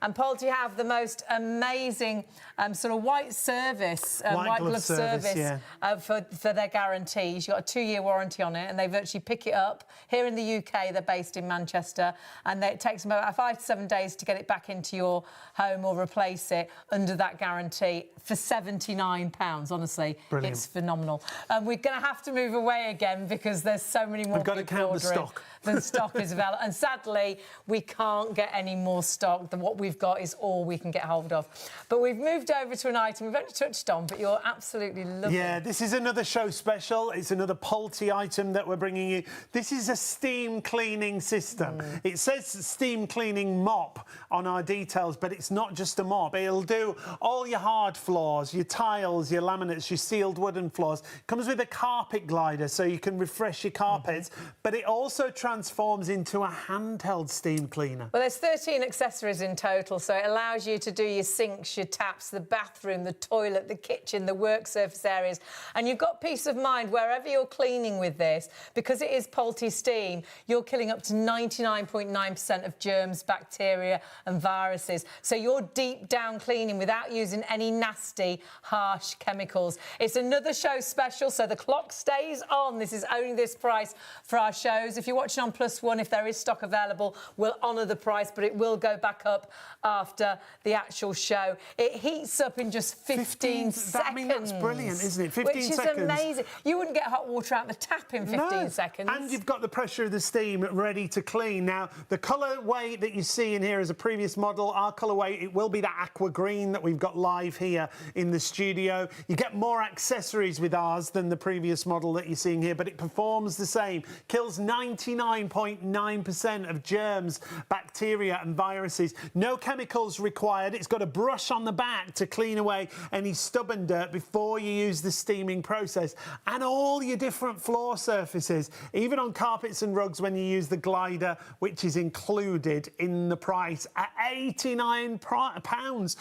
And Polti have the most amazing sort of white glove service for their guarantees. You've got a 2-year warranty on it, and they virtually pick it up. Here in the UK, they're based in Manchester, and it takes them about 5 to 7 days to get it back into your home or replace it under that guarantee for £79. Honestly, brilliant. It's phenomenal. We're going to have to move away again because there's so many more people ordering. We've got to count the stock. Than stock is available. And sadly, we can't get any more stock than what we've got is all we can get hold of. But we've moved over to an item we've only touched on, but you're absolutely loving. Yeah, this is another show special. It's another Polti item that we're bringing you. This is a steam cleaning system. It says steam cleaning mop on our details, but it's not just a mop. It'll do all your hard floors, your tiles, your laminates, your sealed wooden floors. It comes with a carpet glider, so you can refresh your carpets, but it also transforms into a handheld steam cleaner. Well, there's 13 accessories in total, so it allows you to do your sinks, your taps, the bathroom, the toilet, the kitchen, the work surface areas. And you've got peace of mind wherever you're cleaning with this, because it is Polti Steam, you're killing up to 99.9% of germs, bacteria and viruses. So you're deep down cleaning without using any nasty, harsh chemicals. It's another show special, so the clock stays on. This is only this price for our shows. If you're watching on +1, if there is stock available, we'll honour the price, but it will go back up after the actual show. It heats heats up in just 15 seconds. I mean, that's brilliant, isn't it? 15 seconds. Which is amazing. You wouldn't get hot water out the tap in 15 seconds. And you've got the pressure of the steam ready to clean. Now, the colourway that you see in here is a previous model. Our colourway, it will be that aqua green that we've got live here in the studio. You get more accessories with ours than the previous model that you're seeing here, but it performs the same. Kills 99.9% of germs, bacteria and viruses. No chemicals required. It's got a brush on the back to clean away any stubborn dirt before you use the steaming process. And all your different floor surfaces, even on carpets and rugs when you use the glider, which is included in the price at £89.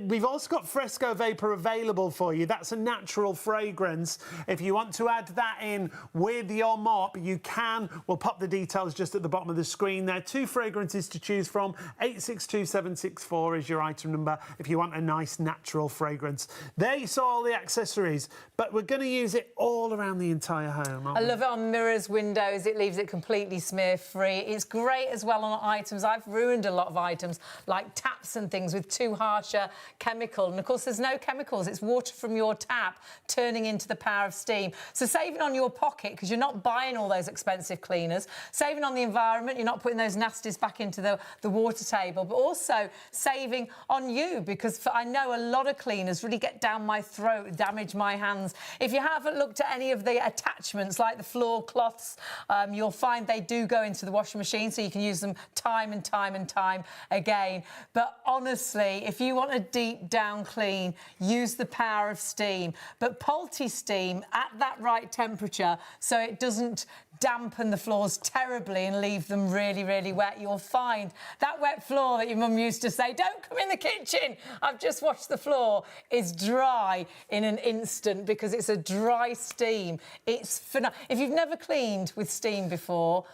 We've also got Fresco Vapor available for you. That's a natural fragrance. If you want to add that in with your mop, you can. We'll pop the details just at the bottom of the screen there. 2 fragrances to choose from. 862764 is your item number if you want a nice natural fragrance. There you saw all the accessories, but we're going to use it all around the entire home, aren't we? I love it on mirrors, windows. It leaves it completely smear-free. It's great as well on items. I've ruined a lot of items, like taps and things, with too harsh a chemical. And, of course, there's no chemicals. It's water from your tap turning into the power of steam. So saving on your pocket, because you're not buying all those expensive cleaners. Saving on the environment. You're not putting those nasties back into the water table. But also saving on you, because I know a lot of cleaners really get down my throat, damage my hands. If you haven't looked at any of the attachments, like the floor cloths, you'll find they do go into the washing machine, so you can use them time and time and time again. But honestly, if you want a deep down clean, use the power of steam. But Polti Steam at that right temperature, so it doesn't dampen the floors terribly and leave them really, really wet. You'll find that wet floor that your mum used to say, don't come in the kitchen, I've just washed the floor, is dry in an instant because it's a dry steam. It's phenomenal. If you've never cleaned with steam before,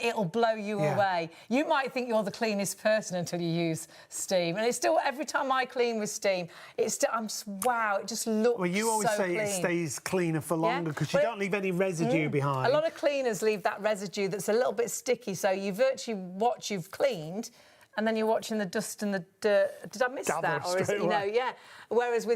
it'll blow you away. You might think you're the cleanest person until you use steam. And it's still, every time I clean with steam, it's still, I'm just, wow, it just looks so clean. Well, you always say it stays cleaner for longer because you don't leave any residue behind. A lot of cleaners leave that residue that's a little bit sticky, so you virtually watch you've cleaned, and then you're watching the dust and the dirt. Did I miss that? Or is it, Whereas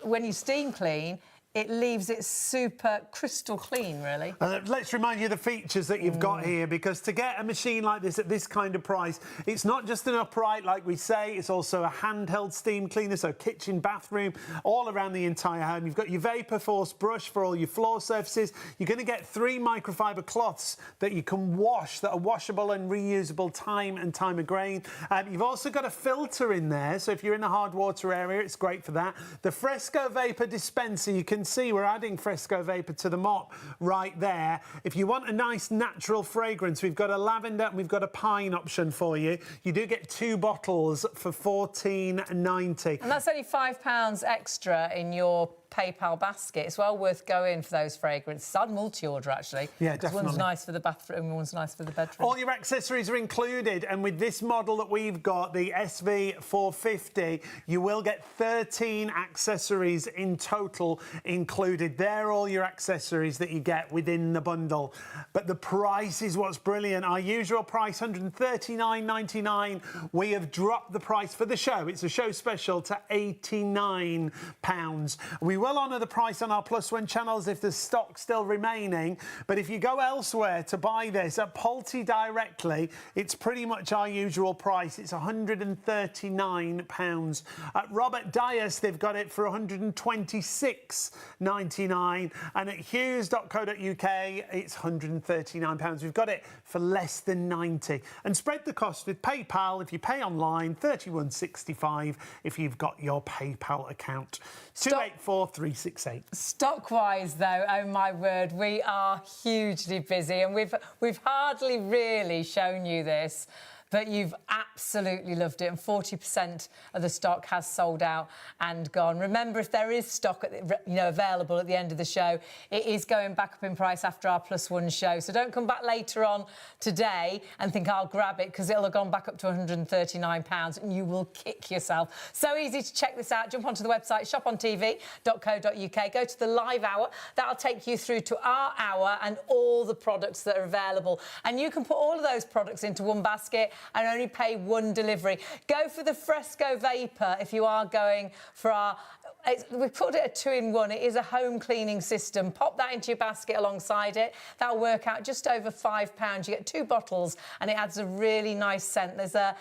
when you steam clean, it leaves it super crystal clean, really. Let's remind you the features that you've got here, because to get a machine like this at this kind of price, it's not just an upright, like we say, it's also a handheld steam cleaner, so kitchen, bathroom, all around the entire home. You've got your Vapor Force brush for all your floor surfaces. You're going to get 3 microfiber cloths that you can wash, that are washable and reusable time and time again. You've also got a filter in there, so if you're in a hard water area, it's great for that. The Fresco Vapor dispenser, you can see we're adding Fresco Vapor to the mop right there. If you want a nice natural fragrance, we've got a lavender and we've got a pine option for you. You do get 2 bottles for £14.90. And that's only £5 extra in your PayPal basket. It's well worth going for those fragrances. I'd multi-order, actually. Yeah, definitely. One's nice for the bathroom, one's nice for the bedroom. All your accessories are included, and with this model that we've got, the SV450, you will get 13 accessories in total included. They're all your accessories that you get within the bundle. But the price is what's brilliant. Our usual price, £139.99. We have dropped the price for the show. It's a show special to £89. We will honour the price on our +1 channels if there's stock still remaining, but if you go elsewhere to buy this at Polti directly, it's pretty much our usual price. It's £139. At Robert Dias, they've got it for £126.99, and at hughes.co.uk, it's £139. We've got it for less than £90. And spread the cost with PayPal if you pay online, £31.65 if you've got your PayPal account. 284368. Stock-wise, though, oh my word, we are hugely busy, and we've hardly really shown you this. But you've absolutely loved it, and 40% of the stock has sold out and gone. Remember, if there is stock available at the end of the show, it is going back up in price after our +1 show. So don't come back later on today and think I'll grab it, because it'll have gone back up to £139 and you will kick yourself. So easy to check this out. Jump onto the website, shopontv.co.uk. Go to the live hour. That'll take you through to our hour and all the products that are available. And you can put all of those products into one basket and only pay 1 delivery. Go for the Fresco Vapor if you are going for our... We've called it a 2-in-1. It is a home cleaning system. Pop that into your basket alongside it. That'll work out just over £5. You get 2 bottles and it adds a really nice scent. There's a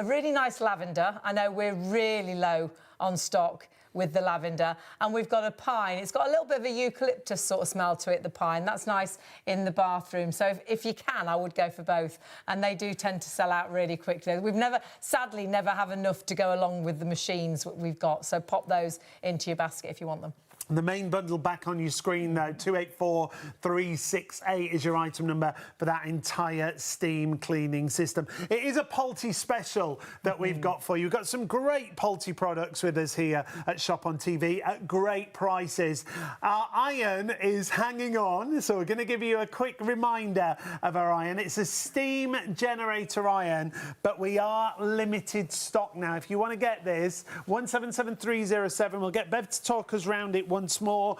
really nice lavender. I know we're really low on stock with the lavender, and we've got a pine. It's got a little bit of a eucalyptus sort of smell to it, the pine. That's nice in the bathroom. So if you can, I would go for both, and they do tend to sell out really quickly. We've sadly never have enough to go along with the machines that we've got, so pop those into your basket if you want them. The main bundle back on your screen, though, 284368 is your item number for that entire steam cleaning system. It is a Polti special that we've got for you. We've got some great Polti products with us here at Shop on TV at great prices. Our iron is hanging on, so we're going to give you a quick reminder of our iron. It's a steam generator iron, but we are limited stock now. If you want to get this, 177307, we'll get Bev to talk us round it once more,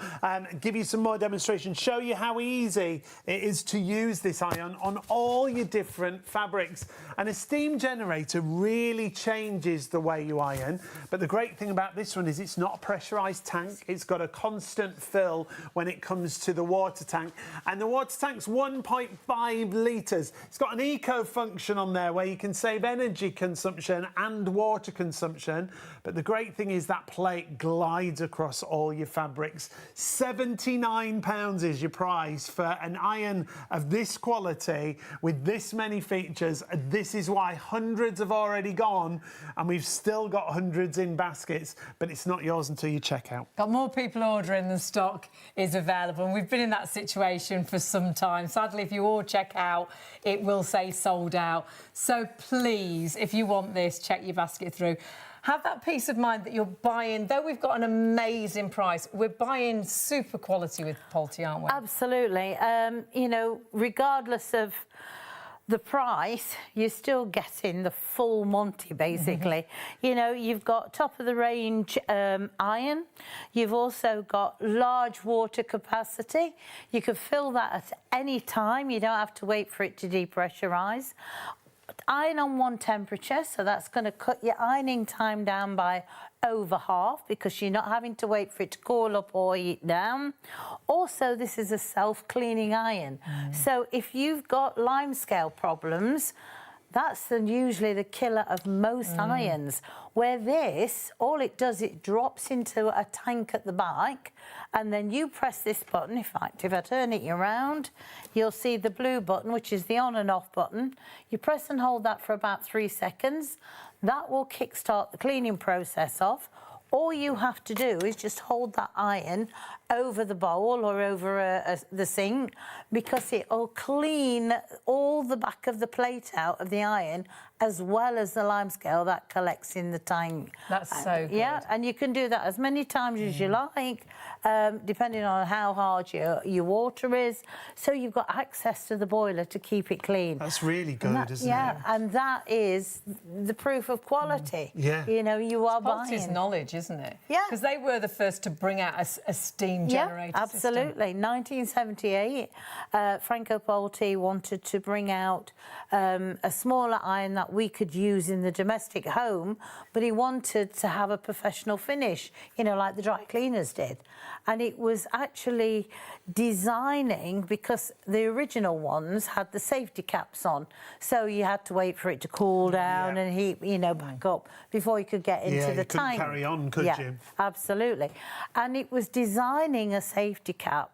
give you some more demonstrations, show you how easy it is to use this iron on all your different fabrics. And a steam generator really changes the way you iron, but the great thing about this one is it's not a pressurised tank. It's got a constant fill when it comes to the water tank, and the water tank's 1.5 litres. It's got an eco function on there where you can save energy consumption and water consumption, but the great thing is that plate glides across all your fabrics. £79 is your price for an iron of this quality with this many features. This is why hundreds have already gone, and we've still got hundreds in baskets, but it's not yours until you check out. Got more people ordering than stock is available, and we've been in that situation for some time. Sadly, if you all check out, it will say sold out. So please, if you want this, check your basket through. Have that peace of mind that you're buying, though we've got an amazing price, we're buying super quality with Polti, aren't we? Absolutely. You know, regardless of the price, you're still getting the full Monty, basically. You know, you've got top-of-the-range iron. You've also got large water capacity. You can fill that at any time. You don't have to wait for it to depressurise. Iron on 1 temperature, so that's going to cut your ironing time down by over half because you're not having to wait for it to cool up or heat down. Also, this is a self-cleaning iron. So if you've got limescale problems, that's usually the killer of most irons. Where this, all it does, it drops into a tank at the back, and then you press this button. In fact, if I turn it around, you'll see the blue button, which is the on and off button. You press and hold that for about 3 seconds. That will kickstart the cleaning process off. All you have to do is just hold that iron over the bowl or over the sink, because it will clean all the back of the plate out of the iron, as well as the limescale that collects in the tank. That's so good. Yeah, and you can do that as many times as you like, depending on how hard your water is. So you've got access to the boiler to keep it clean. That's really good, isn't it? Yeah, and that is the proof of quality. Yeah. You know, you are buying. Polti's knowledge, isn't it? Yeah. Because they were the first to bring out a steam generator absolutely. system. 1978, Franco Polti wanted to bring out a smaller iron that we could use in the domestic home, but he wanted to have a professional finish, you know, like the dry cleaners did. And it was actually designing, because the original ones had the safety caps on, so you had to wait for it to cool down and heat, you know, back up before you could get into the tank. You couldn't carry on, could you? Absolutely. And it was designing a safety cap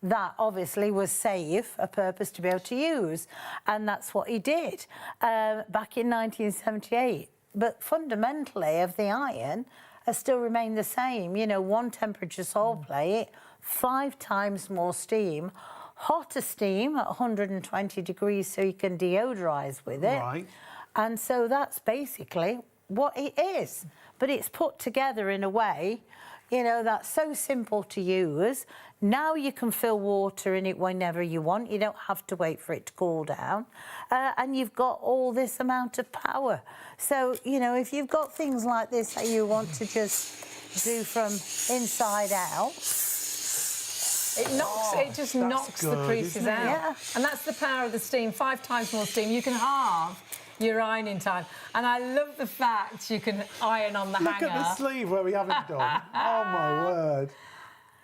that obviously was safe, a purpose to be able to use. And that's what he did back in 1978. But fundamentally, of the iron has still remained the same. You know, 1 temperature salt plate, 5 times more steam, hotter steam at 120 degrees so you can deodorise with it. Right. And so that's basically what it is. But it's put together in a way, you know, that's so simple to use. Now you can fill water in it whenever you want. You don't have to wait for it to cool down. And you've got all this amount of power. So, you know, if you've got things like this that you want to just do from inside out, it just knocks the creases out. Yeah. And that's the power of the steam. 5 times more steam. You can halve your ironing time. And I love the fact you can iron on the hanger. Look at the sleeve where we haven't done. Oh, my word.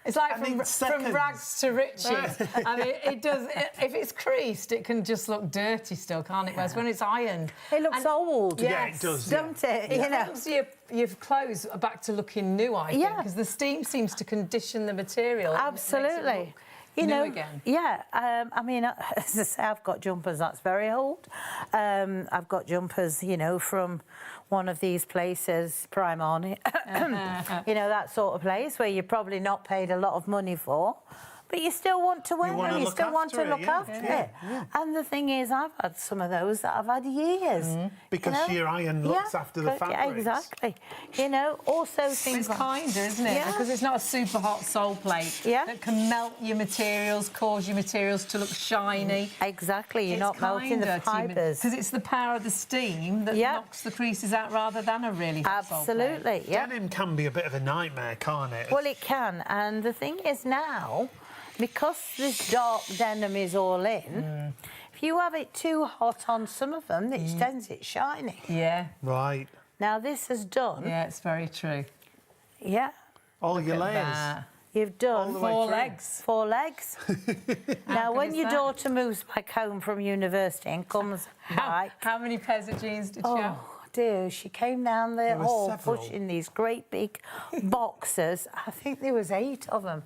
It's like from rags to riches. I mean, it does. If it's creased, it can just look dirty still, can't it? Whereas when it's ironed, it looks old. Yeah, it does. Don't it? It brings your clothes back to looking new, I think, because the steam seems to condition the material. Absolutely. You know, again. Yeah, I mean, as I say, I've got jumpers that's very old. I've got jumpers, you know, from one of these places, Primani, you know, that sort of place where you're probably not paid a lot of money for, but you still want to wear them, you still want to look after it. And the thing is, I've had some of those that I've had years. Because your iron looks after the fabrics. Yeah, exactly. You know, also things it's kinder, isn't it? Because it's not a super hot sole plate that can melt your materials, cause your materials to look shiny. Exactly, you're not melting the fibres. Because it's the power of the steam that knocks the creases out rather than a really hot sole plate. Absolutely, yeah. Denim can be a bit of a nightmare, can't it? Well, it can, and the thing is now, because this dark denim is all in, if you have it too hot on some of them, it extends it shiny. Yeah. Right. Now, this is done. Yeah, it's very true. Yeah. All your layers. You've done 4 legs. 4 legs. Now, when your daughter moves back home from university and comes back... How many pairs of jeans did she have? Oh, dear, she came down the hall pushing these great big boxes. I think there was 8 of them.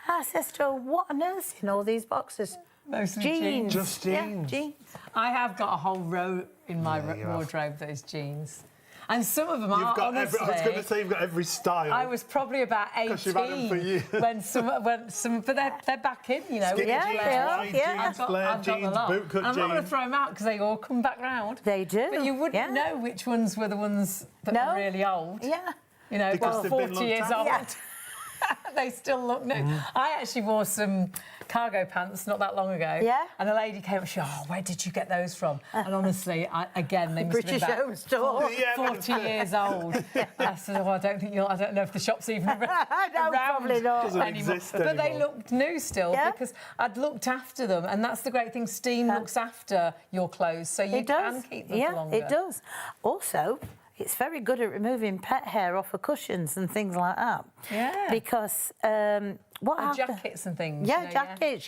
I says to her, what on earth's in all these boxes? Mostly jeans. Just jeans. Yeah, jeans. I have got a whole row in my wardrobe, those jeans. And some of them are, honestly... I was going to say you've got every style. I was probably about 18 you've had them for years. when some... But they're back in, you know. Skinny jeans, wide jeans, flare jeans, boot cut jeans. I'm not going to throw them out because they all come back round. They do. But you wouldn't know which ones were the ones that were really old. Yeah. You know, because 40 years old. Yeah. They still look new. I actually wore some cargo pants not that long ago. Yeah. And a lady came and she said, where did you get those from? And honestly, they must British have been Home Store. 40 years old. I said, I don't know if the shop's even around probably not. anymore. But they looked new still because I'd looked after them. And that's the great thing, steam looks after your clothes, so you can keep them for longer. It does. Also, it's very good at removing pet hair off of cushions and things like that. Yeah. Because what happens... jackets and things. Yeah, jackets,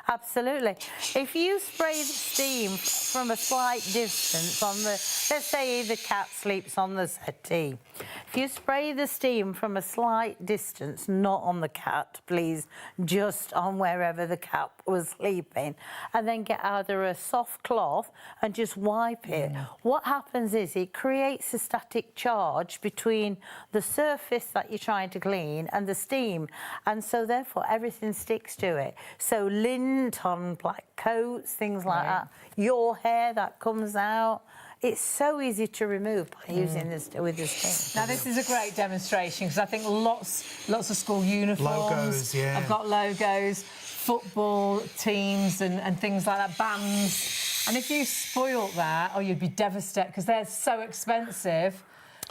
absolutely. If you spray the steam from a slight distance on the... Let's say the cat sleeps on the settee. If you spray the steam from a slight distance, not on the cat, please, just on wherever the cat was sleeping, and then get either a soft cloth and just wipe it, what happens is it creates a static charge between the surface that you're trying to clean and the steam, and so therefore everything sticks to it. So lint on black coats, things like that, your hair that comes out, it's so easy to remove by using this with this thing. Now this is a great demonstration because I think lots of school uniforms. Logos, I've got logos, football teams and things like that, bands. And if you spoilt that, you'd be devastated because they're so expensive.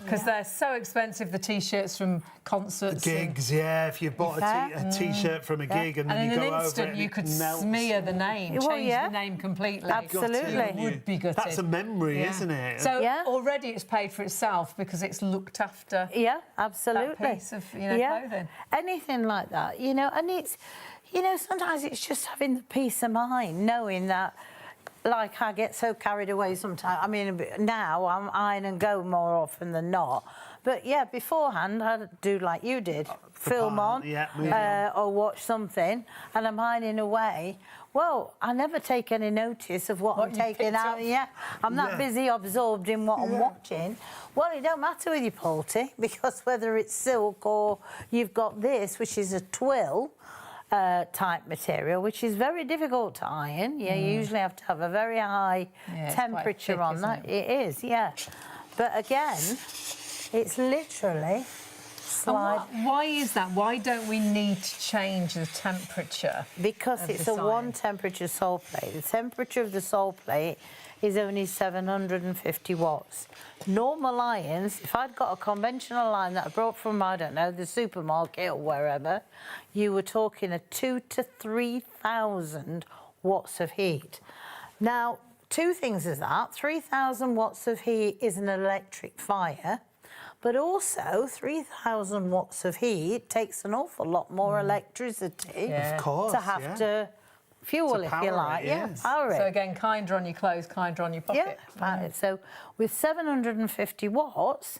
Because they're so expensive, the T-shirts from concerts. Gigs, if you bought a T-shirt from a gig and then you go over it, in an instant you could smear the name, change the name completely. Absolutely. You would be gutted. That's a memory, isn't it? So already it's paid for itself because it's looked after. Yeah, absolutely. That piece of clothing. Anything like that, and it's, sometimes it's just having the peace of mind, knowing that. Like, I get so carried away sometimes. I mean, now I'm iron and go more often than not. But, beforehand, I'd do like you did. Film on or watch something, and I'm ironing away. Well, I never take any notice of what I'm taking out. I'm that busy absorbed in what I'm watching. Well, it don't matter with your Polti, because whether it's silk or you've got this, which is a twill, type material, which is very difficult to iron. You usually have to have a very high temperature thick, on that. It is, But again, it's literally slide. Why is that? Why don't we need to change the temperature? Because it's a one-temperature sole plate. The temperature of the sole plate is only 750 watts. Normal irons, if I'd got a conventional iron that I brought from, I don't know, the supermarket or wherever, you were talking a 2,000 to 3,000 watts of heat. Now, two things is that. 3,000 watts of heat is an electric fire, but also 3,000 watts of heat takes an awful lot more electricity Of course, to have to fuel, To if power you like. it, Yeah, yes. power it. So again, kinder on your clothes, kinder on your pocket. Yeah, so with 750 watts,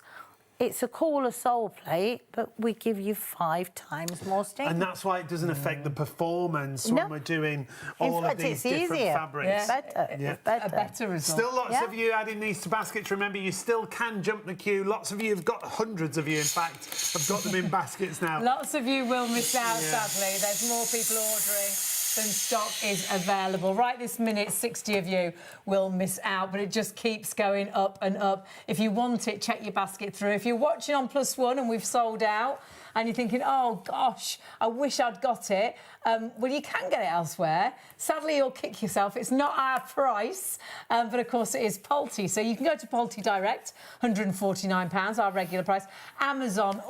it's a cooler sole plate, but we give you 5 times more steam. And that's why it doesn't affect the performance No. when we're doing In all of fact, these it's different easier. fabrics. It's better. Yeah. It's better. A better result. Still lots Yeah. of you adding these to baskets. Remember, you still can jump the queue. Lots of you have got, hundreds of you, in fact, have got them in baskets now. Lots of you will miss out, sadly. There's more people ordering than stock is available. Right this minute, 60 of you will miss out, but it just keeps going up and up. If you want it, check your basket through. If you're watching on +1 and we've sold out, and you're thinking, oh, gosh, I wish I'd got it, well, you can get it elsewhere. Sadly, you'll kick yourself. It's not our price, but, of course, it is Polti. So you can go to Polti Direct, £149, our regular price. Amazon,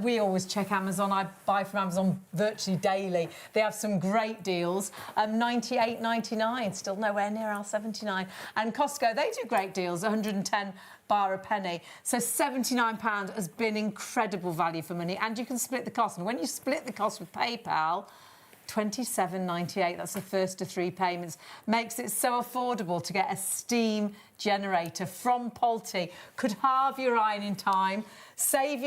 we always check Amazon. I buy from Amazon virtually daily. They have some great deals. £98.99, still nowhere near our £79. And Costco, they do great deals, 110 bar a penny. So £79 has been incredible value for money, and you can split the cost. And when you split the cost with PayPal, £27.98, that's the first of 3 payments, makes it so affordable to get a steam generator from Polti. Could halve your ironing time, save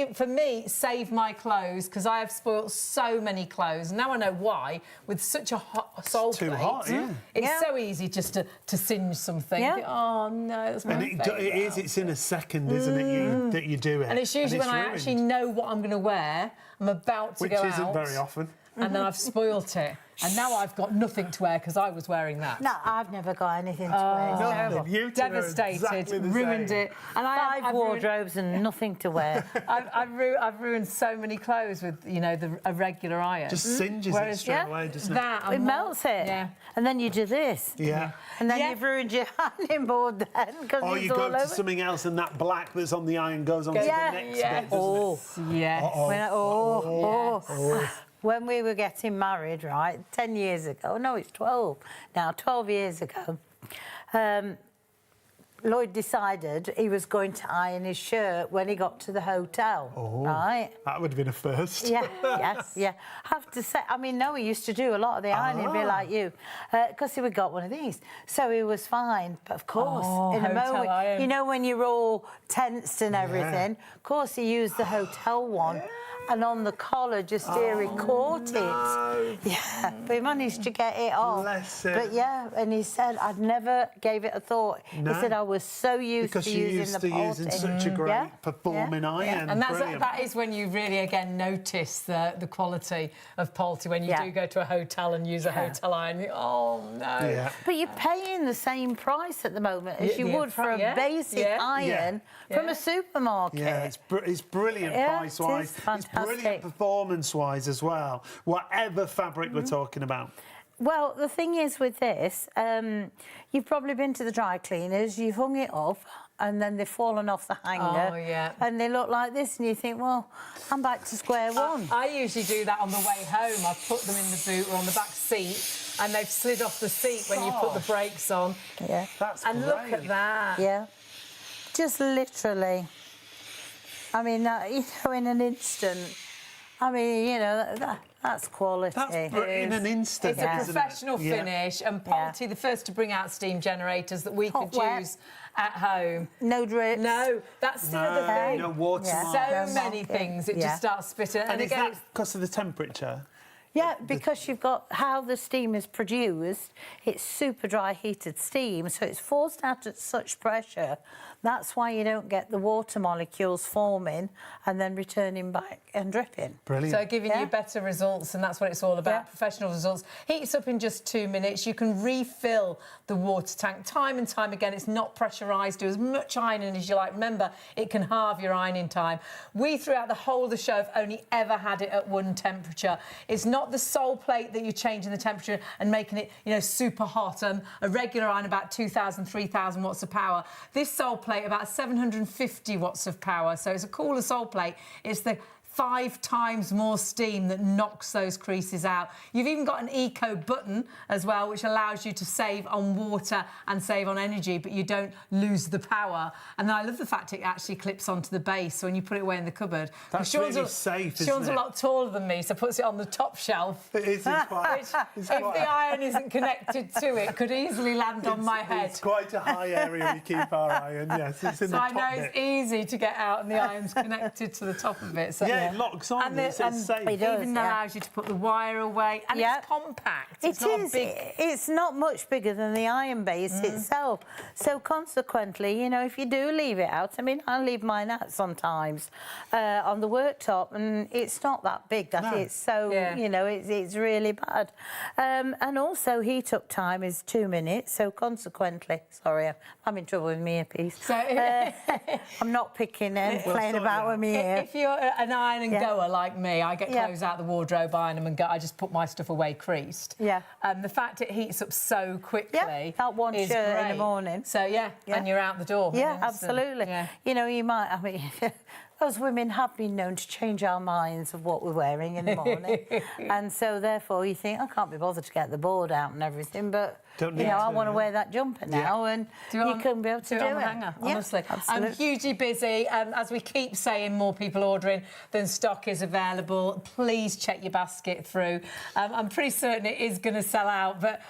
my clothes, because I have spoilt so many clothes. Now I know why, with such a hot sole plate. Too hot, yeah. It's so easy just to singe something. Yeah. Oh, no, that's my And favourite. it's in a second, isn't it, that you do it. And it's usually when I ruined. actually know what I'm going to wear, I'm about to Which go out. isn't very often. And then I've spoilt it. And now I've got nothing to wear because I was wearing that. No, I've never got anything to wear. It's terrible. You two are Devastated, exactly the ruined same. it. And I've ruined, wardrobes and nothing to wear. I've ruined so many clothes with, a regular iron. Just singes it straight away, doesn't it? that It melts it. Yeah. And then you do this. Yeah. And then Yeah. you've ruined your ironing board then, because Or it's you all go over. to something else and that black that's on the iron goes on to Yeah. the next Yeah. bit, doesn't it? Yes. When we were getting married, right, 10 years ago, no, it's 12 now, 12 years ago, Lloyd decided he was going to iron his shirt when he got to the hotel, right? That would have been a first. Yeah, yes, yeah. I have to say, I mean, Noah used to do a lot of the ironing, a bit like you, because he got one of these. So he was fine. But of course, in a hotel moment, iron. you know, when you're all tensed and everything, of course, he used the hotel one. And on the collar, just here, he caught it. Yeah, but he managed to get it off. Bless him. But yeah, and he said, I'd never gave it a thought. No. He said, I was so used Because to you're using used the to using Polti. such a great Yeah. performing iron. And Brilliant. that is when you really, again, notice the quality of Polti, when you do go to a hotel and use a hotel iron. You, oh, no. Yeah. But you're paying the same price at the moment as you would for a basic iron from a supermarket. Yeah, it's brilliant Yeah, price-wise. it is It's fantastic. brilliant performance-wise as well, whatever fabric we're talking about. Well, the thing is with this, you've probably been to the dry cleaners, you've hung it up, and then they've fallen off the hanger. Oh, yeah. And they look like this, and you think, well, I'm back to square one. I usually do that on the way home. I put them in the boot or on the back seat, and they've slid off the seat when you put the brakes on. Yeah. That's And great. look at that. Yeah. Just literally. I mean, in an instant. I mean, that's quality. That's in an instant. It's a isn't it? professional finish, and Polti, the first to bring out steam generators that we could wet. use at home. No drips. No, that's the other thing. No watermark. Yeah. So many things, it just starts spitting. And is again, that because of the temperature? Yeah, because you've got how the steam is produced. It's super dry heated steam, so it's forced out at such pressure. That's why you don't get the water molecules forming and then returning back and dripping. Brilliant. So giving you better results, and that's what it's all about, professional results. Heats up in just 2 minutes. You can refill the water tank time and time again. It's not pressurised. Do as much ironing as you like. Remember, it can halve your ironing time. We, throughout the whole of the show, have only ever had it at one temperature. It's not the sole plate that you're changing the temperature and making it, super hot. A regular iron, about 2,000, 3,000 watts of power. This sole plate, about 750 watts of power. So it's a cooler sole plate. It's the 5 times more steam that knocks those creases out. You've even got an eco button as well, which allows you to save on water and save on energy, but you don't lose the power. And then I love the fact it actually clips onto the base, so when you put it away in the cupboard. That's really safe, isn't Sean's it? a lot taller than me, so puts it on the top shelf. It is quite. If the iron isn't connected to it, could easily land on my head. It's quite a high area we keep our iron, yes. It's in the top I know bit. it's easy to get out and the iron's connected to the top of it. So, Yeah, it locks on, and it's safe. It does, even yeah. allows you to put the wire away, and it's compact. It's not a big... It's not much bigger than the iron base itself. So consequently, you know, if you do leave it out, I mean, I leave mine out sometimes on the worktop, and it's not that big. That it's so, you know, it's really bad. And also, heat up time is 2 minutes. So consequently, sorry, I'm in trouble with my earpiece. So, I'm not picking and playing about with my ear. If you're an iron and goer like me, I get clothes out the wardrobe, iron them and go. I just put my stuff away creased. The fact it heats up so quickly that one is shirt great. in the morning. So, and you're out the door. Yeah, absolutely. Yeah. You know, you might, I mean, us women have been known to change our minds of what we're wearing in the morning. And so, therefore, you think, I can't be bothered to get the board out and everything, but, you know, I want to wear that jumper now, and you can be able to do it. Hanger, honestly. Absolutely. I'm hugely busy. As we keep saying, more people ordering than stock is available. Please check your basket through. I'm pretty certain it is going to sell out, but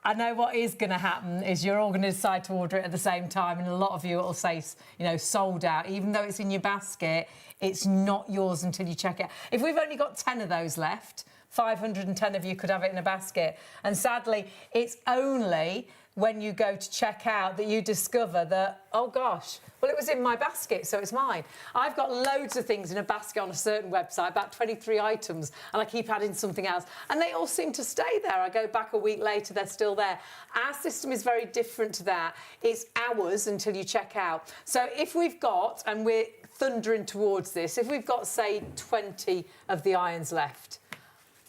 I know what is going to happen is you're all going to decide to order it at the same time, and a lot of you it will say, you know, sold out. Even though it's in your basket, it's not yours until you check it. If we've only got 10 of those left, 510 of you could have it in a basket. And sadly, it's only when you go to check out that you discover that, oh gosh, well, it was in my basket, so it's mine. I've got loads of things in a basket on a certain website, about 23 items, and I keep adding something else, and they all seem to stay there. I go back a week later, they're still there. Our system is very different to that. It's hours until you check out. So if we've got, and we're thundering towards this, if we've got, say, 20 of the irons left,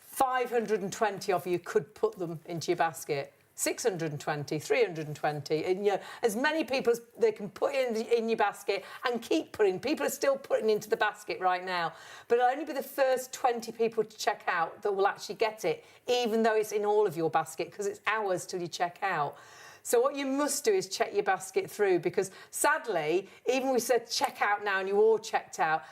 520 of you could put them into your basket. 620, 320, and, you know, as many people as they can put in your basket and keep putting. People are still putting into the basket right now, but it'll only be the first 20 people to check out that will actually get it, even though it's in all of your basket, because it's hours till you check out. So what you must do is check your basket through, because sadly, even we said check out now and you all checked out,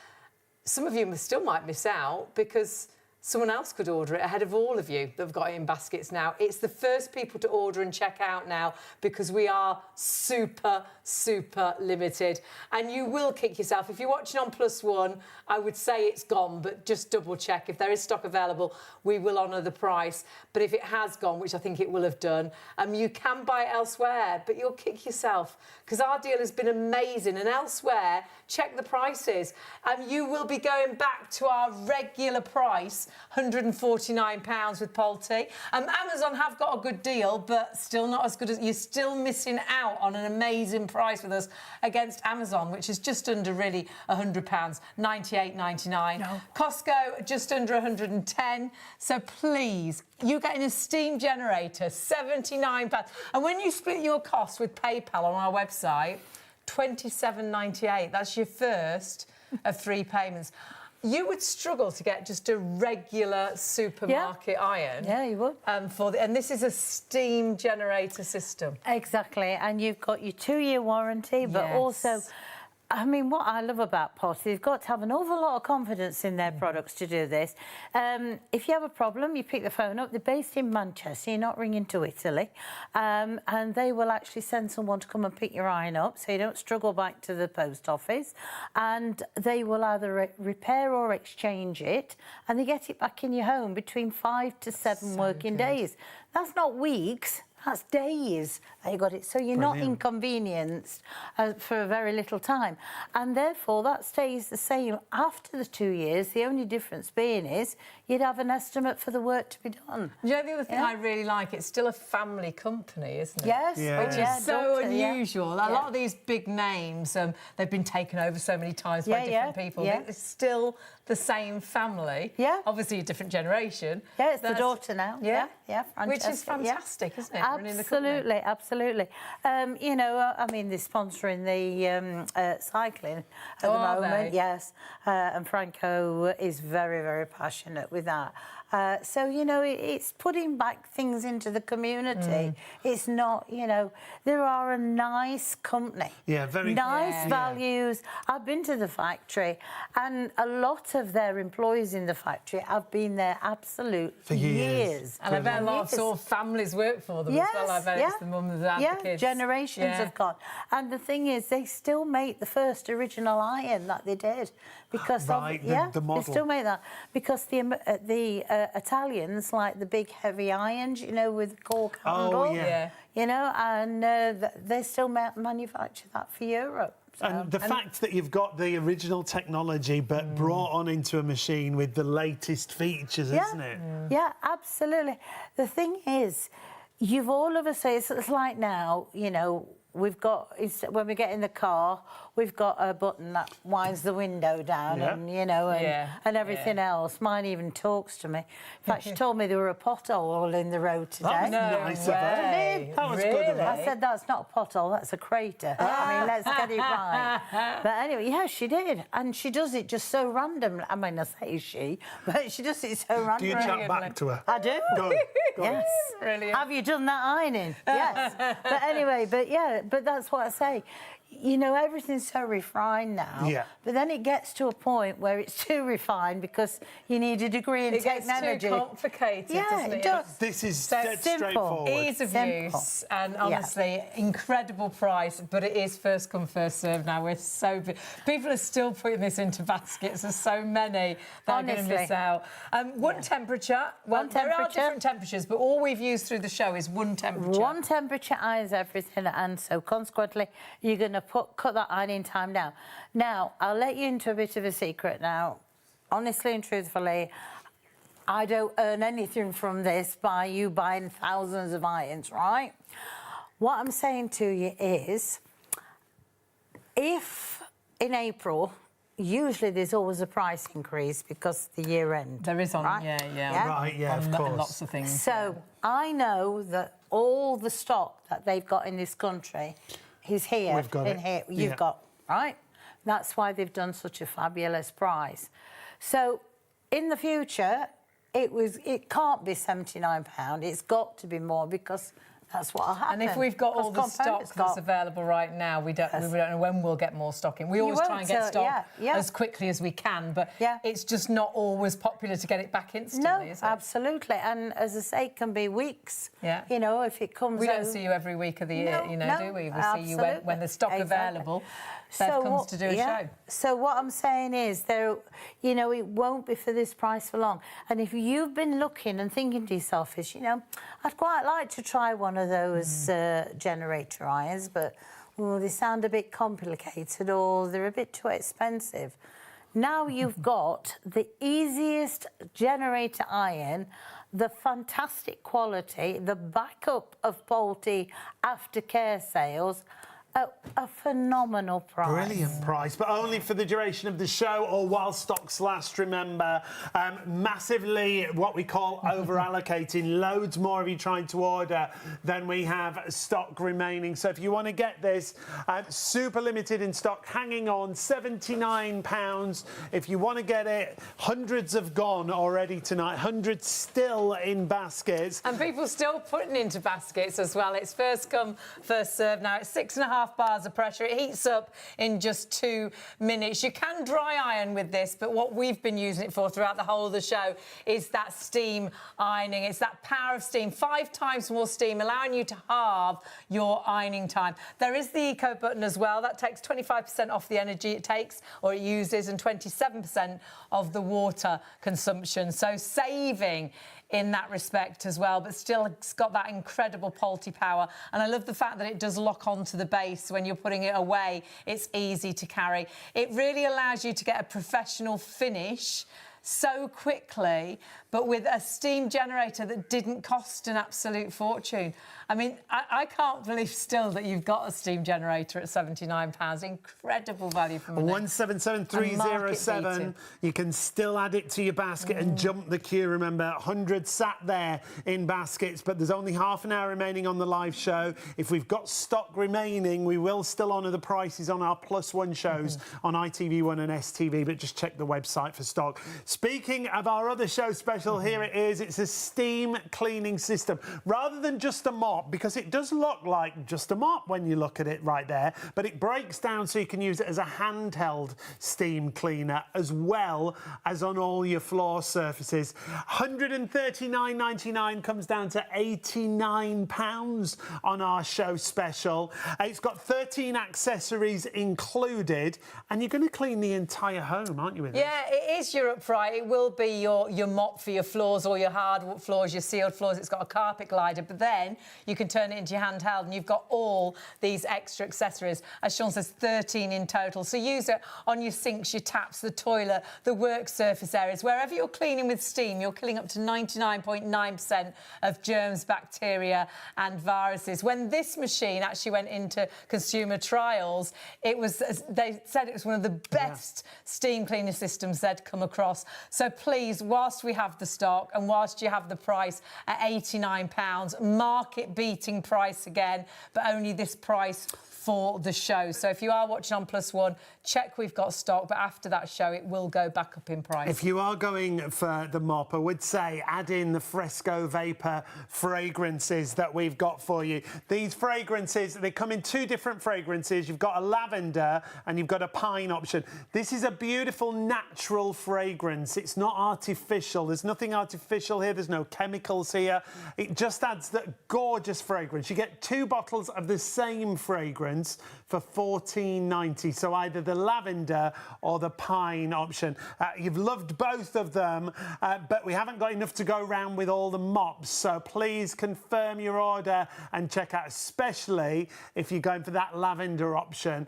some of you still might miss out because someone else could order it ahead of all of you that have got it in baskets now. It's the first people to order and check out now, because we are super, super limited. And you will kick yourself. If you're watching on +1, I would say it's gone, but just double check. If there is stock available, we will honour the price. But if it has gone, which I think it will have done, you can buy it elsewhere, but you'll kick yourself, because our deal has been amazing. And elsewhere, check the prices. You will be going back to our regular price, £149 with Polti. Amazon have got a good deal, but still not as good as... You're still missing out on an amazing price with us against Amazon, which is just under really £100, $98.99. No. Costco, just under 110. So please, you're getting a steam generator, £79. And when you split your costs with PayPal on our website, $27.98. That's your first of 3 payments. You would struggle to get just a regular supermarket iron. Yeah, you would. And this is a steam generator system. Exactly, and you've got your 2-year warranty, but also, I mean, what I love about Polti, they've got to have an awful lot of confidence in their products to do this. If you have a problem, you pick the phone up. They're based in Manchester. You're not ringing to Italy. And they will actually send someone to come and pick your iron up, so you don't struggle back to the post office. And they will either repair or exchange it, and they get it back in your home between 5 to 7 working days. That's not weeks. That's days they got it. So you're not inconvenienced for a very little time. And therefore, that stays the same after the 2 years. The only difference being is you'd have an estimate for the work to be done. You know, the other thing I really like, it's still a family company, isn't it? Yes. Which is so unusual. A lot of these big names, they've been taken over so many times by different people. It's still the same family. Obviously a different generation. Yeah, it's the daughter now. Yeah, Which is fantastic, isn't it? running the company. Absolutely. You know, I mean, they're sponsoring the cycling at the moment. Yes, and Franco is very, very passionate with that. So, you know, it's putting back things into the community. It's not, you know, there are a nice company. Yeah, very nice values. I've been to the factory, and a lot of their employees in the factory have been there for years. And I bet a lot of sort of families work for them as well. I bet it's the mums and the kids. Generations have gone. And the thing is, they still make the first original iron that they did. Because the model. They still make that. Because the Italians like the big heavy irons, you know, with cork handle. You know, and they still manufacture that for Europe. So. And the fact that you've got the original technology but brought on into a machine with the latest features, isn't it? Yeah, absolutely. The thing is, you've all of us, it's like now, you know, we've got, when we get in the car, we've got a button that winds the window down and, you know, and everything else. Mine even talks to me. In fact, she told me there were a pothole in the road today. That was nice of her. That was good of her. I said, that's not a pothole, that's a crater. I mean, let's get it right. But anyway, yeah, she did. And she does it just so random. I mean, I say she, but she does it so random. Do you chat back to her? I do. Go Yes. Brilliant. Have you done that ironing? Yes. But anyway, but that's what I say. You know, everything's so refined now. Yeah. But then it gets to a point where it's too refined because you need a degree in technology. It gets too complicated, doesn't it? It does. This is simple. straightforward. Ease of use and honestly, incredible price, but it is first come, first served now. We're so... People are still putting this into baskets. There's so many that are going to miss out. One temperature. Well, there are different temperatures, but all we've used through the show is one temperature. One temperature irons everything, and so consequently, you're going to cut that ironing time down. Now, I'll let you into a bit of a secret now. Honestly and truthfully, I don't earn anything from this by you buying thousands of irons, right? What I'm saying to you is, if in April, usually there's always a price increase because the year end. There is on, right? Of course. Lots of things. So I know that all the stock that they've got in this country is here. We've got here. You've got, right? That's why they've done such a fabulous price. So in the future, it can't be £79. It's got to be more because that's what will happen. And if we've got all the stock that's available right now, we don't know when we'll get more stock in. We always try and get stock as quickly as we can, but it's just not always popular to get it back instantly, is it? Absolutely. And as I say, it can be weeks. Yeah. You know, if it comes We don't see you every week of the year, you know, do we? We see you when there's stock available. Bev comes to do a show. So what I'm saying is, you know, it won't be for this price for long. And if you've been looking and thinking to yourself, you know, I'd quite like to try one of those generator irons, but they sound a bit complicated or they're a bit too expensive. Now you've got the easiest generator iron, the fantastic quality, the backup of Polti aftercare sales, a phenomenal price. Brilliant price, but only for the duration of the show or while stocks last, remember. Massively what we call over-allocating. Loads more of you trying to order than we have stock remaining. So if you want to get this, super limited in stock, hanging on, £79. If you want to get it, hundreds have gone already tonight, hundreds still in baskets. And people still putting into baskets as well. It's first come, first served now. It's 6.5 bars of pressure. It heats up in just 2 minutes. You can dry iron with this, but what we've been using it for throughout the whole of the show is that steam ironing. It's that power of steam, 5 times more steam, allowing you to halve your ironing time. There is the eco button as well. That takes 25% off the energy it takes or it uses and 27% of the water consumption. So saving in that respect as well, but still it's got that incredible Polti power. And I love the fact that it does lock onto the base when you're putting it away. It's easy to carry. It really allows you to get a professional finish so quickly, but with a steam generator that didn't cost an absolute fortune. I mean, I can't believe still that you've got a steam generator at £79. Incredible value for money. 177307. You can still add it to your basket and jump the queue. Remember, 100 sat there in baskets, but there's only half an hour remaining on the live show. If we've got stock remaining, we will still honour the prices on our +1 shows on ITV1 and STV, but just check the website for stock. Speaking of our other show special, here it is. It's a steam cleaning system. Rather than just a mop, because it does look like just a mop when you look at it right there, but it breaks down so you can use it as a handheld steam cleaner as well as on all your floor surfaces. £139.99 comes down to £89 on our show special. It's got 13 accessories included, and you're going to clean the entire home, aren't you, with it? Yeah, it is your upright. It will be your mop for your floors or your hardwood floors, your sealed floors. It's got a carpet glider, but then you can turn it into your handheld, and you've got all these extra accessories. As Sean says, 13 in total. So use it on your sinks, your taps, the toilet, the work surface areas. Wherever you're cleaning with steam, you're killing up to 99.9% of germs, bacteria and viruses. When this machine actually went into consumer trials, they said it was one of the best steam cleaner systems they'd come across. So please, whilst we have the stock and whilst you have the price at £89, market-beating price again, but only this price for the show. So if you are watching on +1, check we've got stock, but after that show it will go back up in price. If you are going for the mop, I would say add in the Fresco Vapor fragrances that we've got for you. These fragrances, they come in 2 different fragrances. You've got a lavender and you've got a pine option. This is a beautiful natural fragrance. It's not artificial. There's nothing artificial here. There's no chemicals here. It just adds that gorgeous fragrance. You get 2 bottles of the same fragrance for $14.90. So either the lavender or the pine option. You've loved both of them, but we haven't got enough to go around with all the mops. So please confirm your order and check out, especially if you're going for that lavender option.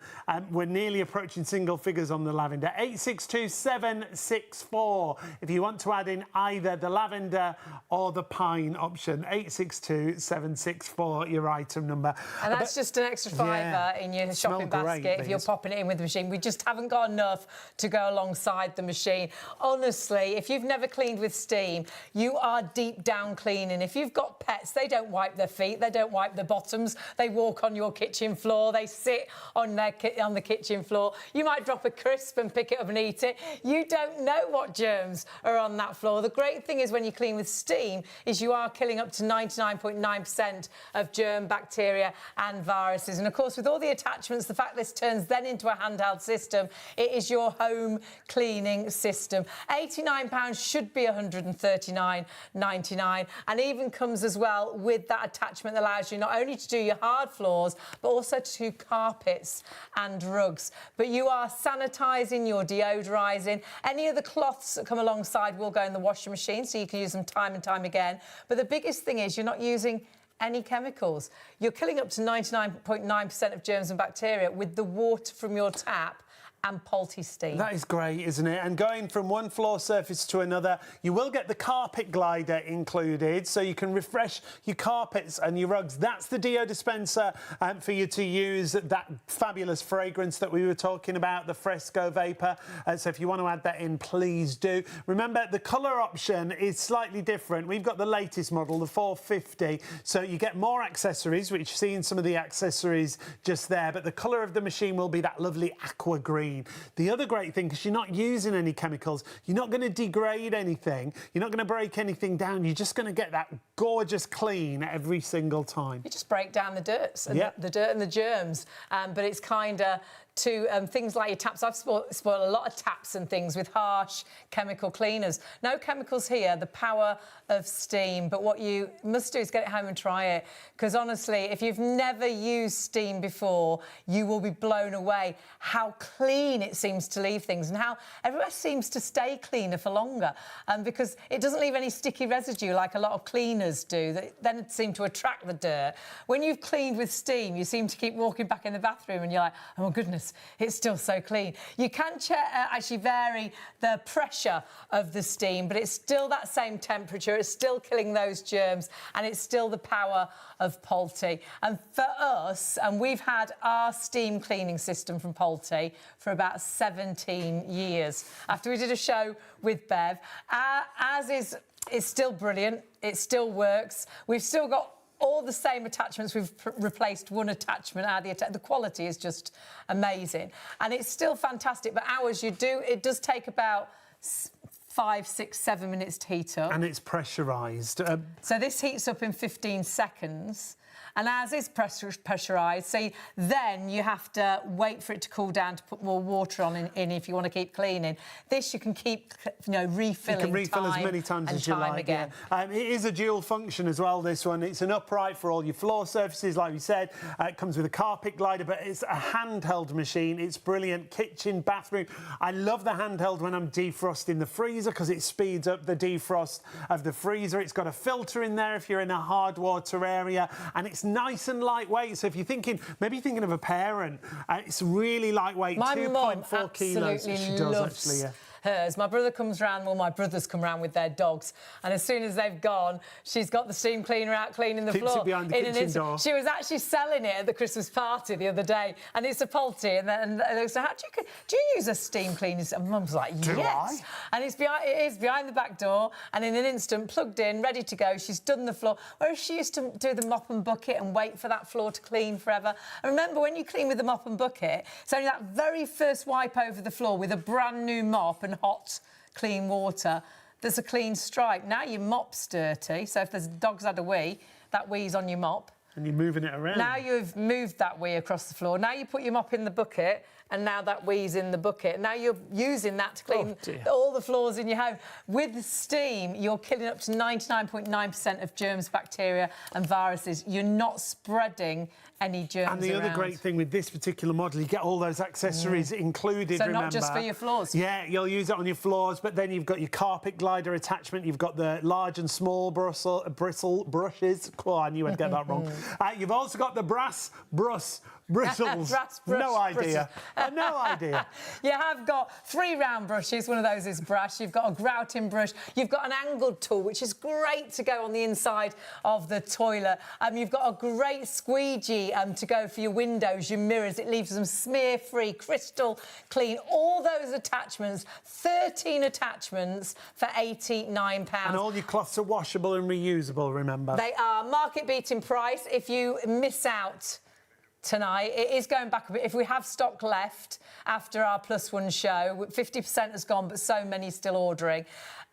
We're nearly approaching single figures on the lavender. 862764 if you want to add in either the lavender or the pine option. 862764, your item number. And that's just an extra £5 in your shopping basket if you're popping it in with the machine. We just haven't got enough to go alongside the machine. Honestly, if you've never cleaned with steam, you are deep down cleaning. If you've got pets, they don't wipe their feet, they don't wipe their bottoms, they walk on your kitchen floor, they sit on the kitchen floor. You might drop a crisp and pick it up and eat it. You don't know what germs are on that floor. The great thing is when you clean with steam is you are killing up to 99.9% of germ, bacteria and viruses. And of course, with all the attachments, the fact this turns then into a handheld system, it is your home cleaning system. £89 should be £139.99, and even comes as well with that attachment that allows you not only to do your hard floors, but also to do carpets and rugs. But you are sanitising, you're deodorising. Any of the cloths that come alongside will go in the washing machine, so you can use them time and time again. But the biggest thing is you're not using any chemicals. You're killing up to 99.9% of germs and bacteria with the water from your tap and Polti Steam. That is great, isn't it? And going from one floor surface to another, you will get the carpet glider included, so you can refresh your carpets and your rugs. That's the deo dispenser for you to use that fabulous fragrance that we were talking about, the Fresco Vapor. So if you want to add that in, please do. Remember, the colour option is slightly different. We've got the latest model, the 450, so you get more accessories, which you've seen some of the accessories just there, but the colour of the machine will be that lovely aqua green. The other great thing, because you're not using any chemicals, you're not going to degrade anything, you're not going to break anything down, you're just going to get that gorgeous clean every single time. You just break down the dirt and the dirt and the germs, but it's kind of to things like your taps. I've spoiled a lot of taps and things with harsh chemical cleaners. No chemicals here, the power of steam. But what you must do is get it home and try it, because honestly, if you've never used steam before, you will be blown away how clean it seems to leave things and how everywhere seems to stay cleaner for longer, because it doesn't leave any sticky residue like a lot of cleaners do that then seem to attract the dirt. When you've cleaned with steam, you seem to keep walking back in the bathroom and you're like, oh my goodness, goodness, it's still so clean. You can actually vary the pressure of the steam, but it's still that same temperature. It's still killing those germs, and it's still the power of Polti. And for us, and we've had our steam cleaning system from Polti for about 17 years. After we did a show with Bev, it's still brilliant. It still works. We've still got all the same attachments. We've replaced one attachment out of the quality is just amazing, and it's still fantastic. But ours, it does take about 5, 6, 7 minutes to heat up, and it's pressurised. So this heats up in 15 seconds. And ours is pressurised, so then you have to wait for it to cool down to put more water on in if you want to keep cleaning. This you can keep, refilling. You can refill as many times as you like. Again. Yeah. It is a dual function as well, this one. It's an upright for all your floor surfaces, like we said. It comes with a carpet glider, but it's a handheld machine. It's brilliant. Kitchen, bathroom. I love the handheld when I'm defrosting the freezer because it speeds up the defrost of the freezer. It's got a filter in there if you're in a hard water area, and it's nice and lightweight. So if you're thinking of a parent, it's really lightweight. My 2.4 kilos. She does actually. Yeah. Hers. My brother comes round, my brothers come round with their dogs, and as soon as they've gone, she's got the steam cleaner out cleaning the floor. Keeps it behind the kitchen door. She was actually selling it at the Christmas party the other day, and it's a Polti, and they said, do you use a steam cleaner? And Mum's like, yes. Do I? And it is behind the back door, and in an instant, plugged in, ready to go. She's done the floor, whereas she used to do the mop and bucket and wait for that floor to clean forever. And remember, when you clean with the mop and bucket, it's only that very first wipe over the floor with a brand new mop and hot, clean water, there's a clean stripe. Now your mop's dirty, so if there's dog's had a wee, that wee's on your mop. And you're moving it around. Now you've moved that wee across the floor. Now you put your mop in the bucket, and now that wee's in the bucket. Now you're using that to clean all the floors in your home. With steam, you're killing up to 99.9% of germs, bacteria and viruses. You're not spreading any germs And the around. other great thing with this particular model, you get all those accessories included, so remember. not just for your floors. Yeah, you'll use it on your floors, but then you've got your carpet glider attachment, you've got the large and small bristle brushes. Oh, I knew I'd get that wrong. You've also got the brass bristles. No idea. No idea. You have got 3 round brushes. One of those is brass. You've got a grouting brush. You've got an angled tool, which is great to go on the inside of the toilet. You've got a great squeegee to go for your windows, your mirrors. It leaves them smear-free, crystal clean. All those attachments, 13 attachments for £89. And all your cloths are washable and reusable, remember. They are market-beating price. If you miss out tonight, it is going back a bit. If we have stock left after our +1 show, 50% has gone, but so many still ordering.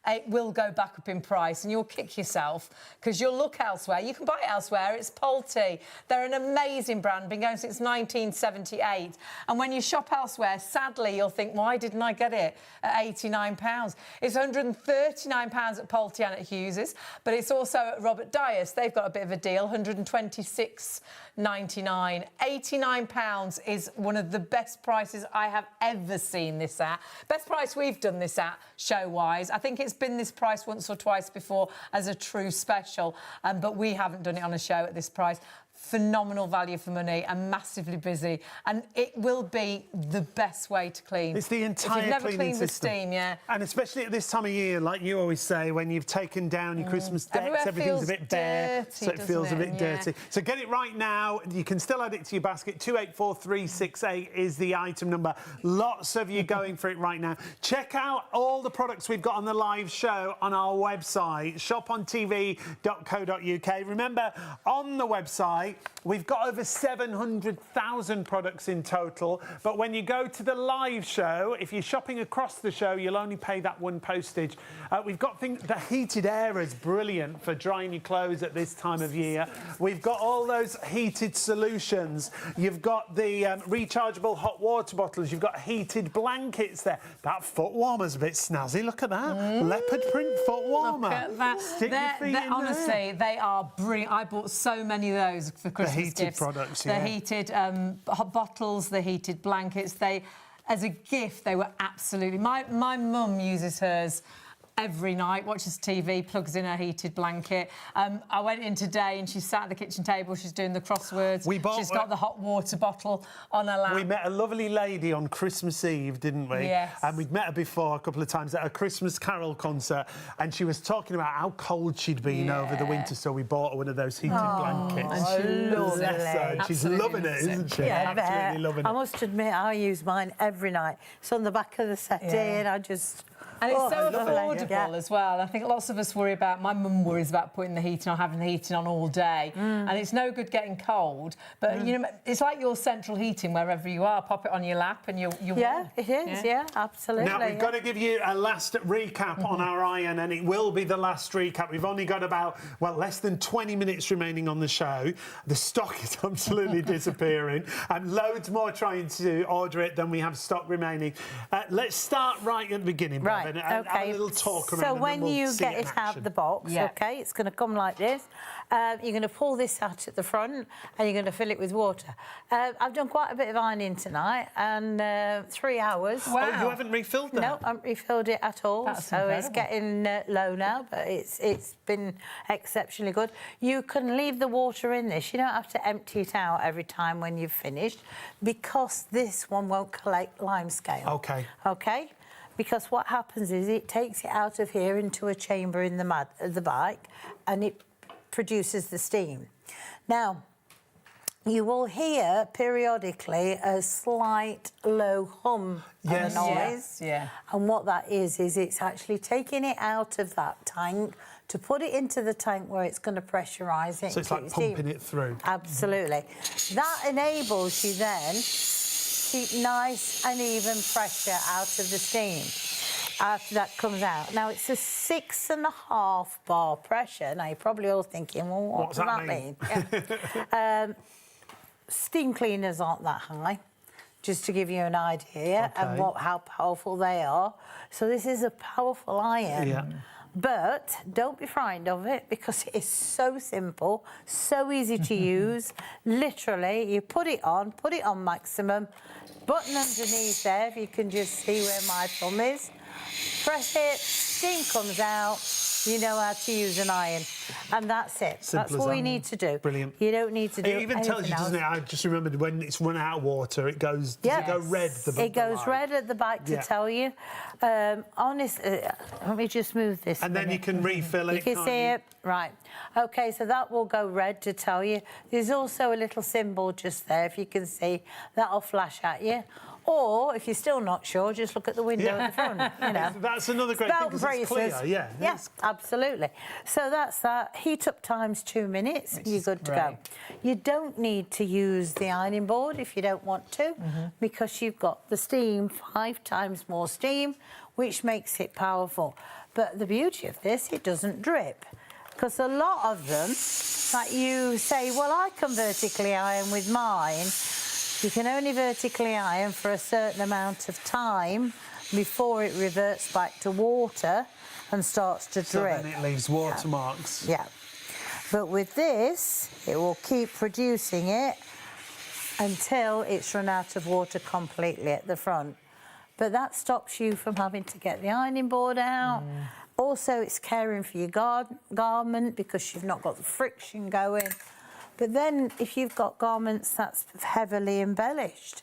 It will go back up in price, and you'll kick yourself because you'll look elsewhere. You can buy it elsewhere. It's Polti. They're an amazing brand, been going since 1978. And when you shop elsewhere, sadly, you'll think, why didn't I get it at £89? It's £139 at Polti and at Hughes's, but it's also at Robert Dyer's. They've got a bit of a deal, £126.99. £89 is one of the best prices I have ever seen this at. Best price we've done this at, show-wise. I think it's been this price once or twice before as a true special, but we haven't done it on a show at this price. Phenomenal value for money and massively busy, and it will be the best way to clean. It's the entire cleaning cleaning with system. steam, yeah. And especially at this time of year, like you always say, when you've taken down your Christmas decks, Everywhere everything's a feels bit bare, dirty, so it feels a bit yeah. dirty. So get it right now. You can still add it to your basket. 284368 is the item number. Lots of you going for it right now. Check out all the products we've got on the live show on our website, shopontv.co.uk. Remember, on the website, we've got over 700,000 products in total, but when you go to the live show, if you're shopping across the show, you'll only pay that one postage. We've got the heated air is brilliant for drying your clothes at this time of year. We've got all those heated solutions. You've got the rechargeable hot water bottles. You've got heated blankets there. That foot warmer's a bit snazzy. Look at that. Leopard print foot warmer. Look at that. Stick your feet in honestly, there. they are brilliant. I bought so many of those for Christmas heated gifts. Products, the heated hot bottles, the heated blankets. As a gift, they were absolutely... My mum uses hers every night, watches TV, plugs in her heated blanket. I went in today and she's sat at the kitchen table, she's doing the crosswords. She's got the hot water bottle on her lap. We met a lovely lady on Christmas Eve, didn't we? Yes. And we'd met her before a couple of times at a Christmas Carol concert, and she was talking about how cold she'd been over the winter, so we bought her one of those heated blankets. And she loves it. She's loving it, isn't she? Yeah, absolutely loving it. I must admit, I use mine every night. It's on the back of the settee, and I just... And it's so affordable Yeah. as well. I think lots of us worry about, my mum worries about putting the heating on, having the heating on all day. And it's no good getting cold. But, you know, it's like your central heating wherever you are. Pop it on your lap and you're Yeah, warm. it is, yeah, absolutely. Now, we've got to give you a last recap on our iron, and it will be the last recap. We've only got about, well, less than 20 minutes remaining on the show. The stock is absolutely disappearing, and loads more trying to order it than we have stock remaining. Let's start right at the beginning, Right. Bev, and have a little talk around. So and when then we'll you see get in it out of action. the box, okay, it's going to come like this. You're going to pull this out at the front and you're going to fill it with water. I've done quite a bit of ironing tonight, and 3 hours. Oh, you haven't refilled that? No, I haven't refilled it at all. That's so it's incredible. getting low now, but it's been exceptionally good. You can leave the water in this. You don't have to empty it out every time when you've finished, because this one won't collect limescale. Okay. Okay? Because what happens is it takes it out of here into a chamber in the bike, and it produces the steam. Now, you will hear periodically a slight low hum of a noise. Yeah. And what that is it's actually taking it out of that tank to put it into the tank where it's going to pressurise it. So it's like pumping it through. Absolutely. That enables you then keep nice and even pressure out of the steam after that comes out. Now, it's a 6.5 bar pressure. Now, you're probably all thinking, well, what does that mean? Yeah. Steam cleaners aren't that high, just to give you an idea of how powerful they are. So this is a powerful iron. Yeah. But don't be frightened of it, because it is so simple, so easy to use. Literally, you put it on maximum, button underneath there, if you can just see where my thumb is. Press it, steam comes out, you know how to use an iron. And that's it. That's all you need to do. Brilliant. You don't need to do It even tells you, doesn't it? I just remembered when it's run out of water, it goes, does it go red? It goes red at the back to tell you. Honestly, let me just move this. And then you can refill it. You can see it. Right. OK, so that will go red to tell you. There's also a little symbol just there, if you can see. That'll flash at you. Or, if you're still not sure, just look at the window at the front. You know. That's another great thing, because it's clear. Yeah, absolutely. So that's that. Heat up time's 2 minutes. You're good to go. You don't need to use the ironing board if you don't want to, because you've got the steam, 5 times more steam, which makes it powerful. But the beauty of this, it doesn't drip. Because a lot of them, like you say, well, I can vertically iron with mine. You can only vertically iron for a certain amount of time before it reverts back to water and starts to drip. So then it leaves watermarks. Yeah. But with this, it will keep producing it until it's run out of water completely at the front. But that stops you from having to get the ironing board out. Also, it's caring for your garment, because you've not got the friction going. But then, if you've got garments that's heavily embellished,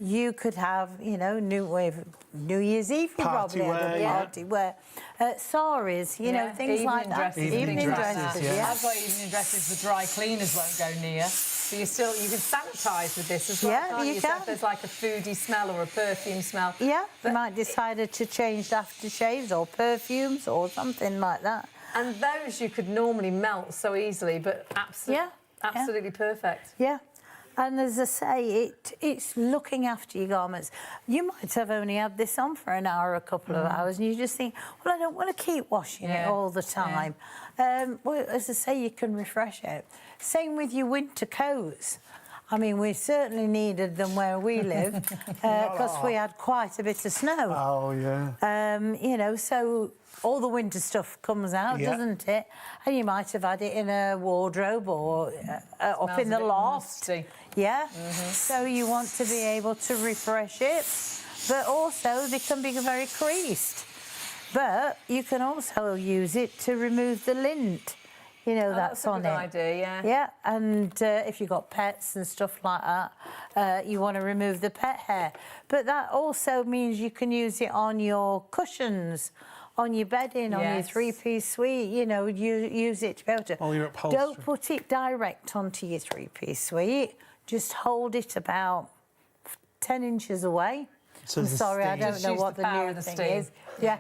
you could have, you know, New Year's Eve, you probably have a party wear. Saris, you know, things like that. Evening dresses, yeah. I've got evening dresses the dry cleaners won't go near. So you can sanitise with this as well. Yeah, you can. So if there's like a foodie smell or a perfume smell. Yeah, you might decide to change aftershaves or perfumes or something like that. And those you could normally melt so easily, but absolutely perfect. Yeah. And as I say, it's looking after your garments. You might have only had this on for an hour, a couple of hours, and you just think, well, I don't want to keep washing it all the time. Well, as I say, you can refresh it. Same with your winter coats. I mean, we certainly needed them where we live, because we had quite a bit of snow. Oh, yeah. You know, so all the winter stuff comes out, doesn't it? And you might have had it in a wardrobe or up in the loft. Musty. Yeah. So you want to be able to refresh it, but also they can be very creased. But you can also use it to remove the lint. You know, that's on it. That's a good idea, yeah. Yeah, and if you've got pets and stuff like that, you want to remove the pet hair. But that also means you can use it on your cushions, on your bedding, on your three-piece suite. You know, use it to be able to... All your upholstery. Don't put it direct onto your three-piece suite. Just hold it about 10 inches away. So I'm sorry, I don't know what the new thing is. Yeah.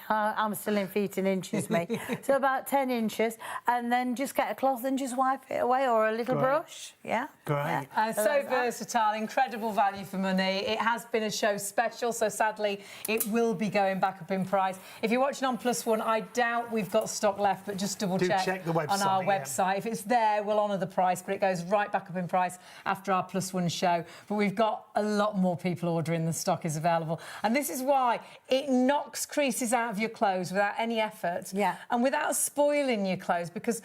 I'm still in feet and inches, mate. So about 10 inches, and then just get a cloth and just wipe it away, or a little brush. Yeah. Great. Yeah. So versatile, incredible value for money. It has been a show special, so sadly it will be going back up in price. If you're watching on Plus One, I doubt we've got stock left, but just double check the website, on our website. If it's there, we'll honour the price, but it goes right back up in price after our Plus One show. But we've got a lot more people ordering than stock is available, and this is why it knocks creases out of your clothes without any effort, and without spoiling your clothes, because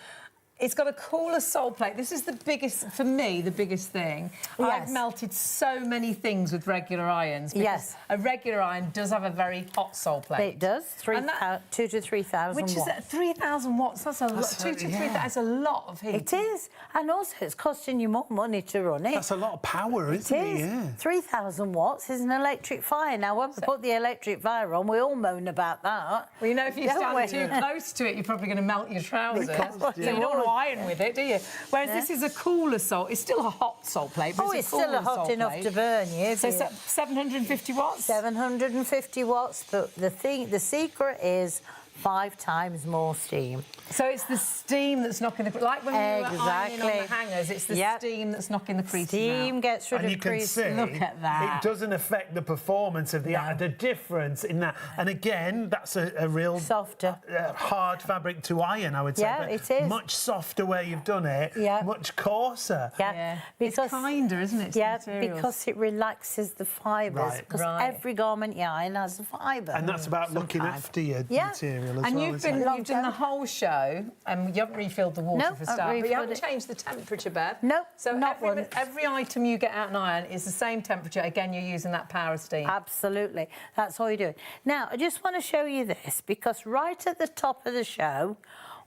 it's got a cooler sole plate. This is the biggest, for me, the biggest thing. I've melted so many things with regular irons, because a regular iron does have a very hot sole plate. It does, 2,000 to 3,000 watts. Which is 3,000 watts, that's a lot. 2 to 3,000, that's a lot of heat. It is, and also it's costing you more money to run it. That's a lot of power, isn't it? Yeah. 3,000 watts is an electric fire. Now, when we put the electric fire on, we all moan about that. Well, you know, if you stand too close to it, you're probably going to melt your trousers. So you don't want to iron with it, do you? Whereas this is a cooler sole. It's still a hot sole plate, but it's still hot enough to burn you. So 750 watts? 750 watts, but the secret is 5 times more steam. So it's the steam that's knocking the... Like when we were ironing on the hangers, it's the steam that's knocking the creases Steam gets rid of See, creases. Look at that. It doesn't affect the performance of the difference in that. And again, that's a real... Softer. Hard fabric to iron, I would say. Yeah, it is. Much softer where you've done it. Yeah. Much coarser. Yeah. Because, it's kinder, isn't it? Yeah, because it relaxes the fibres. Because every garment you iron has a fibre. And that's about looking after your material as well. And you've done the whole show, and you haven't refilled the water for start, but you haven't changed the temperature, Bev. No, so not once. Every item you get out and iron is the same temperature. Again, you're using that power of steam. Absolutely. That's all you're doing. Now, I just want to show you this, because right at the top of the show,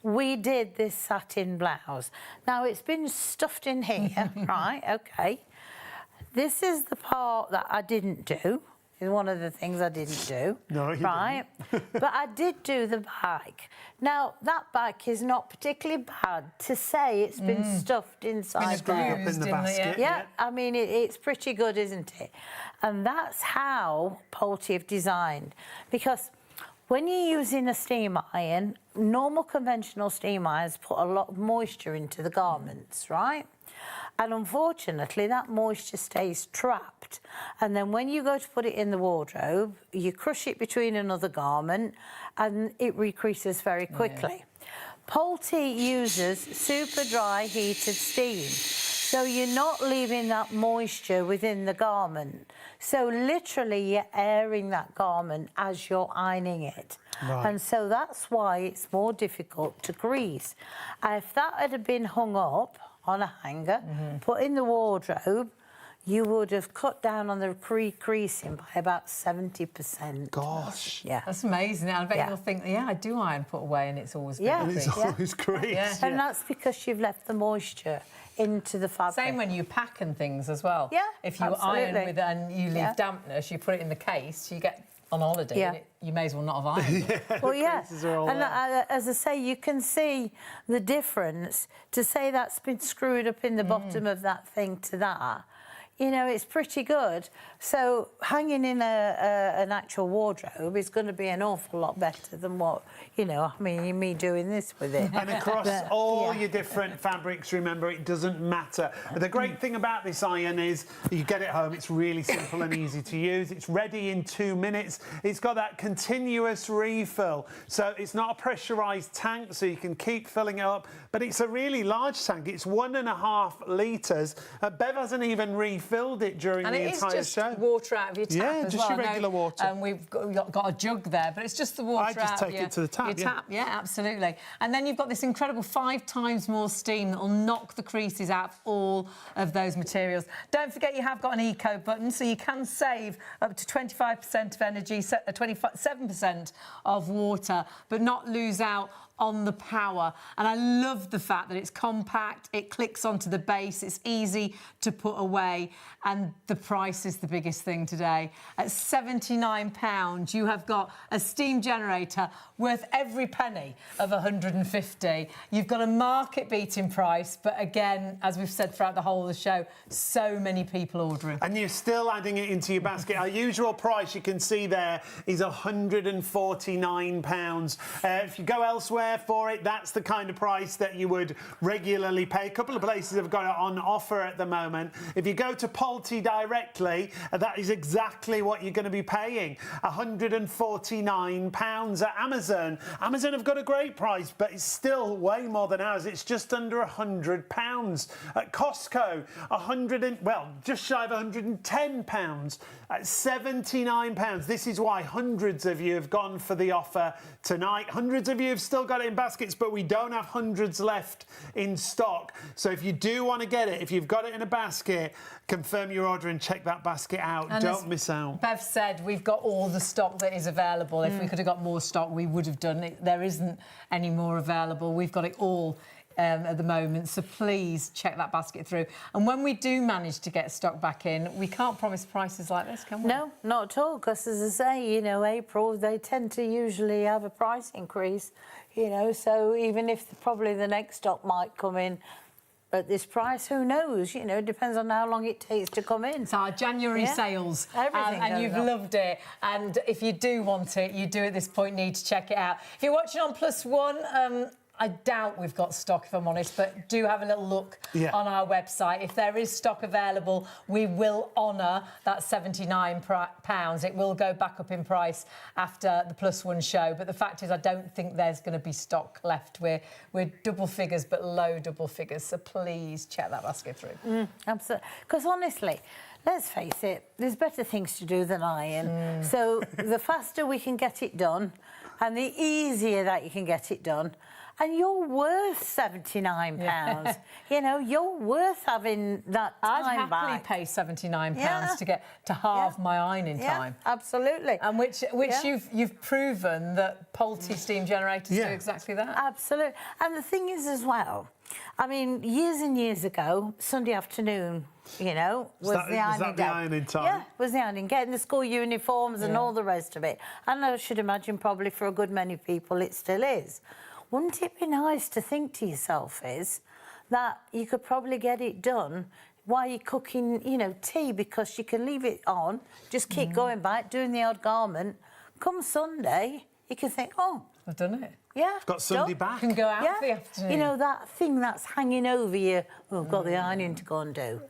we did this satin blouse. Now, it's been stuffed in here, right? OK. This is the part that I didn't do. Is one of the things I didn't do. No, you right? But I did do the back. Now, that back is not particularly bad to say it's been stuffed inside there. Up in the basket. Yeah, I mean, it's pretty good, isn't it? And that's how Polti have designed. Because when you're using a steam iron, normal conventional steam irons put a lot of moisture into the garments, right? And unfortunately, that moisture stays trapped. And then when you go to put it in the wardrobe, you crush it between another garment and it recreases very quickly. Polti uses super dry heated steam. So you're not leaving that moisture within the garment. So literally you're airing that garment as you're ironing it. Right. And so that's why it's more difficult to grease. If that had been hung up on a hanger, put in the wardrobe, you would have cut down on the creasing by about 70%. Gosh. Yeah. That's amazing. I bet you'll think, I do iron put away and it's always been And it's always creased. And that's because you've left the moisture into the fabric. Same when you pack and things as well. Yeah, if you iron with it and you leave dampness, you put it in the case, you get on holiday, and you may as well not have ironed. Well, and as I say, you can see the difference. To say that's been screwed up in the bottom of that thing to that, you know, it's pretty good. So hanging in an actual wardrobe is going to be an awful lot better than what, you know, I mean, me doing this with it. And across all your different fabrics, remember, it doesn't matter. The great thing about this iron is you get it home, it's really simple and easy to use. It's ready in 2 minutes. It's got that continuous refill. So it's not a pressurised tank, so you can keep filling it up. But it's a really large tank. It's 1.5 litres. Bev hasn't even refilled refilled it during the entire And it is show. just water out of your tap as just well. your regular water. And we've got a jug there, but it's just the water I just out take of your, it to the tap, your yeah. tap. Yeah, absolutely. And then you've got this incredible 5 times more steam that will knock the creases out of all of those materials. Don't forget you have got an eco button, so you can save up to 25% of energy, 27% of water, but not lose out on the power. And I love the fact that it's compact, it clicks onto the base, it's easy to put away, and the price is the biggest thing today. At £79, you have got a steam generator worth every penny of 150. You've got a market-beating price, but again, as we've said throughout the whole of the show, so many people ordering. And you're still adding it into your basket. Our usual price, you can see there, is £149. If you go elsewhere for it, that's the kind of price that you would regularly pay. A couple of places have got it on offer at the moment. If you go to Polti directly, that is exactly what you're going to be paying. £149 at Amazon. Amazon have got a great price, but it's still way more than ours. It's just under £100. At Costco, just shy of £110. At £79. This is why hundreds of you have gone for the offer tonight. Hundreds of you have still got it in baskets, but we don't have hundreds left in stock. So if you do want to get it, if you've got it in a basket, confirm your order and check that basket out. And don't miss out. Bev said we've got all the stock that is available. If we could have got more stock, we would have done it. There isn't any more available. We've got it all at the moment, so please check that basket through. And when we do manage to get stock back in, we can't promise prices like this, can we? No, not at all, because as I say, you know, April, they tend to usually have a price increase, you know, so even if probably the next stock might come in at this price, who knows? You know, it depends on how long it takes to come in. It's our January sales, Everything and goes you've up. loved it. And if you do want it, you do at this point need to check it out. If you're watching on +1, I doubt we've got stock, if I'm honest, but do have a little look on our website. If there is stock available, we will honour that £79. It will go back up in price after the +1 show, but the fact is I don't think there's going to be stock left. We're double figures, but low double figures, so please check that basket through. Absolutely. Because honestly, let's face it, there's better things to do than iron. So the faster we can get it done and the easier that you can get it done, and you're worth £79. You know, you're worth having that time I'd happily back. pay £79 to get to halve my ironing time. Absolutely. And which you've proven that Polti steam generators do exactly that. Absolutely. And the thing is as well, I mean, years and years ago, Sunday afternoon, you know, was the ironing day. Ironing time? Yeah, was the ironing, getting the school uniforms and all the rest of it. And I should imagine probably for a good many people it still is. Wouldn't it be nice to think to yourself is that you could probably get it done while you're cooking, you know, tea, because you can leave it on, just keep going back, doing the odd garment. Come Sunday, you can think, oh, I've done it. yeah. Got Sunday back. Can go out for the afternoon. You know, that thing that's hanging over you, oh, I've got the ironing to go and do.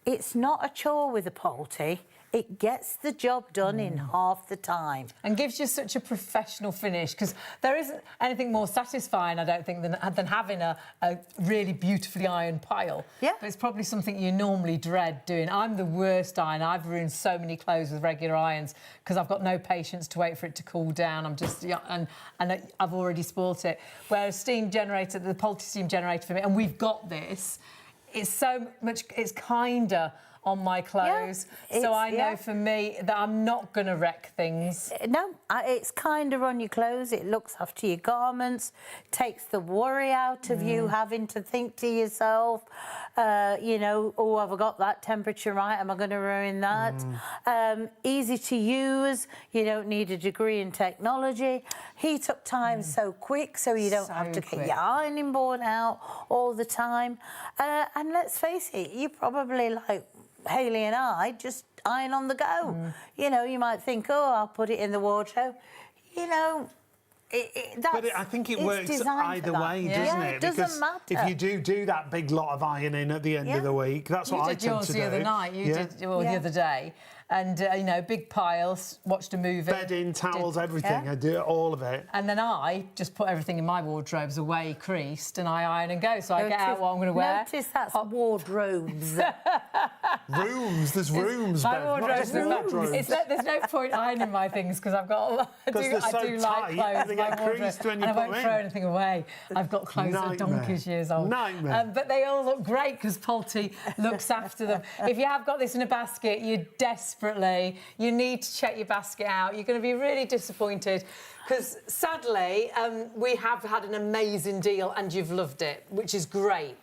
It's not a chore with a Polti. It gets the job done in half the time. And gives you such a professional finish, because there isn't anything more satisfying, I don't think, than having a really beautifully ironed pile. Yeah. But it's probably something you normally dread doing. I'm the worst ironer. I've ruined so many clothes with regular irons because I've got no patience to wait for it to cool down. I'm just, and I've already spoilt it. Whereas steam generator, the Polti steam generator for me, and we've got this, it's so much, it's kinder on my clothes, so I know for me that I'm not going to wreck things. No, it's kinder on your clothes. It looks after your garments, takes the worry out of you having to think to yourself, you know, oh, have I got that temperature right? Am I going to ruin that? Easy to use. You don't need a degree in technology. Heat up time so quick, so you don't have to get your ironing board out all the time. And let's face it, you probably like Hayley and I just iron on the go. You know, you might think, oh, I'll put it in the wardrobe. You know, but I think it works either way, doesn't it? It doesn't matter. If you do that big lot of ironing at the end of the week, that's what I tend to do. You did yours the other night, you did yours the other day. and you know, big piles, watched a movie. Bedding, towels, everything. I do all of it. And then I just put everything in my wardrobes away, creased, and I iron and go. So I get out what I'm going to wear. Notice that's wardrobes. Rooms, there's rooms, My Bev, wardrobes, not just wardrobes. there's no point ironing my things because I've got. I do like clothes. They get creased when you and put I won't them throw in. anything away. I've got clothes that are donkey's years old. Nightmare. But they all look great because Polti looks after them. If you have got this in a basket, you need to check your basket out. You're going to be really disappointed because sadly we have had an amazing deal and you've loved it, which is great.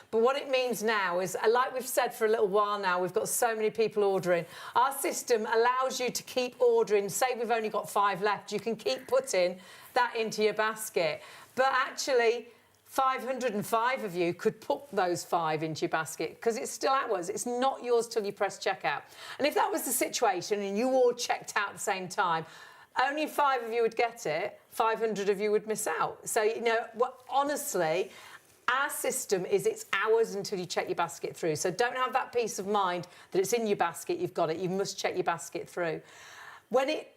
But what it means now is, like we've said for a little while now, we've got so many people ordering. Our system allows you to keep ordering. Say we've only got 5 left, you can keep putting that into your basket. But actually, 505 of you could put those 5 into your basket because it's still ours. It's not yours till you press checkout. And if that was the situation and you all checked out at the same time, only 5 of you would get it, 500 of you would miss out. So, you know, honestly, our system is it's ours until you check your basket through. So don't have that peace of mind that it's in your basket, you've got it. You must check your basket through. When it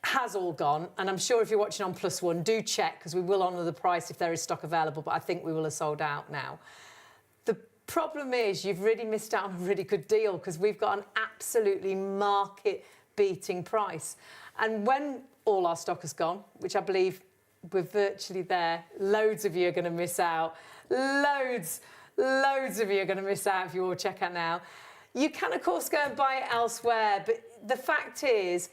has all gone, and I'm sure if you're watching on +1, do check because we will honour the price if there is stock available, but I think we will have sold out now. The problem is you've really missed out on a really good deal because we've got an absolutely market-beating price. And when all our stock has gone, which I believe we're virtually there, loads of you are going to miss out. Loads of you are going to miss out if you all check out now. You can, of course, go and buy it elsewhere, but the fact is,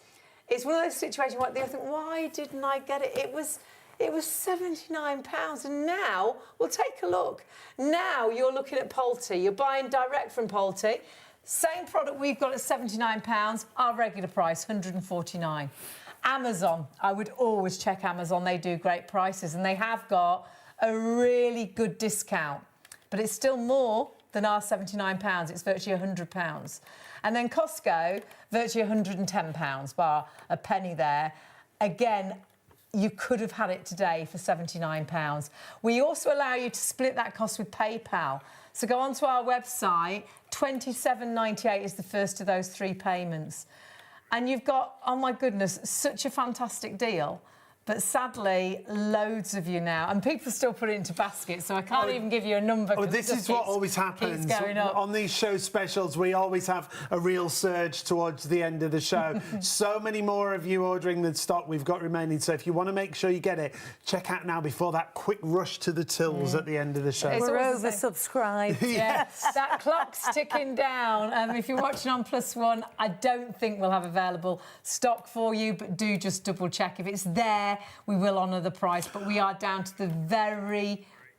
it's one of those situations where you think, why didn't I get it? It was £79, and now, well, take a look. Now you're looking at Polti. You're buying direct from Polti. Same product we've got at £79, our regular price, £149. Amazon, I would always check Amazon. They do great prices, and they have got a really good discount, but it's still more than our £79. It's virtually £100. And then Costco, virtually £110, bar a penny there. Again, you could have had it today for £79. We also allow you to split that cost with PayPal. So go onto our website, £27.98 is the first of those 3 payments. And you've got, oh my goodness, such a fantastic deal. But sadly, loads of you now, and people still put it into baskets, so I can't even give you a number. Oh, this is what always happens. Going up. On these show specials, we always have a real surge towards the end of the show. So many more of you ordering than stock we've got remaining. So if you want to make sure you get it, check out now before that quick rush to the tills at the end of the show. We're oversubscribed. Yes, that clock's ticking down. If you're watching on +1, I don't think we'll have available stock for you, but do just double check. If it's there, we will honour the price, but we are down to the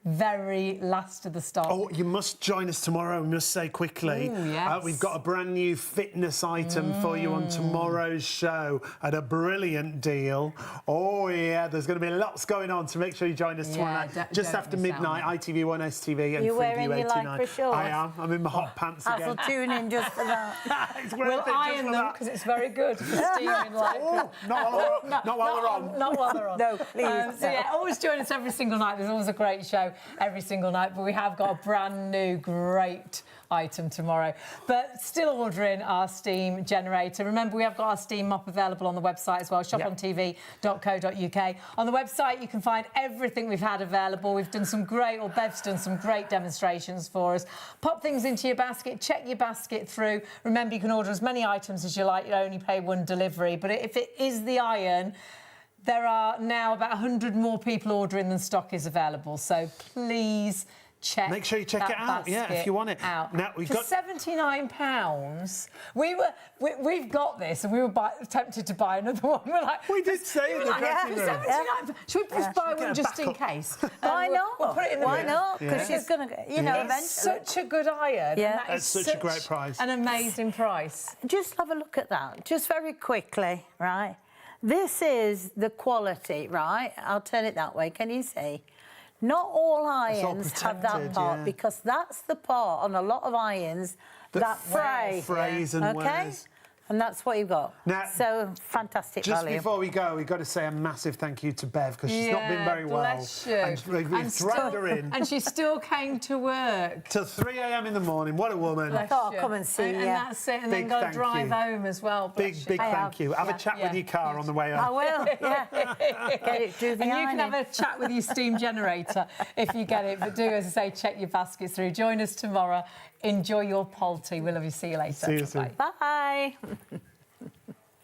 very last of the stock. Oh, you must join us tomorrow, we must say quickly. Ooh, yes. We've got a brand new fitness item for you on tomorrow's show at a brilliant deal. Oh, yeah, there's going to be lots going on, so make sure you join us tomorrow night. Just after midnight, ITV1 STV and You're wearing Freeview your 89. Lycra shorts? I am. I'm in my hot pants again. I'll tune in just for that. We'll iron them because it's very good for steaming like Oh, not while they're on. Not while they're on. No, please. So yeah, always join us every single night. There's always a great show every single night, but we have got a brand new great item tomorrow. But still ordering our steam generator. Remember, we have got our steam mop available on the website as well, shopontv.co.uk. On the website, you can find everything we've had available. We've done some great, or Bev's done some great demonstrations for us. Pop things into your basket, check your basket through. Remember, you can order as many items as you like. You only pay 1 delivery. But if it is the iron, there are now about 100 more people ordering than stock is available. So please check. Make sure you check it out. Yeah, if you want it. Out. Now we've for got £79. We've got this, and we were tempted to buy another one. We're like, we did say in the dressing room. £79. Should we just buy one just in case? Why not? We'll put it in the Why bin. not? Because she's going to, you know, eventually. Such a good iron. Yeah. That is such a great price. An amazing price. Just have a look at that, just very quickly, right? This is the quality, right? I'll turn it that way. Can you see? Not all irons have that part, because that's the part on a lot of irons that fray. Frays and wears. And that's what you've got. Now, so fantastic just value. before we go, we've got to say a massive thank you to Bev because she's not been very well. Bless you. And we've dragged her in. And she still came to work. Till 3 a.m. in the morning. What a woman. I thought I'd come and see you. And that's it. And Big then go thank drive you. home as well. Big thank you. Have a chat with your car on the way I home. will, yeah. Get it through the And you ironing. can have a chat with your steam generator if you get it. But do, as I say, check your baskets through. Join us tomorrow. Enjoy your Polti. We love you. See you later. See you soon. Bye.